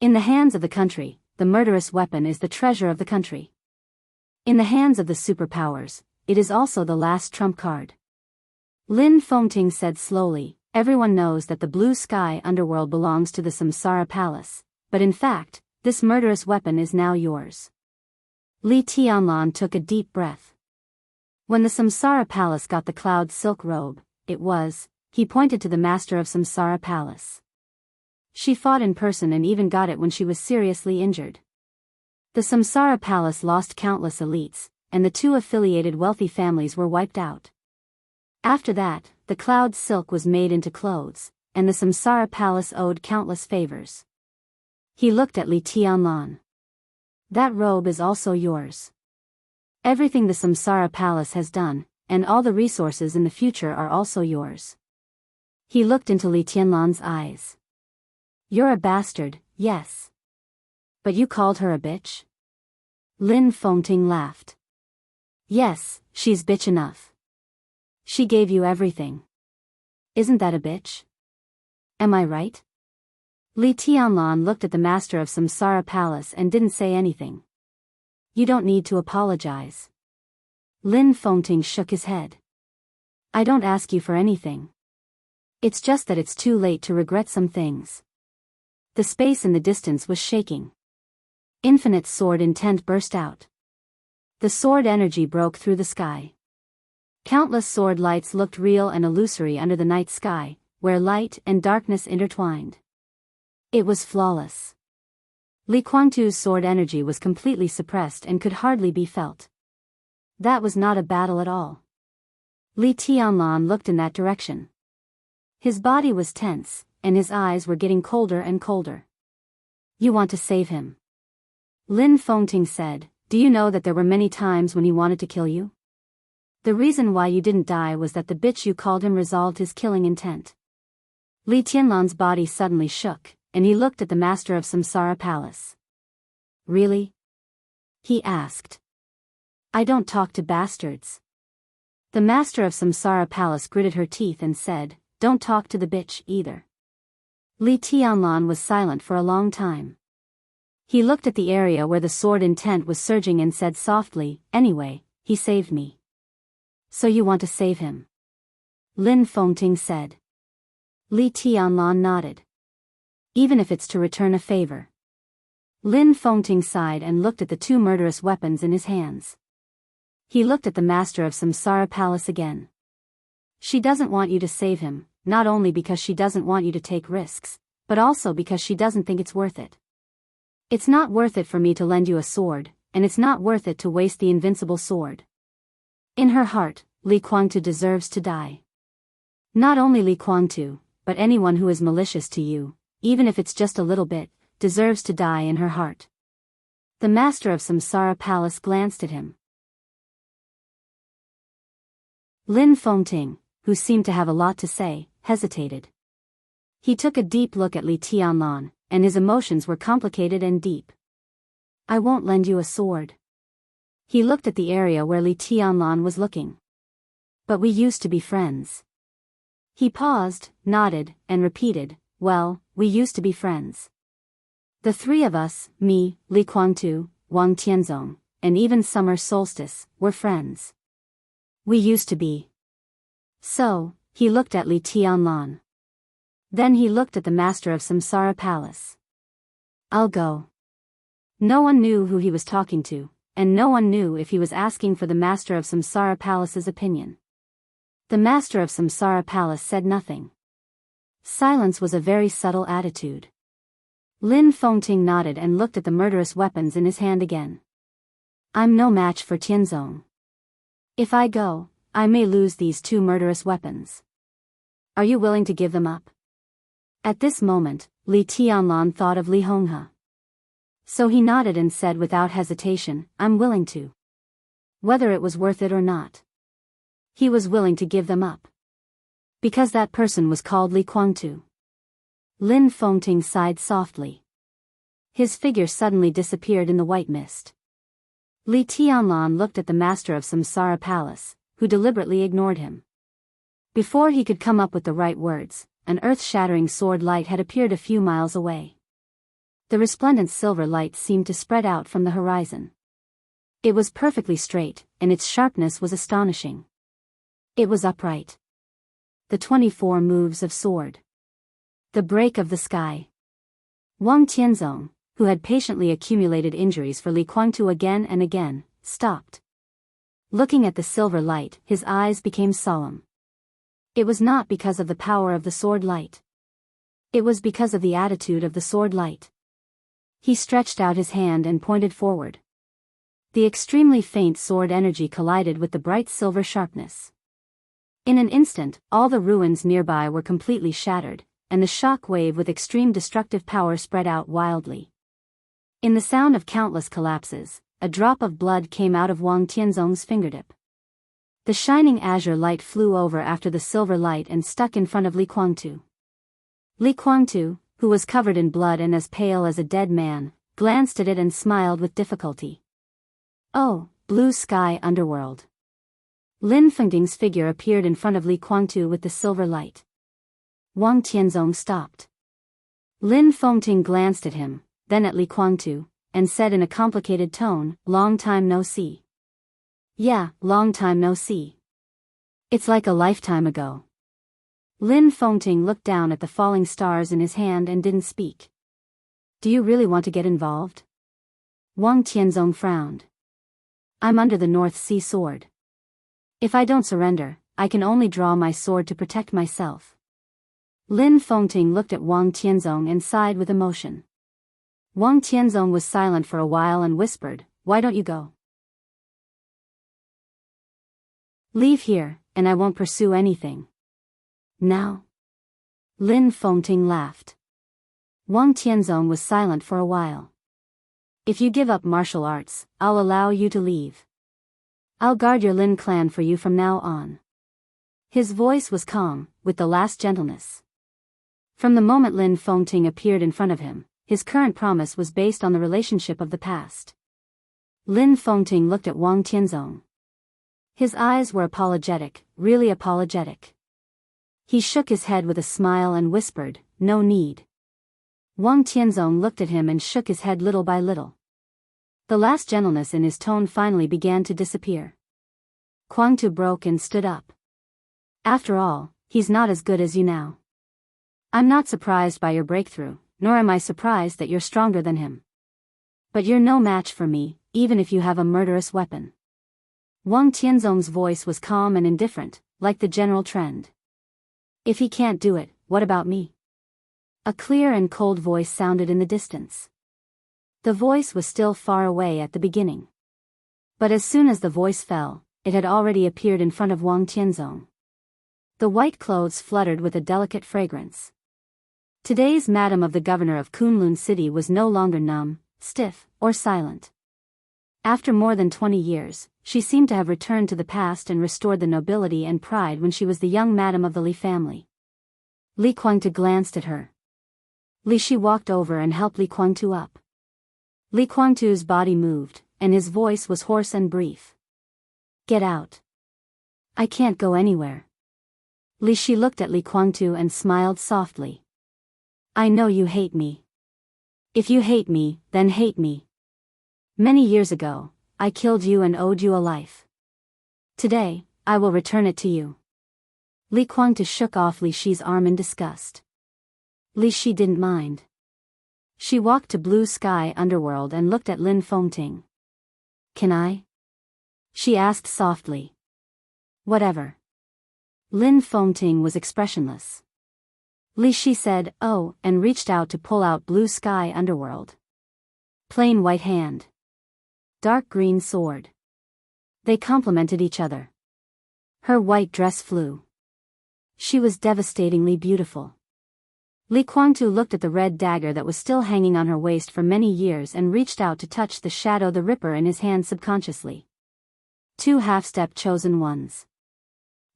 Speaker 1: In the hands of the country, the murderous weapon is the treasure of the country. In the hands of the superpowers, it is also the last trump card. Lin Fengting said slowly, everyone knows that the blue sky underworld belongs to the Samsara Palace, but in fact, this murderous weapon is now yours. Li Tianlan took a deep breath. When the Samsara Palace got the cloud silk robe, he pointed to the master of Samsara Palace. She fought in person and even got it when she was seriously injured. The Samsara Palace lost countless elites, and the two affiliated wealthy families were wiped out. After that, the cloud silk was made into clothes, and the Samsara Palace owed countless favors. He looked at Li Tianlan. That robe is also yours. Everything the Samsara Palace has done, and all the resources in the future are also yours. He looked into Li Tianlan's eyes. You're a bastard, yes. But you called her a bitch? Lin Fengting laughed. Yes, she's bitch enough. She gave you everything. Isn't that a bitch? Am I right? Li Tianlan looked at the master of Samsara Palace and didn't say anything. You don't need to apologize. Lin Fengting shook his head. I don't ask you for anything. It's just that it's too late to regret some things. The space in the distance was shaking. Infinite sword intent burst out. The sword energy broke through the sky. Countless sword lights looked real and illusory under the night sky, where light and darkness intertwined. It was flawless. Li Guangtu's sword energy was completely suppressed and could hardly be felt. That was not a battle at all. Li Tianlan looked in that direction. His body was tense, and his eyes were getting colder and colder. You want to save him? Lin Fengting said, do you know that there were many times when he wanted to kill you? The reason why you didn't die was that the bitch you called him resolved his killing intent. Li Tianlan's body suddenly shook, and he looked at the master of Samsara Palace. Really? He asked. I don't talk to bastards. The master of Samsara Palace gritted her teeth and said, don't talk to the bitch either. Li Tianlan was silent for a long time. He looked at the area where the sword intent was surging and said softly, anyway, he saved me. So you want to save him? Lin Fengting said. Li Tianlan nodded. Even if it's to return a favor. Lin Fengting sighed and looked at the two murderous weapons in his hands. He looked at the master of Samsara Palace again. She doesn't want you to save him, not only because she doesn't want you to take risks, but also because she doesn't think it's worth it. It's not worth it for me to lend you a sword, and it's not worth it to waste the invincible sword. In her heart, Li Guangtu deserves to die. Not only Li Guangtu, but anyone who is malicious to you, even if it's just a little bit, deserves to die in her heart. The master of Samsara Palace glanced at him. Lin Fengting, who seemed to have a lot to say, hesitated. He took a deep look at Li Tianlan, and his emotions were complicated and deep. I won't lend you a sword. He looked at the area where Li Tianlan was looking. But we used to be friends. He paused, nodded, and repeated, well, we used to be friends. The three of us, me, Li Guangtu, Wang Tianzong, and even Summer Solstice, were friends. We used to be. So, he looked at Li Tianlan. Then he looked at the master of Samsara Palace. I'll go. No one knew who he was talking to, and no one knew if he was asking for the master of Samsara Palace's opinion. The master of Samsara Palace said nothing. Silence was a very subtle attitude. Lin Fengting nodded and looked at the murderous weapons in his hand again. I'm no match for Tianzong. If I go, I may lose these two murderous weapons. Are you willing to give them up? At this moment, Li Tianlan thought of Li Honghe. So he nodded and said without hesitation, I'm willing to. Whether it was worth it or not. He was willing to give them up. Because that person was called Li Guangtu. Lin Fengting sighed softly. His figure suddenly disappeared in the white mist. Li Tianlan looked at the master of Samsara Palace, who deliberately ignored him. Before he could come up with the right words, an earth-shattering sword light had appeared a few miles away. The resplendent silver light seemed to spread out from the horizon. It was perfectly straight, and its sharpness was astonishing. It was upright. The 24 moves of sword. The break of the sky. Wang Tianzong, who had patiently accumulated injuries for Li Guangtu again and again, stopped. Looking at the silver light, his eyes became solemn. It was not because of the power of the sword light. It was because of the attitude of the sword light. He stretched out his hand and pointed forward. The extremely faint sword energy collided with the bright silver sharpness. In an instant, all the ruins nearby were completely shattered, and the shock wave with extreme destructive power spread out wildly. In the sound of countless collapses, a drop of blood came out of Wang Tianzong's fingertip. The shining azure light flew over after the silver light and stuck in front of Li Guangtu. Li Guangtu, who was covered in blood and as pale as a dead man, glanced at it and smiled with difficulty. Oh, blue sky underworld. Lin Fengting's figure appeared in front of Li Guangtu with the silver light. Wang Tianzong stopped. Lin Fengting glanced at him, then at Li Guangtu, and said in a complicated tone, long time no see. Yeah, long time no see. It's like a lifetime ago. Lin Fengting looked down at the falling stars in his hand and didn't speak. Do you really want to get involved? Wang Tianzong frowned. I'm under the North Sea sword. If I don't surrender, I can only draw my sword to protect myself. Lin Fengting looked at Wang Tianzong and sighed with emotion. Wang Tianzong was silent for a while and whispered, why don't you go? Leave here, and I won't pursue anything. Now? Lin Fengting laughed. Wang Tianzong was silent for a while. If you give up martial arts, I'll allow you to leave. I'll guard your Lin clan for you from now on. His voice was calm, with the last gentleness. From the moment Lin Fengting appeared in front of him, his current promise was based on the relationship of the past. Lin Fengting looked at Wang Tianzong. His eyes were apologetic, really apologetic. He shook his head with a smile and whispered, no need. Wang Tianzong looked at him and shook his head little by little. The last gentleness in his tone finally began to disappear. Guangtu broke and stood up. After all, he's not as good as you now. I'm not surprised by your breakthrough, nor am I surprised that you're stronger than him. But you're no match for me, even if you have a murderous weapon. Wang Tianzong's voice was calm and indifferent, like the general trend. If he can't do it, what about me? A clear and cold voice sounded in the distance. The voice was still far away at the beginning. But as soon as the voice fell, it had already appeared in front of Wang Tianzong. The white clothes fluttered with a delicate fragrance. Today's madam of the governor of Kunlun City was no longer numb, stiff, or silent. After more than 20 years, she seemed to have returned to the past and restored the nobility and pride when she was the young madam of the Li family. Li Guangtu glanced at her. Li Shi walked over and helped Li Guangtu up. Li Guangtu's body moved, and his voice was hoarse and brief. Get out. I can't go anywhere. Li Shi looked at Li Guangtu and smiled softly. I know you hate me. If you hate me, then hate me. Many years ago, I killed you and owed you a life. Today, I will return it to you. Li Guangtu shook off Li Shi's arm in disgust. Li Shi didn't mind. She walked to Blue Sky Underworld and looked at Lin Fengting. Can I? She asked softly. Whatever. Lin Fengting was expressionless. Li Shi said, "Oh," and reached out to pull out blue sky underworld. Plain white hand. Dark green sword. They complemented each other. Her white dress flew. She was devastatingly beautiful. Li Guangtu looked at the red dagger that was still hanging on her waist for many years and reached out to touch the Shadow the Ripper in his hand subconsciously. 2 half-step chosen ones.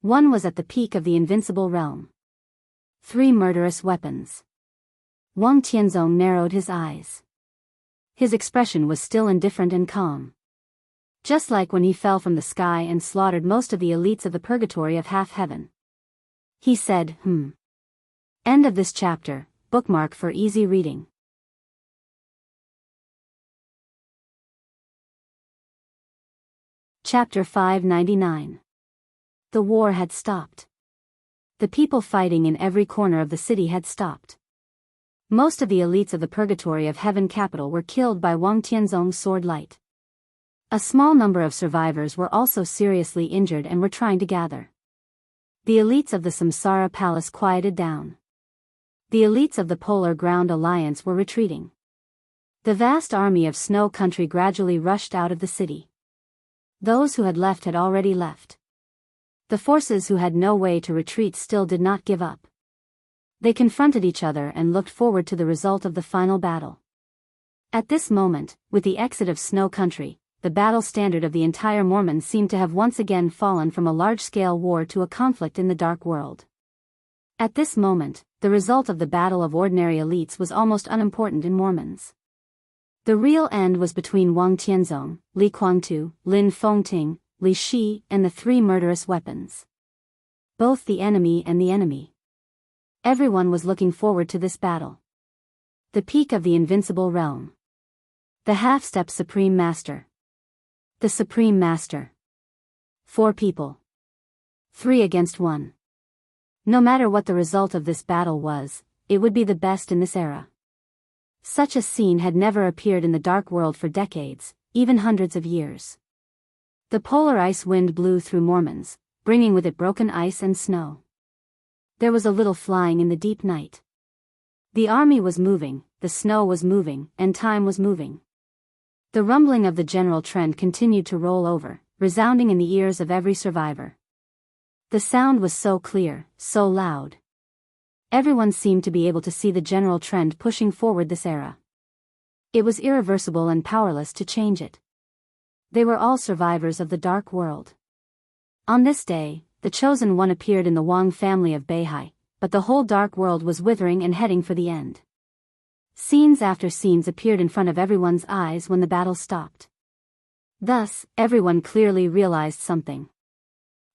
Speaker 1: One was at the peak of the invincible realm. 3 murderous weapons. Wang Tianzong narrowed his eyes. His expression was still indifferent and calm. Just like when he fell from the sky and slaughtered most of the elites of the purgatory of half-heaven. He said, End of this chapter, bookmark for easy reading. Chapter 599. The war had stopped. The people fighting in every corner of the city had stopped. Most of the elites of the purgatory of heaven capital were killed by Wang Tianzong's sword light. A small number of survivors were also seriously injured and were trying to gather. The elites of the Samsara Palace quieted down. The elites of the Polar Ground Alliance were retreating. The vast army of Snow Country gradually rushed out of the city. Those who had left had already left. The forces who had no way to retreat still did not give up. They confronted each other and looked forward to the result of the final battle. At this moment, with the exit of Snow Country, the battle standard of the entire Mormons seemed to have once again fallen from a large-scale war to a conflict in the Dark World. At this moment, the result of the battle of ordinary elites was almost unimportant in Mormons. The real end was between Wang Tianzong, Li Guangtu, Lin Fengting, Li Shi, and the 3 murderous weapons. Both the enemy and the enemy. Everyone was looking forward to this battle. The peak of the invincible realm. The half-step Supreme Master. The Supreme Master. 4 people. 3 against 1. No matter what the result of this battle was, it would be the best in this era. Such a scene had never appeared in the Dark World for decades, even hundreds of years. The polar ice wind blew through Mormons, bringing with it broken ice and snow. There was a little flying in the deep night. The army was moving, the snow was moving, and time was moving. The rumbling of the general trend continued to roll over, resounding in the ears of every survivor. The sound was so clear, so loud. Everyone seemed to be able to see the general trend pushing forward this era. It was irreversible and powerless to change it. They were all survivors of the Dark World. On this day, the Chosen One appeared in the Wang family of Beihai, but the whole Dark World was withering and heading for the end. Scenes after scenes appeared in front of everyone's eyes when the battle stopped. Thus, everyone clearly realized something.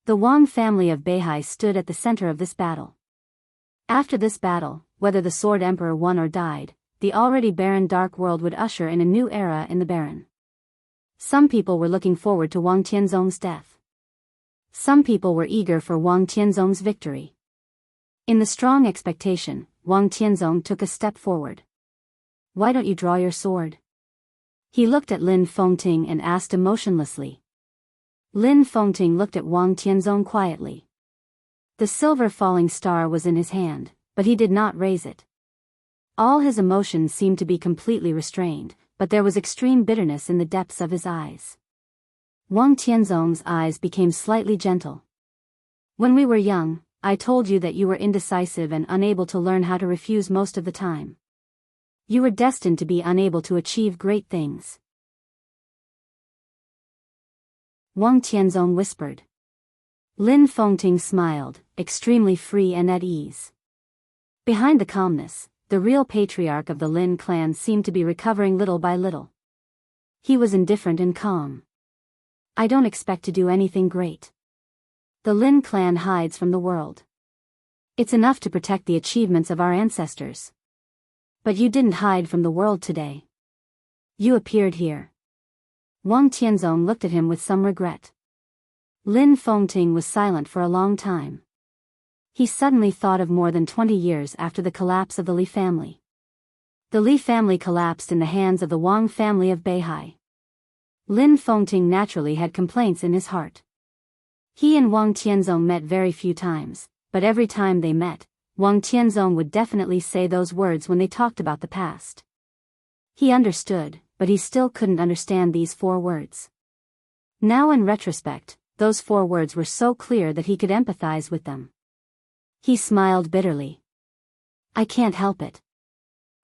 Speaker 1: The Wang family of Beihai stood at the center of this battle. After this battle, whether the Sword Emperor won or died, the already barren Dark World would usher in a new era in the barren. Some people were looking forward to Wang Tianzong's death. Some people were eager for Wang Tianzong's victory. In the strong expectation, Wang Tianzong took a step forward. "Why don't you draw your sword?" He looked at Lin Fengting and asked emotionlessly. Lin Fengting looked at Wang Tianzong quietly. The silver falling star was in his hand, but he did not raise it. All his emotions seemed to be completely restrained, but there was extreme bitterness in the depths of his eyes. Wang Tianzong's eyes became slightly gentle. "When we were young, I told you that you were indecisive and unable to learn how to refuse most of the time. You were destined to be unable to achieve great things." Wang Tianzong whispered. Lin Fengting smiled, extremely free and at ease. Behind the calmness, the real patriarch of the Lin clan seemed to be recovering little by little. He was indifferent and calm. "I don't expect to do anything great. The Lin clan hides from the world. It's enough to protect the achievements of our ancestors. But you didn't hide from the world today. You appeared here." Wang Tianzong looked at him with some regret. Lin Fengting was silent for a long time. He suddenly thought of more than 20 years after the collapse of the Li family. The Li family collapsed in the hands of the Wang family of Beihai. Lin Fengting naturally had complaints in his heart. He and Wang Tianzong met very few times, but every time they met, Wang Tianzong would definitely say those words when they talked about the past. He understood, but he still couldn't understand these 4 words. Now in retrospect, those 4 words were so clear that he could empathize with them. He smiled bitterly. I can't help it.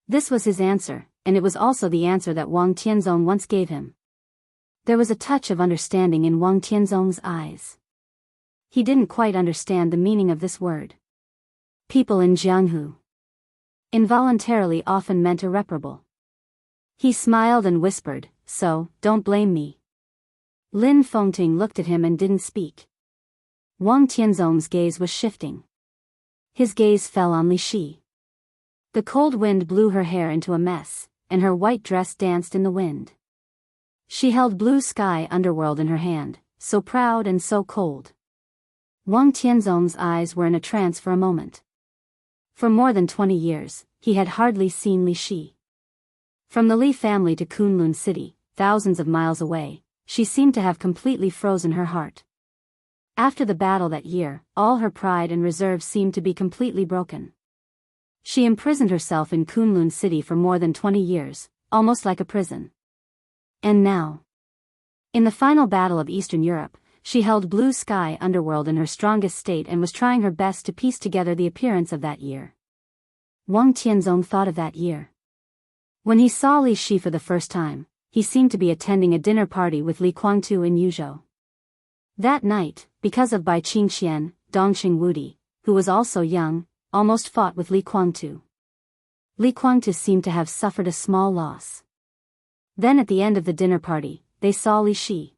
Speaker 1: This was his answer, and it was also the answer that Wang Tianzong once gave him. There was a touch of understanding in Wang Tianzong's eyes. He didn't quite understand the meaning of this word. People in Jianghu. Involuntarily often meant irreparable. He smiled and whispered, so, don't blame me. Lin Fengting looked at him and didn't speak. Wang Tianzong's gaze was shifting. His gaze fell on Li Shi. The cold wind blew her hair into a mess, and her white dress danced in the wind. She held Blue Sky Underworld in her hand, so proud and so cold. Wang Tianzong's eyes were in a trance for a moment. For more than 20 years, he had hardly seen Li Shi. From the Li family to Kunlun City, thousands of miles away, she seemed to have completely frozen her heart. After the battle that year, all her pride and reserve seemed to be completely broken. She imprisoned herself in Kunlun City for more than 20 years, almost like a prison. And now, in the final battle of Eastern Europe, she held Blue Sky Underworld in her strongest state and was trying her best to piece together the appearance of that year. Wang Tianzong thought of that year. When he saw Li Shi for the first time, he seemed to be attending a dinner party with Li Guangtu in Yuzhou. That night, because of Bai Qingxian, Dongxing Wudi, who was also young, almost fought with Li Guangtu. Li Guangtu seemed to have suffered a small loss. Then at the end of the dinner party, they saw Li Shi.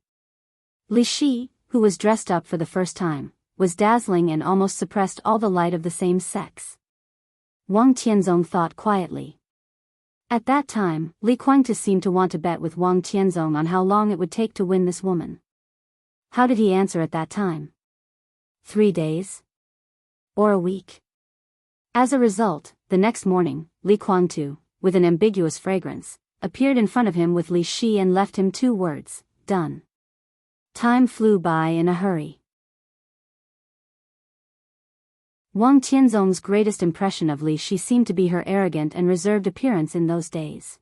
Speaker 1: Li Shi, who was dressed up for the first time, was dazzling and almost suppressed all the light of the same sex. Wang Tianzong thought quietly. At that time, Li Guangtu seemed to want to bet with Wang Tianzong on how long it would take to win this woman. How did he answer at that time? 3 days? Or a week? As a result, the next morning, Li Guangtu, with an ambiguous fragrance, appeared in front of him with Li Shi and left him 2 words, done. Time flew by in a hurry. Wang Tianzong's greatest impression of Li Shi seemed to be her arrogant and reserved appearance in those days.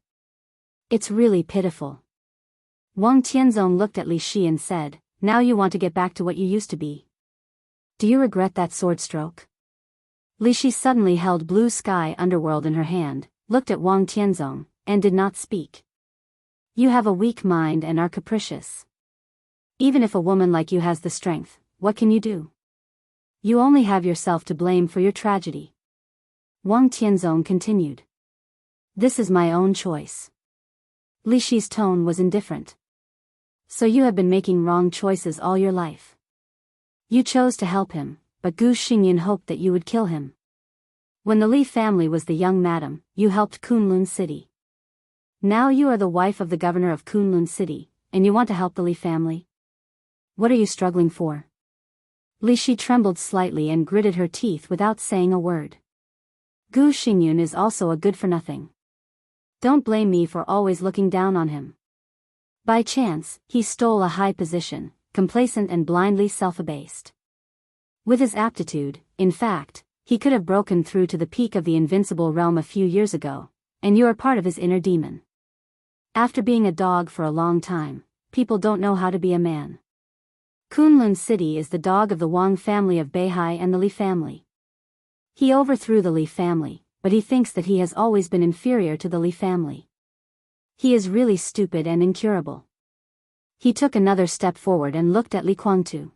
Speaker 1: It's really pitiful. Wang Tianzong looked at Li Shi and said, now you want to get back to what you used to be. Do you regret that sword stroke? Li Shi suddenly held Blue Sky Underworld in her hand, looked at Wang Tianzong, and did not speak. You have a weak mind and are capricious. Even if a woman like you has the strength, what can you do? You only have yourself to blame for your tragedy. Wang Tianzong continued. This is my own choice. Li Shi's tone was indifferent. So you have been making wrong choices all your life. You chose to help him, but Gu Xingyan hoped that you would kill him. When the Li family was the young madam, you helped Kunlun City. Now you are the wife of the governor of Kunlun City, and you want to help the Li family? What are you struggling for? Li Shi trembled slightly and gritted her teeth without saying a word. Gu Xingyan is also a good-for-nothing. Don't blame me for always looking down on him. By chance, he stole a high position, complacent and blindly self-abased. With his aptitude, in fact, he could have broken through to the peak of the invincible realm a few years ago, and you are part of his inner demon. After being a dog for a long time, people don't know how to be a man. Kunlun City is the dog of the Wang family of Beihai and the Li family. He overthrew the Li family, but he thinks that he has always been inferior to the Li family. He is really stupid and incurable. He took another step forward and looked at Li Guangtu.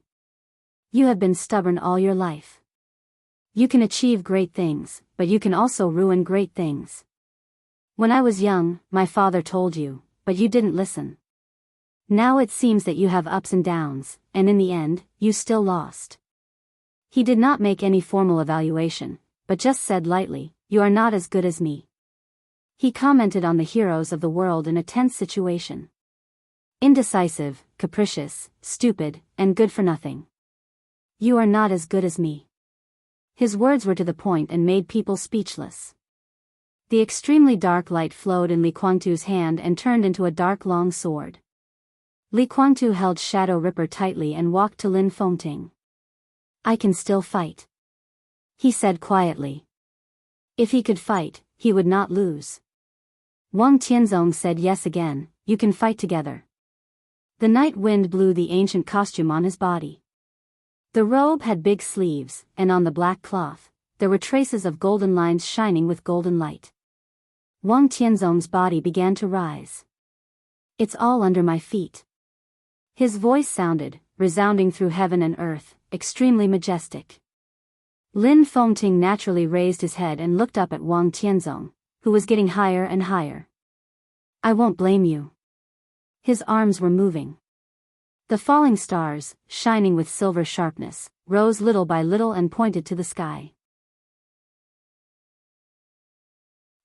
Speaker 1: You have been stubborn all your life. You can achieve great things, but you can also ruin great things. When I was young, my father told you, but you didn't listen. Now it seems that you have ups and downs, and in the end, you still lost. He did not make any formal evaluation, but just said lightly, you are not as good as me. He commented on the heroes of the world in a tense situation. Indecisive, capricious, stupid, and good for nothing. You are not as good as me. His words were to the point and made people speechless. The extremely dark light flowed in Li Guangtu's hand and turned into a dark long sword. Li Guangtu held Shadow Ripper tightly and walked to Lin Fengting. I can still fight, he said quietly. If he could fight, he would not lose. Wang Tianzong said yes again, you can fight together. The night wind blew the ancient costume on his body. The robe had big sleeves, and on the black cloth, there were traces of golden lines shining with golden light. Wang Tianzong's body began to rise. It's all under my feet. His voice sounded, resounding through heaven and earth, extremely majestic. Lin Fengting naturally raised his head and looked up at Wang Tianzong, who was getting higher and higher. I won't blame you. His arms were moving. The falling stars, shining with silver sharpness, rose little by little and pointed to the sky.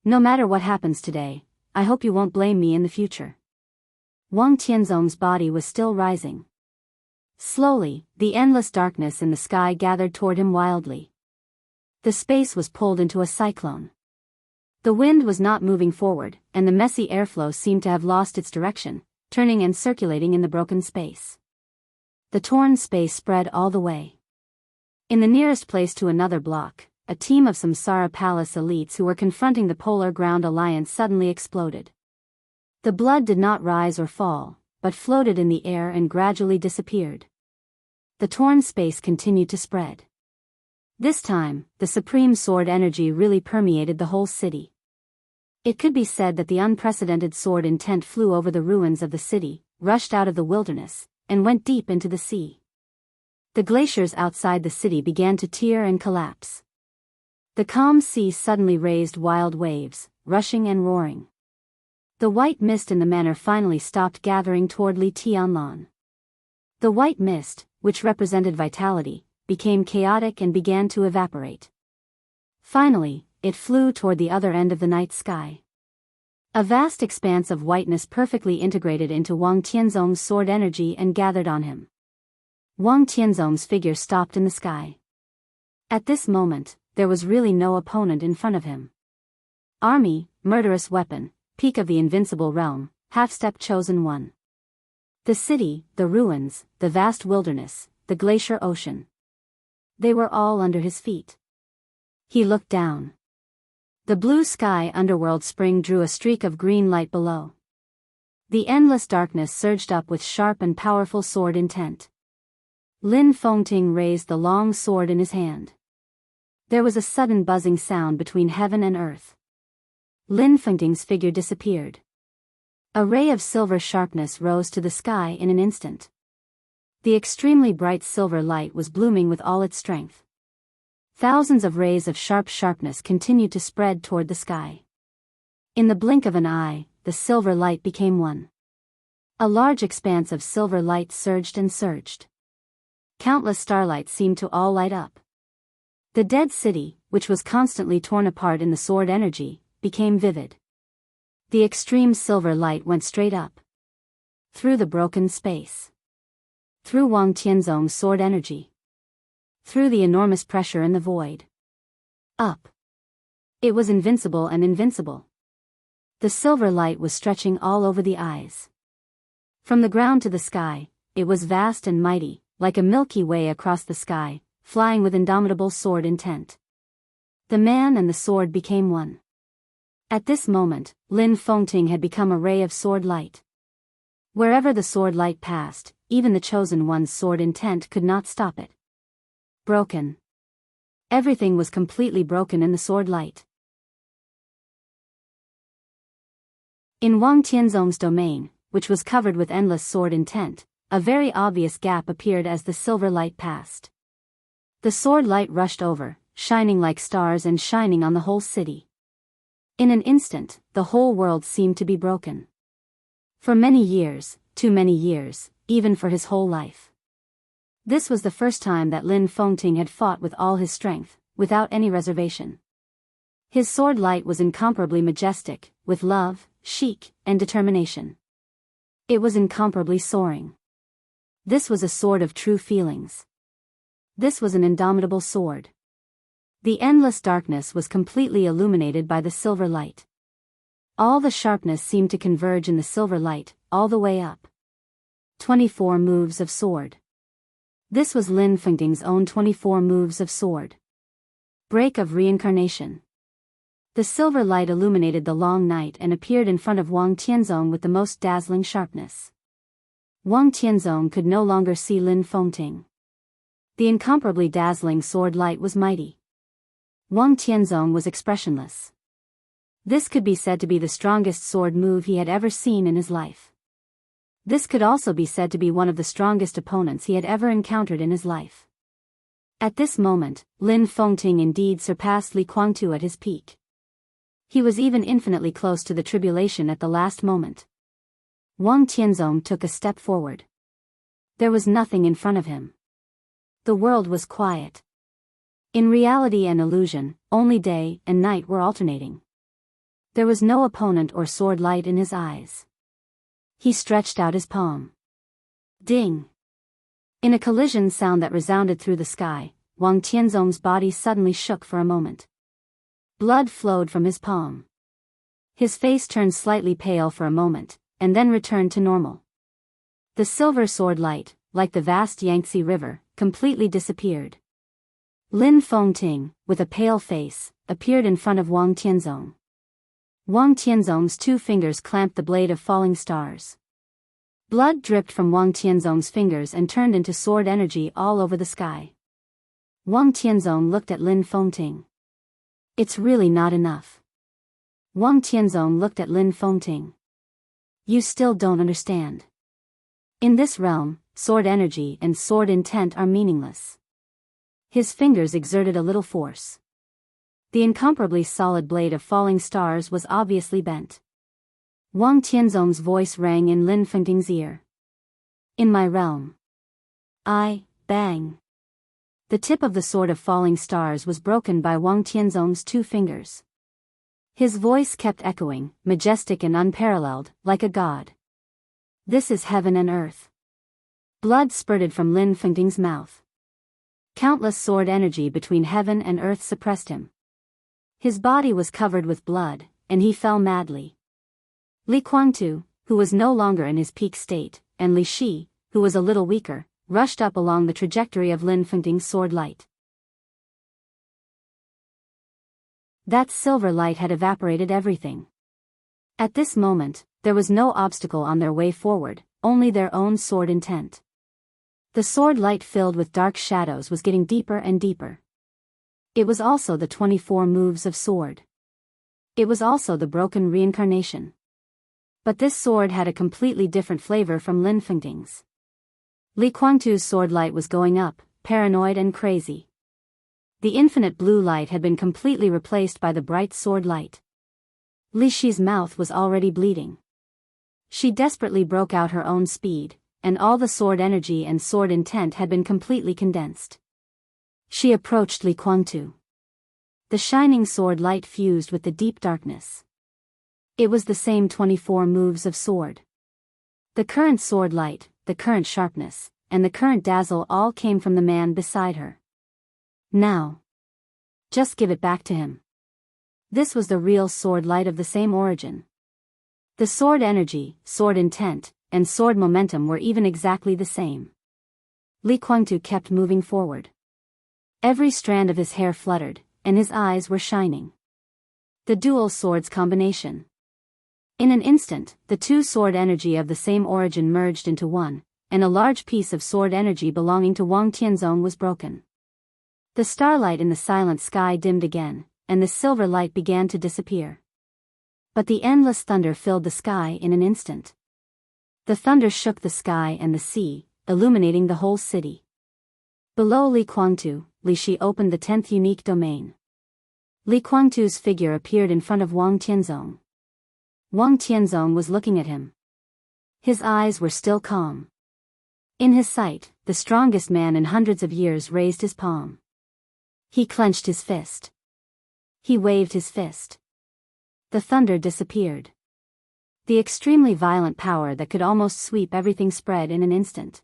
Speaker 1: No matter what happens today, I hope you won't blame me in the future. Wang Tianzong's body was still rising. Slowly, the endless darkness in the sky gathered toward him wildly. The space was pulled into a cyclone. The wind was not moving forward, and the messy airflow seemed to have lost its direction, turning and circulating in the broken space. The torn space spread all the way. In the nearest place to another block, a team of Samsara Palace elites who were confronting the Polar Ground Alliance suddenly exploded. The blood did not rise or fall, but floated in the air and gradually disappeared. The torn space continued to spread. This time, the supreme sword energy really permeated the whole city. It could be said that the unprecedented sword intent flew over the ruins of the city, rushed out of the wilderness, and went deep into the sea. The glaciers outside the city began to tear and collapse. The calm sea suddenly raised wild waves, rushing and roaring. The white mist in the manor finally stopped gathering toward Li Tianlan. The white mist, which represented vitality, became chaotic and began to evaporate. Finally, it flew toward the other end of the night sky. A vast expanse of whiteness perfectly integrated into Wang Tianzong's sword energy and gathered on him. Wang Tianzong's figure stopped in the sky. At this moment, there was really no opponent in front of him. Army, murderous weapon, peak of the invincible realm, half-step chosen one. The city, the ruins, the vast wilderness, the glacier ocean. They were all under his feet. He looked down. The blue sky underworld spring drew a streak of green light below. The endless darkness surged up with sharp and powerful sword intent. Lin Fengting raised the long sword in his hand. There was a sudden buzzing sound between heaven and earth. Lin Fengting's figure disappeared. A ray of silver sharpness rose to the sky in an instant. The extremely bright silver light was blooming with all its strength. Thousands of rays of sharpness continued to spread toward the sky. In the blink of an eye, the silver light became one. A large expanse of silver light surged and surged. Countless starlights seemed to all light up. The dead city, which was constantly torn apart in the sword energy, became vivid. The extreme silver light went straight up. Through the broken space. Through Wang Tianzong's sword energy. Through the enormous pressure in the void. Up. It was invincible and invincible. The silver light was stretching all over the eyes. From the ground to the sky, it was vast and mighty, like a Milky Way across the sky, flying with indomitable sword intent. The man and the sword became one. At this moment, Lin Fengting had become a ray of sword light. Wherever the sword light passed, even the chosen one's sword intent could not stop it. Broken. Everything was completely broken in the sword light. In Wang Tianzong's domain, which was covered with endless sword intent, a very obvious gap appeared as the silver light passed. The sword light rushed over, shining like stars and shining on the whole city. In an instant, the whole world seemed to be broken. For many years, too many years, even for his whole life. This was the first time that Lin Fengting had fought with all his strength, without any reservation. His sword light was incomparably majestic, with love, chic, and determination. It was incomparably soaring. This was a sword of true feelings. This was an indomitable sword. The endless darkness was completely illuminated by the silver light. All the sharpness seemed to converge in the silver light, all the way up. 24 moves of sword. This was Lin Fengting's own 24 moves of sword. Break of reincarnation. The silver light illuminated the long night and appeared in front of Wang Tianzong with the most dazzling sharpness. Wang Tianzong could no longer see Lin Fengting. The incomparably dazzling sword light was mighty. Wang Tianzong was expressionless. This could be said to be the strongest sword move he had ever seen in his life. This could also be said to be one of the strongest opponents he had ever encountered in his life. At this moment, Lin Fengting indeed surpassed Li Guangtu at his peak. He was even infinitely close to the tribulation at the last moment. Wang Tianzong took a step forward. There was nothing in front of him. The world was quiet. In reality and illusion, only day and night were alternating. There was no opponent or sword light in his eyes. He stretched out his palm. Ding! In a collision sound that resounded through the sky, Wang Tianzong's body suddenly shook for a moment. Blood flowed from his palm. His face turned slightly pale for a moment, and then returned to normal. The silver sword light, like the vast Yangtze River, completely disappeared. Lin Fengting, with a pale face, appeared in front of Wang Tianzong. Wang Tianzong's 2 fingers clamped the blade of falling stars. Blood dripped from Wang Tianzong's fingers and turned into sword energy all over the sky. Wang Tianzong looked at Lin Fengting. It's really not enough. Wang Tianzong looked at Lin Fengting. You still don't understand. In this realm, sword energy and sword intent are meaningless. His fingers exerted a little force. The incomparably solid blade of falling stars was obviously bent. Wang Tianzong's voice rang in Lin Fengting's ear. In my realm. Bang. The tip of the sword of falling stars was broken by Wang Tianzong's 2 fingers. His voice kept echoing, majestic and unparalleled, like a god. This is heaven and earth. Blood spurted from Lin Fengting's mouth. Countless sword energy between heaven and earth suppressed him. His body was covered with blood, and he fell madly. Li Guangtu, who was no longer in his peak state, and Li Shi, who was a little weaker, rushed up along the trajectory of Lin Fengting's sword light. That silver light had evaporated everything. At this moment, there was no obstacle on their way forward, only their own sword intent. The sword light filled with dark shadows was getting deeper and deeper. It was also the 24 moves of sword. It was also the broken reincarnation. But this sword had a completely different flavor from Lin Fengting's. Li Guangtu's sword light was going up, paranoid and crazy. The infinite blue light had been completely replaced by the bright sword light. Li Shi's mouth was already bleeding. She desperately broke out her own speed, and all the sword energy and sword intent had been completely condensed. She approached Li Guangtu. The shining sword light fused with the deep darkness. It was the same 24 moves of sword. The current sword light, the current sharpness, and the current dazzle all came from the man beside her. Now. Just give it back to him. This was the real sword light of the same origin. The sword energy, sword intent, and sword momentum were even exactly the same. Li Guangtu kept moving forward. Every strand of his hair fluttered, and his eyes were shining. The dual swords combination. In an instant, the 2 sword energy of the same origin merged into one, and a large piece of sword energy belonging to Wang Tianzong was broken. The starlight in the silent sky dimmed again, and the silver light began to disappear. But the endless thunder filled the sky in an instant. The thunder shook the sky and the sea, illuminating the whole city. Below Li Guangtu, Li Shi opened the 10th unique domain. Li Guangtu's figure appeared in front of Wang Tianzong. Wang Tianzong was looking at him. His eyes were still calm. In his sight, the strongest man in hundreds of years raised his palm. He clenched his fist. He waved his fist. The thunder disappeared. The extremely violent power that could almost sweep everything spread in an instant.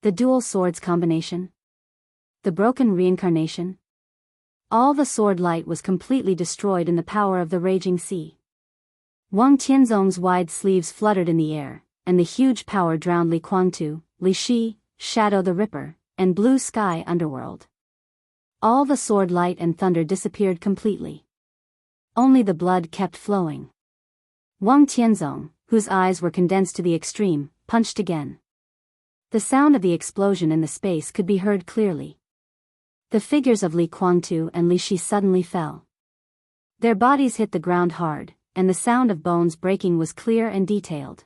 Speaker 1: The dual swords combination. The broken reincarnation. All the sword light was completely destroyed in the power of the raging sea. Wang Tianzong's wide sleeves fluttered in the air, and the huge power drowned Li Kuangtu, Li Shi, Shadow the Ripper, and Blue Sky Underworld. All the sword light and thunder disappeared completely. Only the blood kept flowing. Wang Tianzong, whose eyes were condensed to the extreme, punched again. The sound of the explosion in the space could be heard clearly. The figures of Li Kuangtu and Li Shi suddenly fell. Their bodies hit the ground hard, and the sound of bones breaking was clear and detailed.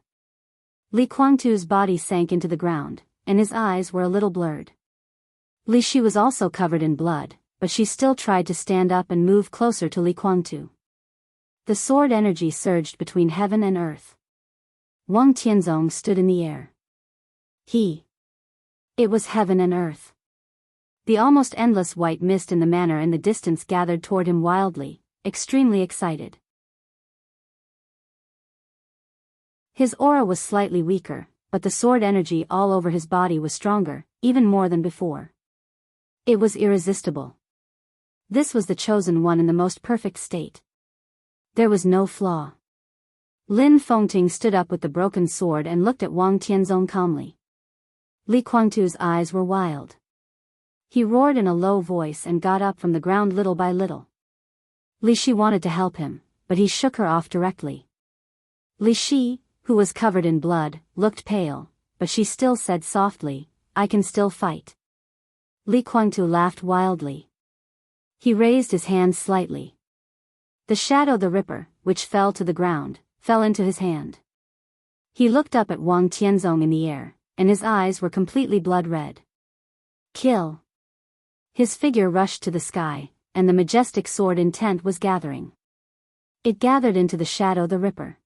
Speaker 1: Li Kuangtu's body sank into the ground, and his eyes were a little blurred. Li Shi was also covered in blood, but she still tried to stand up and move closer to Li Kuangtu. The sword energy surged between heaven and earth. Wang Tianzong stood in the air. It was heaven and earth. The almost endless white mist in the manor in the distance gathered toward him wildly, extremely excited. His aura was slightly weaker, but the sword energy all over his body was stronger, even more than before. It was irresistible. This was the chosen one in the most perfect state. There was no flaw. Lin Fengting stood up with the broken sword and looked at Wang Tianzong calmly. Li Kuangtu's eyes were wild. He roared in a low voice and got up from the ground little by little. Li Shi wanted to help him, but he shook her off directly. Li Shi, who was covered in blood, looked pale, but she still said softly, "I can still fight." Li Kuangtu laughed wildly. He raised his hand slightly. The Shadow the Ripper, which fell to the ground, fell into his hand. He looked up at Wang Tianzong in the air, and his eyes were completely blood-red. Kill! His figure rushed to the sky, and the majestic sword intent was gathering. It gathered into the Shadow the Ripper.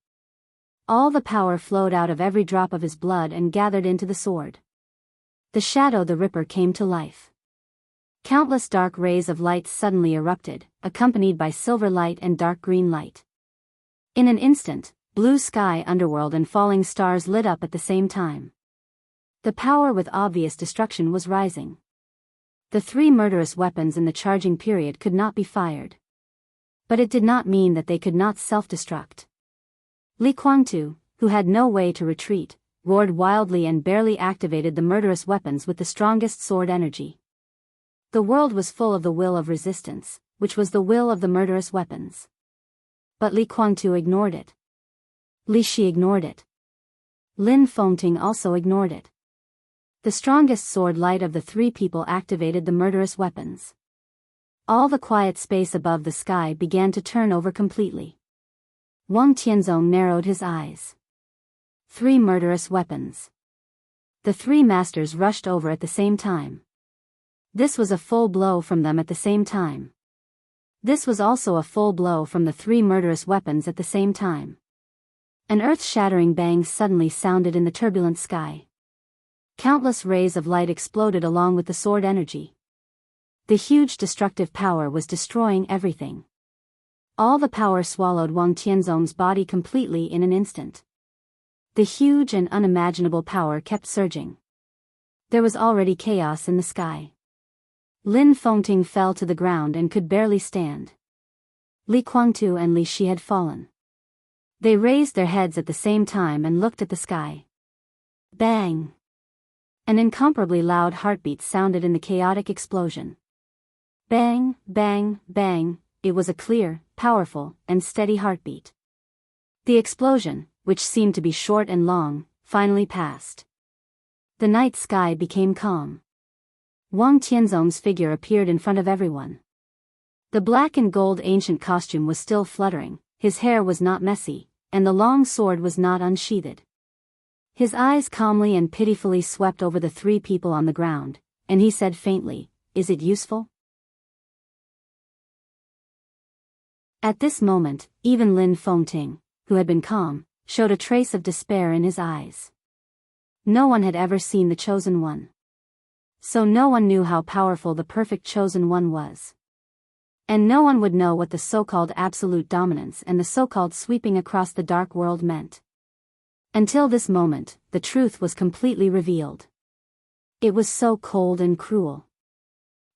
Speaker 1: All the power flowed out of every drop of his blood and gathered into the sword. The Shadow the Ripper came to life. Countless dark rays of light suddenly erupted, accompanied by silver light and dark green light. In an instant, blue sky underworld and falling stars lit up at the same time. The power with obvious destruction was rising. The three murderous weapons in the charging period could not be fired. But it did not mean that they could not self-destruct. Li Kuangtu, who had no way to retreat, roared wildly and barely activated the murderous weapons with the strongest sword energy. The world was full of the will of resistance, which was the will of the murderous weapons. But Li Kuangtu ignored it. Li Shi ignored it. Lin Fengting also ignored it. The strongest sword light of the three people activated the murderous weapons. All the quiet space above the sky began to turn over completely. Wang Tianzong narrowed his eyes. Three murderous weapons. The three masters rushed over at the same time. This was a full blow from them at the same time. This was also a full blow from the three murderous weapons at the same time. An earth-shattering bang suddenly sounded in the turbulent sky. Countless rays of light exploded along with the sword energy. The huge destructive power was destroying everything. All the power swallowed Wang Tianzong's body completely in an instant. The huge and unimaginable power kept surging. There was already chaos in the sky. Lin Fengting fell to the ground and could barely stand. Li Kuangtu and Li Shi had fallen. They raised their heads at the same time and looked at the sky. Bang! An incomparably loud heartbeat sounded in the chaotic explosion. Bang, bang, bang, it was a clear, powerful, and steady heartbeat. The explosion, which seemed to be short and long, finally passed. The night sky became calm. Wang Tianzong's figure appeared in front of everyone. The black and gold ancient costume was still fluttering, his hair was not messy, and the long sword was not unsheathed. His eyes calmly and pitifully swept over the three people on the ground, and he said faintly, "Is it useful?" At this moment, even Lin Fengting, who had been calm, showed a trace of despair in his eyes. No one had ever seen the Chosen One. So no one knew how powerful the perfect Chosen One was. And no one would know what the so-called absolute dominance and the so-called sweeping across the dark world meant. Until this moment, the truth was completely revealed. It was so cold and cruel.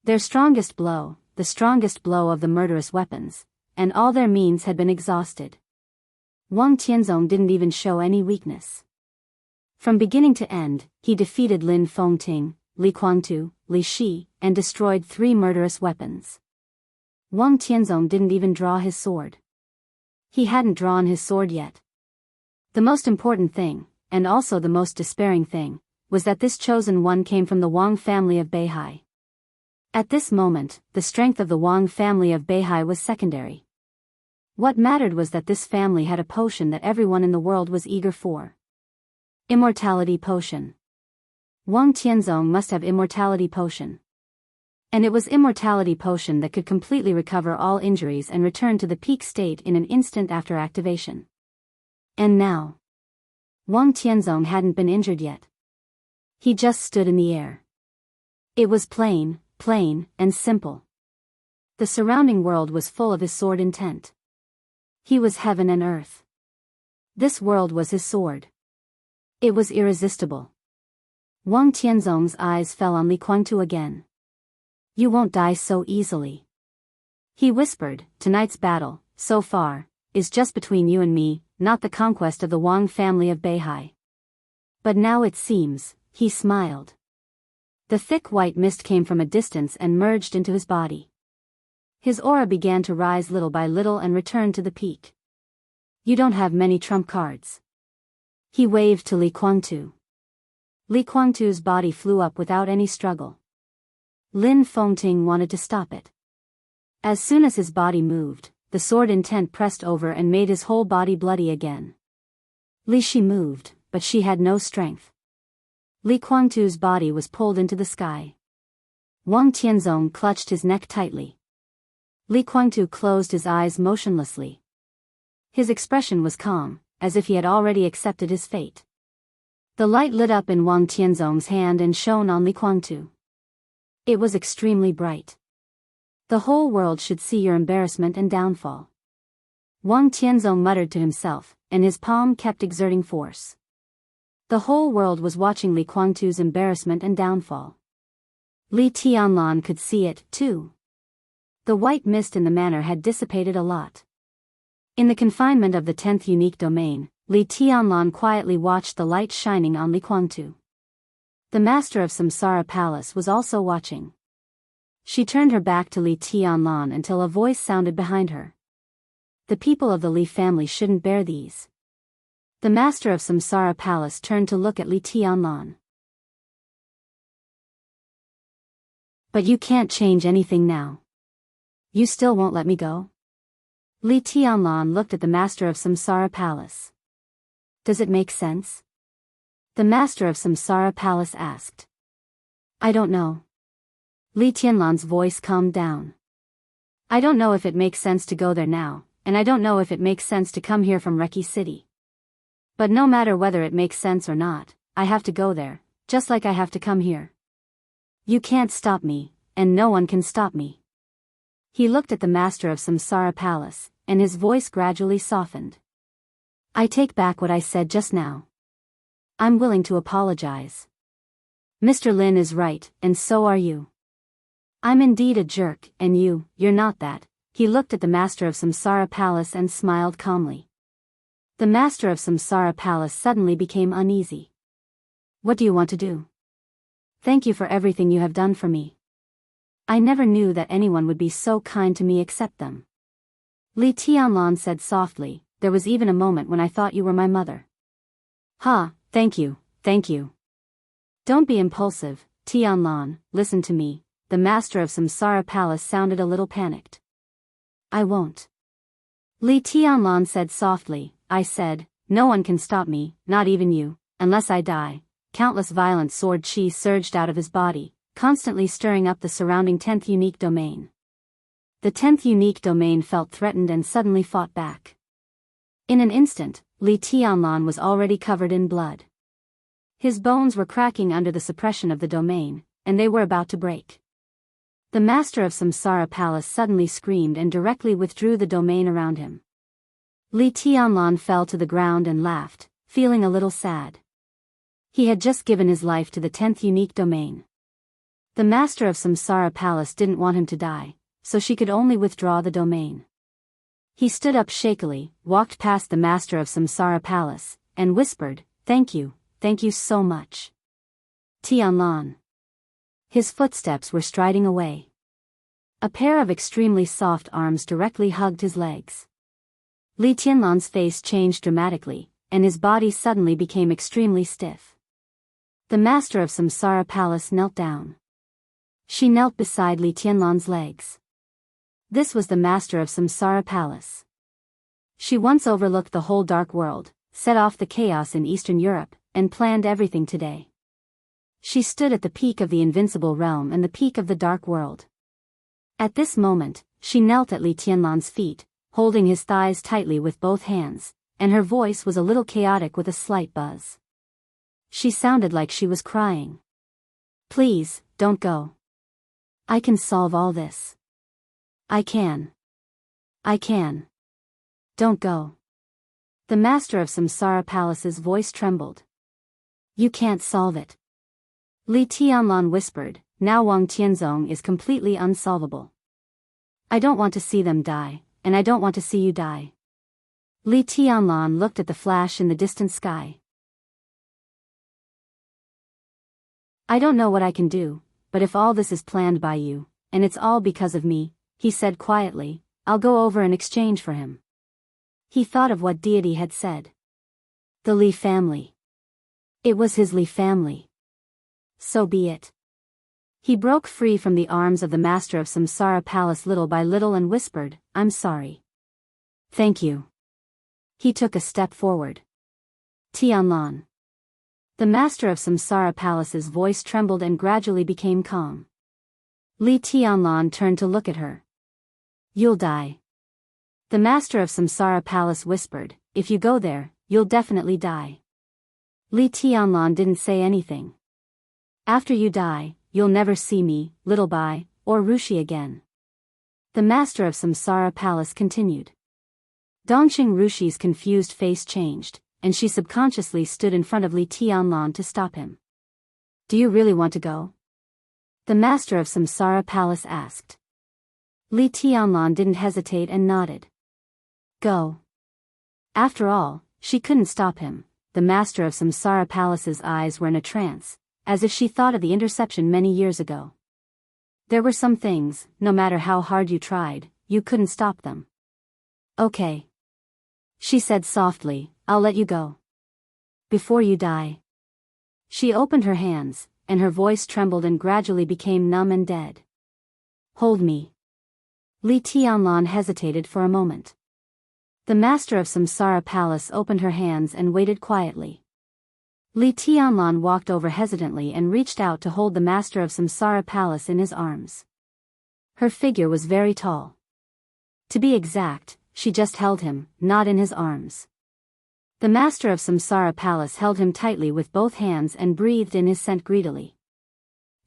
Speaker 1: Their strongest blow, the strongest blow of the murderous weapons, and all their means had been exhausted. Wang Tianzong didn't even show any weakness. From beginning to end, he defeated Lin Fengting, Li Guangtu, Li Shi, and destroyed 3 murderous weapons. Wang Tianzong didn't even draw his sword. He hadn't drawn his sword yet. The most important thing, and also the most despairing thing, was that this chosen one came from the Wang family of Beihai. At this moment, the strength of the Wang family of Beihai was secondary. What mattered was that this family had a potion that everyone in the world was eager for. Immortality potion. Wang Tianzong must have immortality potion. And it was immortality potion that could completely recover all injuries and return to the peak state in an instant after activation. And now, Wang Tianzong hadn't been injured yet. He just stood in the air. It was plain, and simple. The surrounding world was full of his sword intent. He was heaven and earth. This world was his sword. It was irresistible. Wang Tianzong's eyes fell on Li Guangtu again. You won't die so easily. He whispered, tonight's battle, so far, is just between you and me, not the conquest of the Wang family of Beihai. But now it seems, he smiled. The thick white mist came from a distance and merged into his body. His aura began to rise little by little and return to the peak. You don't have many trump cards. He waved to Li Guangtu. Li Guangtu's body flew up without any struggle. Lin Fengting wanted to stop it. As soon as his body moved, the sword intent pressed over and made his whole body bloody again. Li Shi moved, but she had no strength. Li Guangtu's body was pulled into the sky. Wang Tianzong clutched his neck tightly. Li Guangtu closed his eyes motionlessly. His expression was calm, as if he had already accepted his fate. The light lit up in Wang Tianzong's hand and shone on Li Guangtu. It was extremely bright. The whole world should see your embarrassment and downfall. Wang Tianzong muttered to himself, and his palm kept exerting force. The whole world was watching Li Guangtu's embarrassment and downfall. Li Tianlan could see it, too. The white mist in the manor had dissipated a lot. In the confinement of the 10th unique domain, Li Tianlan quietly watched the light shining on Li Guangtu. The master of Samsara Palace was also watching. She turned her back to Li Tianlan until a voice sounded behind her. The people of the Li family shouldn't bear these. The master of Samsara Palace turned to look at Li Tianlan. But you can't change anything now. You still won't let me go? Li Tianlan looked at the master of Samsara Palace. Does it make sense? The master of Samsara Palace asked. I don't know. Li Tianlan's voice calmed down. I don't know if it makes sense to go there now, and I don't know if it makes sense to come here from Reki City. But no matter whether it makes sense or not, I have to go there, just like I have to come here. You can't stop me, and no one can stop me. He looked at the master of Samsara Palace, and his voice gradually softened. I take back what I said just now. I'm willing to apologize. Mr. Lin is right, and so are you. I'm indeed a jerk, and you're not that. He looked at the master of Samsara Palace and smiled calmly. The master of Samsara Palace suddenly became uneasy. What do you want to do? Thank you for everything you have done for me. I never knew that anyone would be so kind to me except them. Li Tianlan said softly, there was even a moment when I thought you were my mother. Ha, thank you. Don't be impulsive, Tianlan, listen to me. The master of Samsara Palace sounded a little panicked. I won't. Li Tianlan said softly, I said, no one can stop me, not even you, unless I die. Countless violent sword chi surged out of his body, constantly stirring up the surrounding 10th unique domain. The 10th unique domain felt threatened and suddenly fought back. In an instant, Li Tianlan was already covered in blood. His bones were cracking under the suppression of the domain, and they were about to break. The master of Samsara Palace suddenly screamed and directly withdrew the domain around him. Li Tianlan fell to the ground and laughed, feeling a little sad. He had just given his life to the 10th unique domain. The master of Samsara Palace didn't want him to die, so she could only withdraw the domain. He stood up shakily, walked past the master of Samsara Palace, and whispered, thank you, thank you so much. Tianlan. His footsteps were striding away. A pair of extremely soft arms directly hugged his legs. Li Tianlan's face changed dramatically, and his body suddenly became extremely stiff. The master of Samsara Palace knelt down. She knelt beside Li Tianlan's legs. This was the master of Samsara Palace. She once overlooked the whole dark world, set off the chaos in Eastern Europe, and planned everything today. She stood at the peak of the invincible realm and the peak of the dark world. At this moment, she knelt at Li Tianlan's feet, holding his thighs tightly with both hands, and her voice was a little chaotic with a slight buzz. She sounded like she was crying. Please, don't go. I can solve all this. I can. Don't go. The master of Samsara Palace's voice trembled. You can't solve it. Li Tianlan whispered, now Wang Tianzong is completely unsolvable. I don't want to see them die, and I don't want to see you die. Li Tianlan looked at the flash in the distant sky. I don't know what I can do, but if all this is planned by you, and it's all because of me, he said quietly, I'll go over in exchange for him. He thought of what deity had said. The Li family. It was his Li family. So be it. He broke free from the arms of the master of Samsara Palace little by little and whispered, I'm sorry. Thank you. He took a step forward. Tianlan. The master of Samsara Palace's voice trembled and gradually became calm. Li Tianlan turned to look at her. You'll die. The master of Samsara Palace whispered, if you go there, you'll definitely die. Li Tianlan didn't say anything. After you die, you'll never see me, Little Bai, or Rushi again. The master of Samsara Palace continued. Dongxing Rushi's confused face changed, and she subconsciously stood in front of Li Tianlan to stop him. Do you really want to go? The master of Samsara Palace asked. Li Tianlan didn't hesitate and nodded. Go. After all, she couldn't stop him. The master of Samsara Palace's eyes were in a trance, as if she thought of the interception many years ago. There were some things, no matter how hard you tried, you couldn't stop them. Okay. She said softly, I'll let you go. Before you die. She opened her hands, and her voice trembled and gradually became numb and dead. Hold me. Li Tianlan hesitated for a moment. The master of Samsara Palace opened her hands and waited quietly. Li Tianlan walked over hesitantly and reached out to hold the master of Samsara Palace in his arms. Her figure was very tall. To be exact, she just held him, not in his arms. The master of Samsara Palace held him tightly with both hands and breathed in his scent greedily.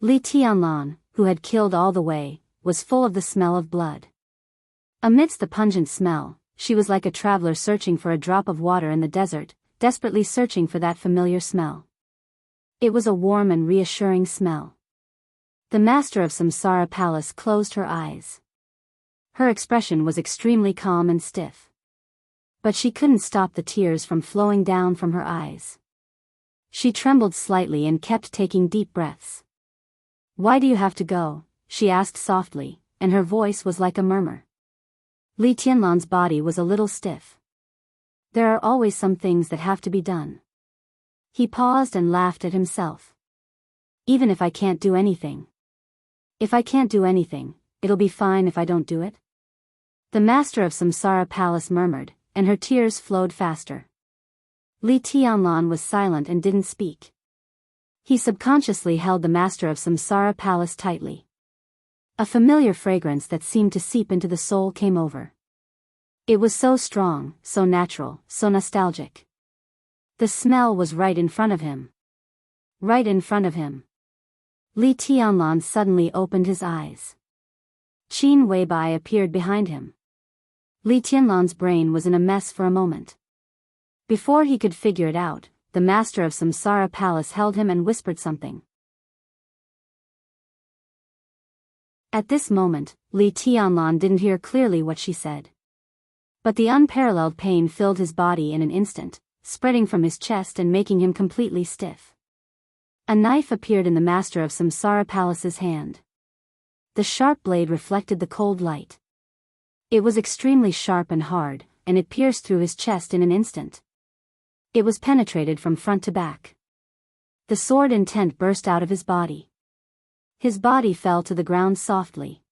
Speaker 1: Li Tianlan, who had killed all the way, was full of the smell of blood. Amidst the pungent smell, she was like a traveler searching for a drop of water in the desert, desperately searching for that familiar smell. It was a warm and reassuring smell. The master of Samsara Palace closed her eyes. Her expression was extremely calm and stiff. But she couldn't stop the tears from flowing down from her eyes. She trembled slightly and kept taking deep breaths. Why do you have to go? She asked softly, and her voice was like a murmur. Li Tianlan's body was a little stiff. There are always some things that have to be done. He paused and laughed at himself. Even if I can't do anything. If I can't do anything, it'll be fine if I don't do it. The master of Samsara Palace murmured, and her tears flowed faster. Li Tianlan was silent and didn't speak. He subconsciously held the master of Samsara Palace tightly. A familiar fragrance that seemed to seep into the soul came over. It was so strong, so natural, so nostalgic. The smell was right in front of him. Right in front of him. Li Tianlan suddenly opened his eyes. Qin Weibai appeared behind him. Li Tianlan's brain was in a mess for a moment. Before he could figure it out, the master of Samsara Palace held him and whispered something. At this moment, Li Tianlan didn't hear clearly what she said. But the unparalleled pain filled his body in an instant, spreading from his chest and making him completely stiff. A knife appeared in the master of Samsara Palace's hand. The sharp blade reflected the cold light. It was extremely sharp and hard, and it pierced through his chest in an instant. It was penetrated from front to back. The sword intent burst out of his body. His body fell to the ground softly.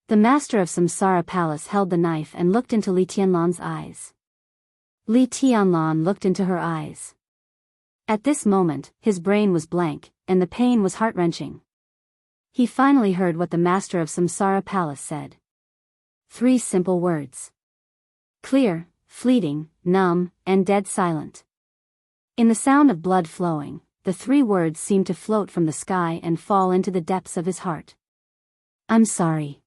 Speaker 1: The master of Samsara Palace held the knife and looked into Li Tianlan's eyes. Li Tianlan looked into her eyes. At this moment, his brain was blank, and the pain was heart-wrenching. He finally heard what the master of Samsara Palace said. 3 simple words. Clear, fleeting, numb, and dead silent. In the sound of blood flowing, the 3 words seemed to float from the sky and fall into the depths of his heart. I'm sorry.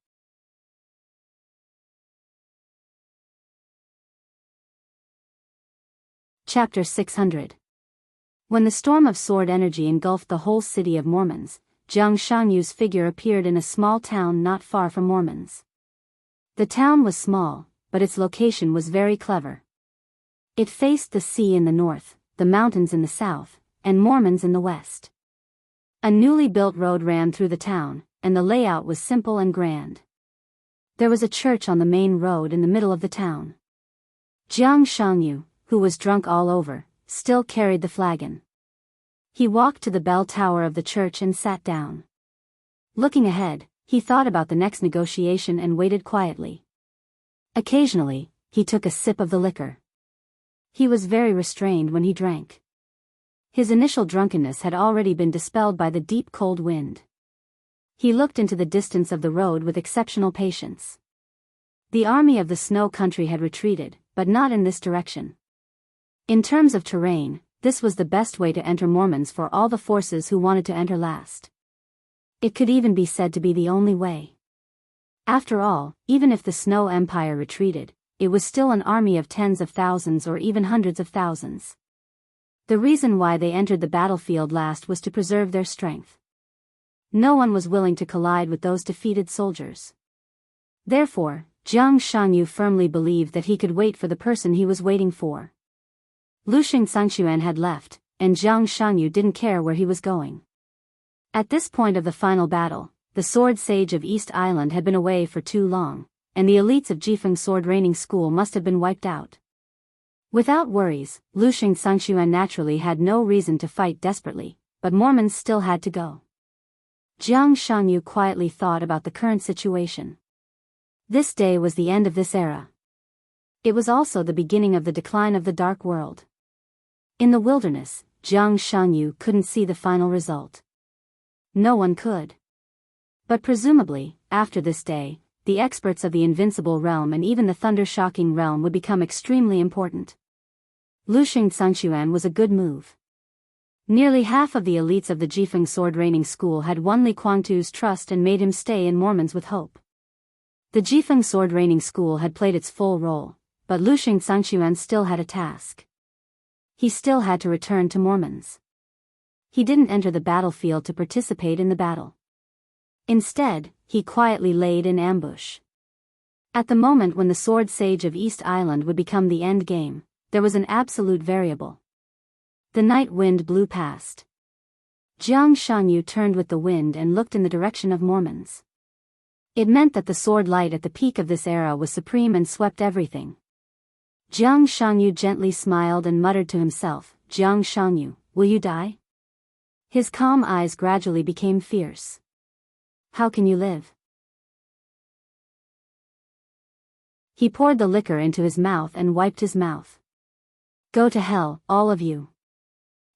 Speaker 1: Chapter 600. When the storm of sword energy engulfed the whole city of Mormons, Jiang Shangyu's figure appeared in a small town not far from Mormons. The town was small, but its location was very clever. It faced the sea in the north, the mountains in the south, and Mormons in the west. A newly built road ran through the town, and the layout was simple and grand. There was a church on the main road in the middle of the town. Jiang Shangyu, who was drunk all over, still carried the flagon. He walked to the bell tower of the church and sat down. Looking ahead, he thought about the next negotiation and waited quietly. Occasionally, he took a sip of the liquor. He was very restrained when he drank. His initial drunkenness had already been dispelled by the deep cold wind. He looked into the distance of the road with exceptional patience. The army of the snow country had retreated, but not in this direction. In terms of terrain, this was the best way to enter Mormons for all the forces who wanted to enter last. It could even be said to be the only way. After all, even if the Snow Empire retreated, it was still an army of tens of thousands or even hundreds of thousands. The reason why they entered the battlefield last was to preserve their strength. No one was willing to collide with those defeated soldiers. Therefore, Jiang Shangyu firmly believed that he could wait for the person he was waiting for. Luxia Xianxia had left, and Jiang Shangyu didn't care where he was going. At this point of the final battle, the sword sage of East Island had been away for too long, and the elites of Jifeng sword training school must have been wiped out. Without worries, Luxia Xianxia naturally had no reason to fight desperately, but Mormons still had to go. Jiang Shangyu quietly thought about the current situation. This day was the end of this era. It was also the beginning of the decline of the Dark World. In the wilderness, Jiang Shangyu couldn't see the final result. No one could. But presumably, after this day, the experts of the Invincible Realm and even the Thunder-Shocking Realm would become extremely important. Luxia Xianxia was a good move. Nearly half of the elites of the Jifeng sword training school had won Li Kuangtu's trust and made him stay in Mormons with hope. The Jifeng sword training school had played its full role, but Luxia Xianxia still had a task. He still had to return to Mormons. He didn't enter the battlefield to participate in the battle. Instead, he quietly laid in ambush. At the moment when the sword sage of East Island would become the end game, there was an absolute variable. The night wind blew past. Jiang Shangyu turned with the wind and looked in the direction of Mormons. It meant that the sword light at the peak of this era was supreme and swept everything. Jiang Shangyu gently smiled and muttered to himself, "Jiang Shangyu, will you die?" His calm eyes gradually became fierce. "How can you live?" He poured the liquor into his mouth and wiped his mouth. "Go to hell, all of you."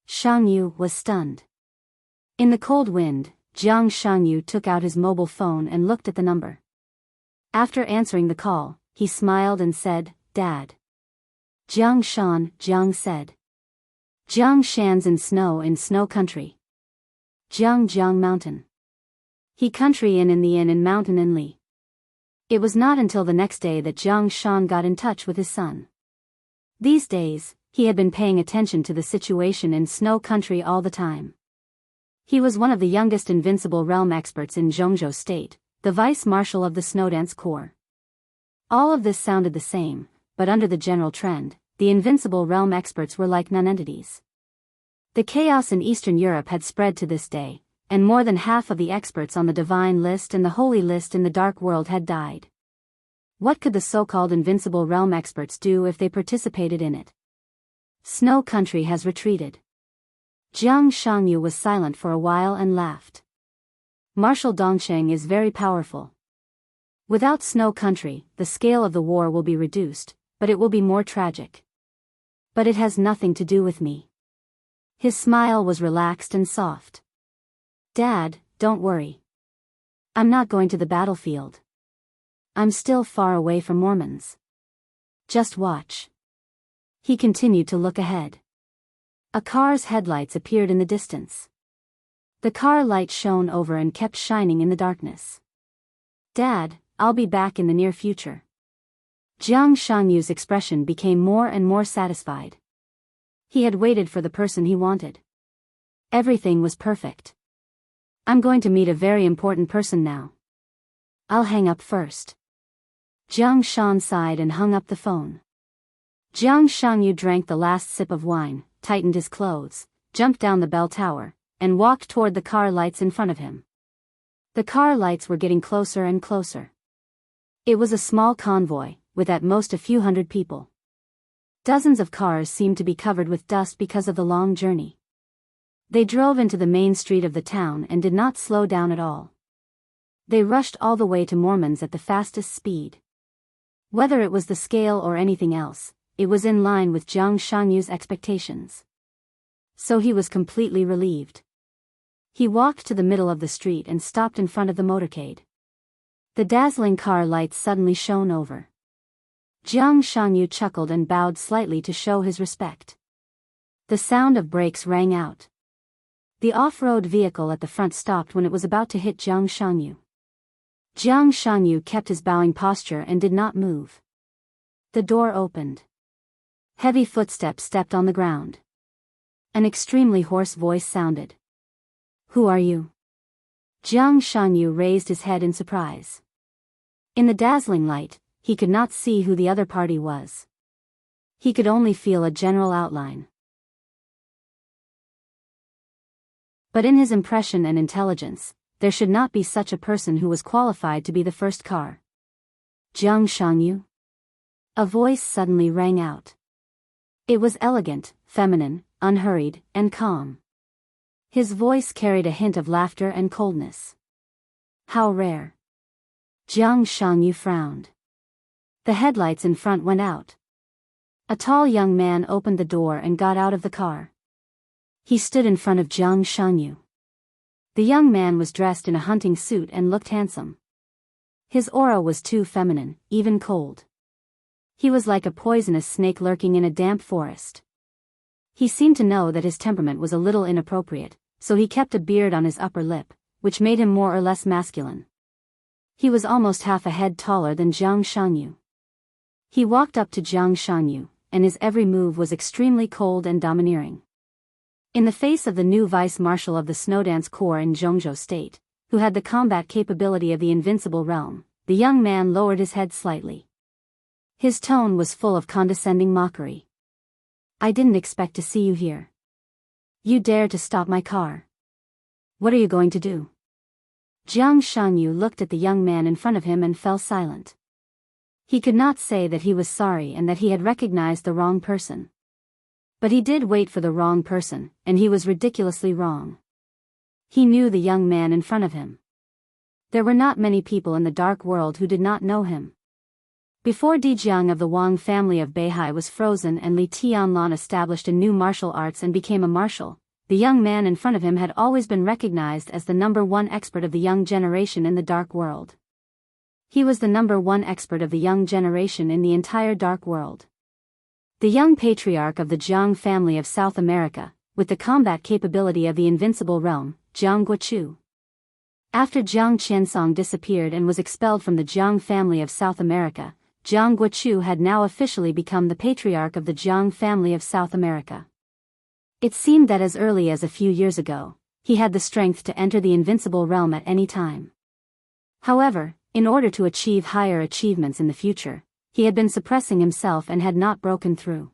Speaker 1: Shangyu was stunned. In the cold wind, Jiang Shangyu took out his mobile phone and looked at the number. After answering the call, he smiled and said, "Dad." "Jiang Shan," Jiang said. "Jiang Shan's in snow country. Jiang mountain. He country in the inn in mountain in Li." It was not until the next day that Jiang Shan got in touch with his son. These days, he had been paying attention to the situation in snow country all the time. He was one of the youngest Invincible Realm experts in Zhongzhou State, the vice marshal of the Snowdance Corps. All of this sounded the same, but under the general trend, the Invincible Realm experts were like nonentities. The chaos in Eastern Europe had spread to this day, and more than half of the experts on the Divine List and the Holy List in the Dark World had died. What could the so-called Invincible Realm experts do if they participated in it? Snow Country has retreated. Xianxia was silent for a while and laughed. Marshal Dongsheng is very powerful. Without Snow Country, the scale of the war will be reduced, but it will be more tragic. But it has nothing to do with me. His smile was relaxed and soft. Dad, don't worry. I'm not going to the battlefield. I'm still far away from Mormons. Just watch. He continued to look ahead. A car's headlights appeared in the distance. The car light shone over and kept shining in the darkness. Dad, I'll be back in the near future. Xianxia's expression became more and more satisfied. He had waited for the person he wanted. Everything was perfect. I'm going to meet a very important person now. I'll hang up first. Jiangxian sighed and hung up the phone. Jiangxianyu drank the last sip of wine, tightened his clothes, jumped down the bell tower, and walked toward the car lights in front of him. The car lights were getting closer and closer. It was a small convoy, with at most a few hundred people. Dozens of cars seemed to be covered with dust because of the long journey. They drove into the main street of the town and did not slow down at all. They rushed all the way to Mormon's at the fastest speed. Whether it was the scale or anything else, it was in line with Jiangxianyu's expectations. So he was completely relieved. He walked to the middle of the street and stopped in front of the motorcade. The dazzling car lights suddenly shone over. Jiangxianyu chuckled and bowed slightly to show his respect. The sound of brakes rang out. The off-road vehicle at the front stopped when it was about to hit Jiangxianyu. Jiangxianyu kept his bowing posture and did not move. The door opened. Heavy footsteps stepped on the ground. An extremely hoarse voice sounded. Who are you? Jiangxianyu raised his head in surprise. In the dazzling light, he could not see who the other party was. He could only feel a general outline. But in his impression and intelligence, there should not be such a person who was qualified to be the first car. Jiangxianyu? A voice suddenly rang out. It was elegant, feminine, unhurried, and calm. His voice carried a hint of laughter and coldness. How rare. Jiangxianyu frowned. The headlights in front went out. A tall young man opened the door and got out of the car. He stood in front of Jiangxianyu. The young man was dressed in a hunting suit and looked handsome. His aura was too feminine, even cold. He was like a poisonous snake lurking in a damp forest. He seemed to know that his temperament was a little inappropriate, so he kept a beard on his upper lip, which made him more or less masculine. He was almost half a head taller than Jiangxianyu. He walked up to Jiangxianyu, and his every move was extremely cold and domineering. In the face of the new vice-marshal of the Snowdance Corps in Jianghu State, who had the combat capability of the Invincible Realm, the young man lowered his head slightly. His tone was full of condescending mockery. I didn't expect to see you here. You dare to stop my car. What are you going to do? Jiangxianyu looked at the young man in front of him and fell silent. He could not say that he was sorry and that he had recognized the wrong person. But he did wait for the wrong person, and he was ridiculously wrong. He knew the young man in front of him. There were not many people in the dark world who did not know him. Before Dijiang of the Wang family of Beihai was frozen and Li Tianlan established a new martial arts and became a marshal, the young man in front of him had always been recognized as the #1 expert of the young generation in the dark world. He was the #1 expert of the young generation in the entire dark world. The young patriarch of the Jiang family of South America, with the combat capability of the Invincible Realm, Jiang Guochu. After Jiang Qiansong disappeared and was expelled from the Jiang family of South America, Jiang Guochu had now officially become the patriarch of the Jiang family of South America. It seemed that as early as a few years ago, he had the strength to enter the Invincible Realm at any time. However, in order to achieve higher achievements in the future, he had been suppressing himself and had not broken through.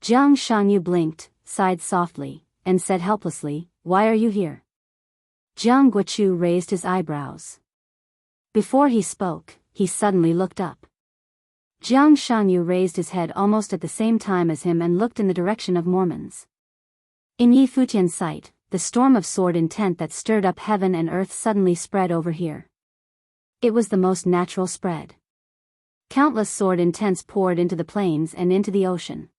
Speaker 1: Jiang Shanyu blinked, sighed softly, and said helplessly, "Why are you here?" Jiang Guochu raised his eyebrows. Before he spoke, he suddenly looked up. Jiang Shanyu raised his head almost at the same time as him and looked in the direction of Mormons. In Yi Futian's sight, the storm of sword intent that stirred up heaven and earth suddenly spread over here. It was the most natural spread. Countless sword intents poured into the plains and into the ocean.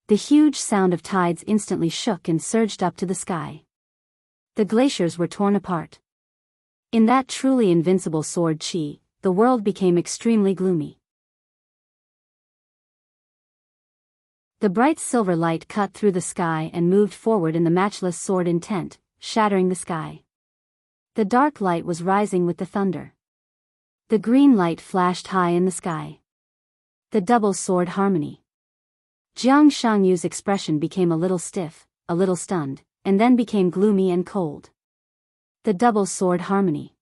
Speaker 1: The huge sound of tides instantly shook and surged up to the sky. The glaciers were torn apart. In that truly invincible sword chi, the world became extremely gloomy. The bright silver light cut through the sky and moved forward in the matchless sword intent, shattering the sky. The dark light was rising with the thunder. The green light flashed high in the sky. The double sword harmony. Jiang Shangyu's expression became a little stiff, a little stunned, and then became gloomy and cold. The double sword harmony.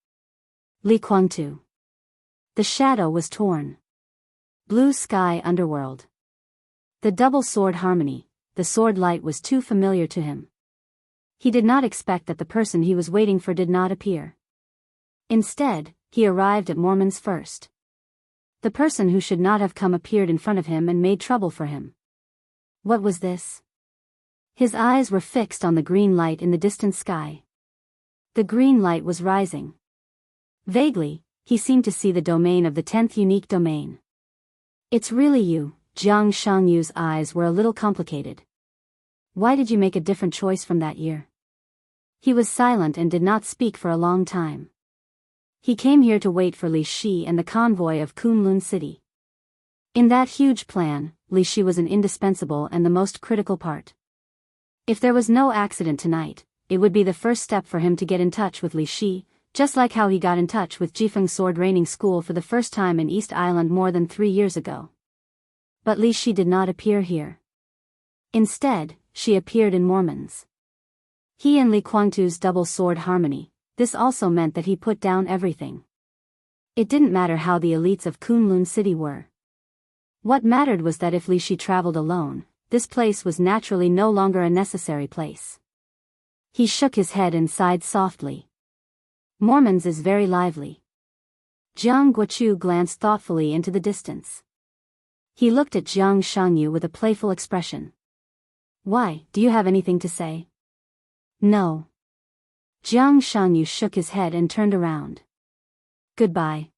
Speaker 1: Li Kuangtu. The shadow was torn. Blue sky underworld. The double sword harmony, the sword light was too familiar to him. He did not expect that the person he was waiting for did not appear. Instead, he arrived at Mormon's first. The person who should not have come appeared in front of him and made trouble for him. What was this? His eyes were fixed on the green light in the distant sky. The green light was rising. Vaguely, he seemed to see the domain of the 10th unique domain. "It's really you." Jiang Shangyu's eyes were a little complicated. "Why did you make a different choice from that year?" He was silent and did not speak for a long time. He came here to wait for Li Shi and the convoy of Kunlun City. In that huge plan, Li Shi was an indispensable and the most critical part. If there was no accident tonight, it would be the first step for him to get in touch with Li Shi, just like how he got in touch with Jifeng Sword Raining School for the first time in East Island more than 3 years ago. But Li Shi did not appear here. Instead, she appeared in Mormon's. He and Li Kuangtu's double sword harmony, this also meant that he put down everything. It didn't matter how the elites of Kunlun City were. What mattered was that if Li Shi traveled alone, this place was naturally no longer a necessary place. He shook his head and sighed softly. Mormon's is very lively. Jiang Guochu glanced thoughtfully into the distance. He looked at Jiang Shangyu with a playful expression. "Why, do you have anything to say?" "No." Jiang Shangyu shook his head and turned around. "Goodbye.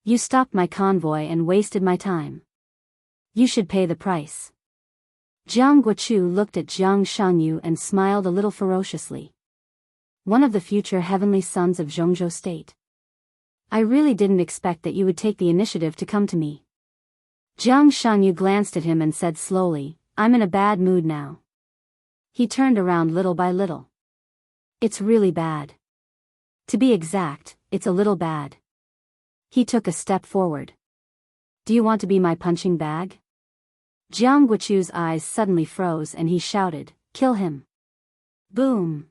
Speaker 1: You stopped my convoy and wasted my time. You should pay the price." Jiang Guochu looked at Jiang Shangyu and smiled a little ferociously. "One of the future heavenly sons of Zhongzhou State. I really didn't expect that you would take the initiative to come to me." Jiang Shanyu glanced at him and said slowly, "I'm in a bad mood now." He turned around little by little. "It's really bad. To be exact, it's a little bad." He took a step forward. "Do you want to be my punching bag?" Jiang Guochu's eyes suddenly froze and he shouted, "Kill him!" Boom!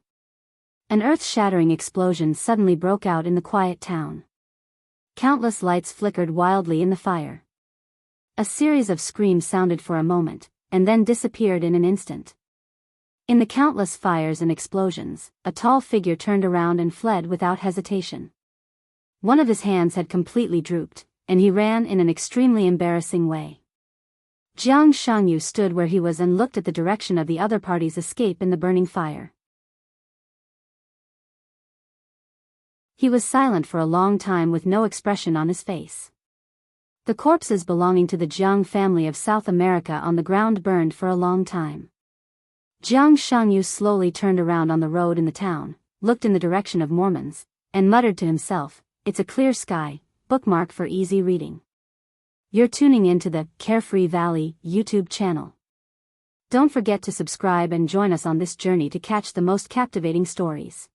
Speaker 1: An earth-shattering explosion suddenly broke out in the quiet town. Countless lights flickered wildly in the fire. A series of screams sounded for a moment, and then disappeared in an instant. In the countless fires and explosions, a tall figure turned around and fled without hesitation. One of his hands had completely drooped, and he ran in an extremely embarrassing way. Jiang Shangyu stood where he was and looked at the direction of the other party's escape in the burning fire. He was silent for a long time with no expression on his face. The corpses belonging to the Jiang family of South America on the ground burned for a long time. Jiang Shangyu slowly turned around on the road in the town, looked in the direction of Mormon's, and muttered to himself, "It's a clear sky, bookmark for easy reading." You're tuning into the Carefree Valley YouTube channel. Don't forget to subscribe and join us on this journey to catch the most captivating stories.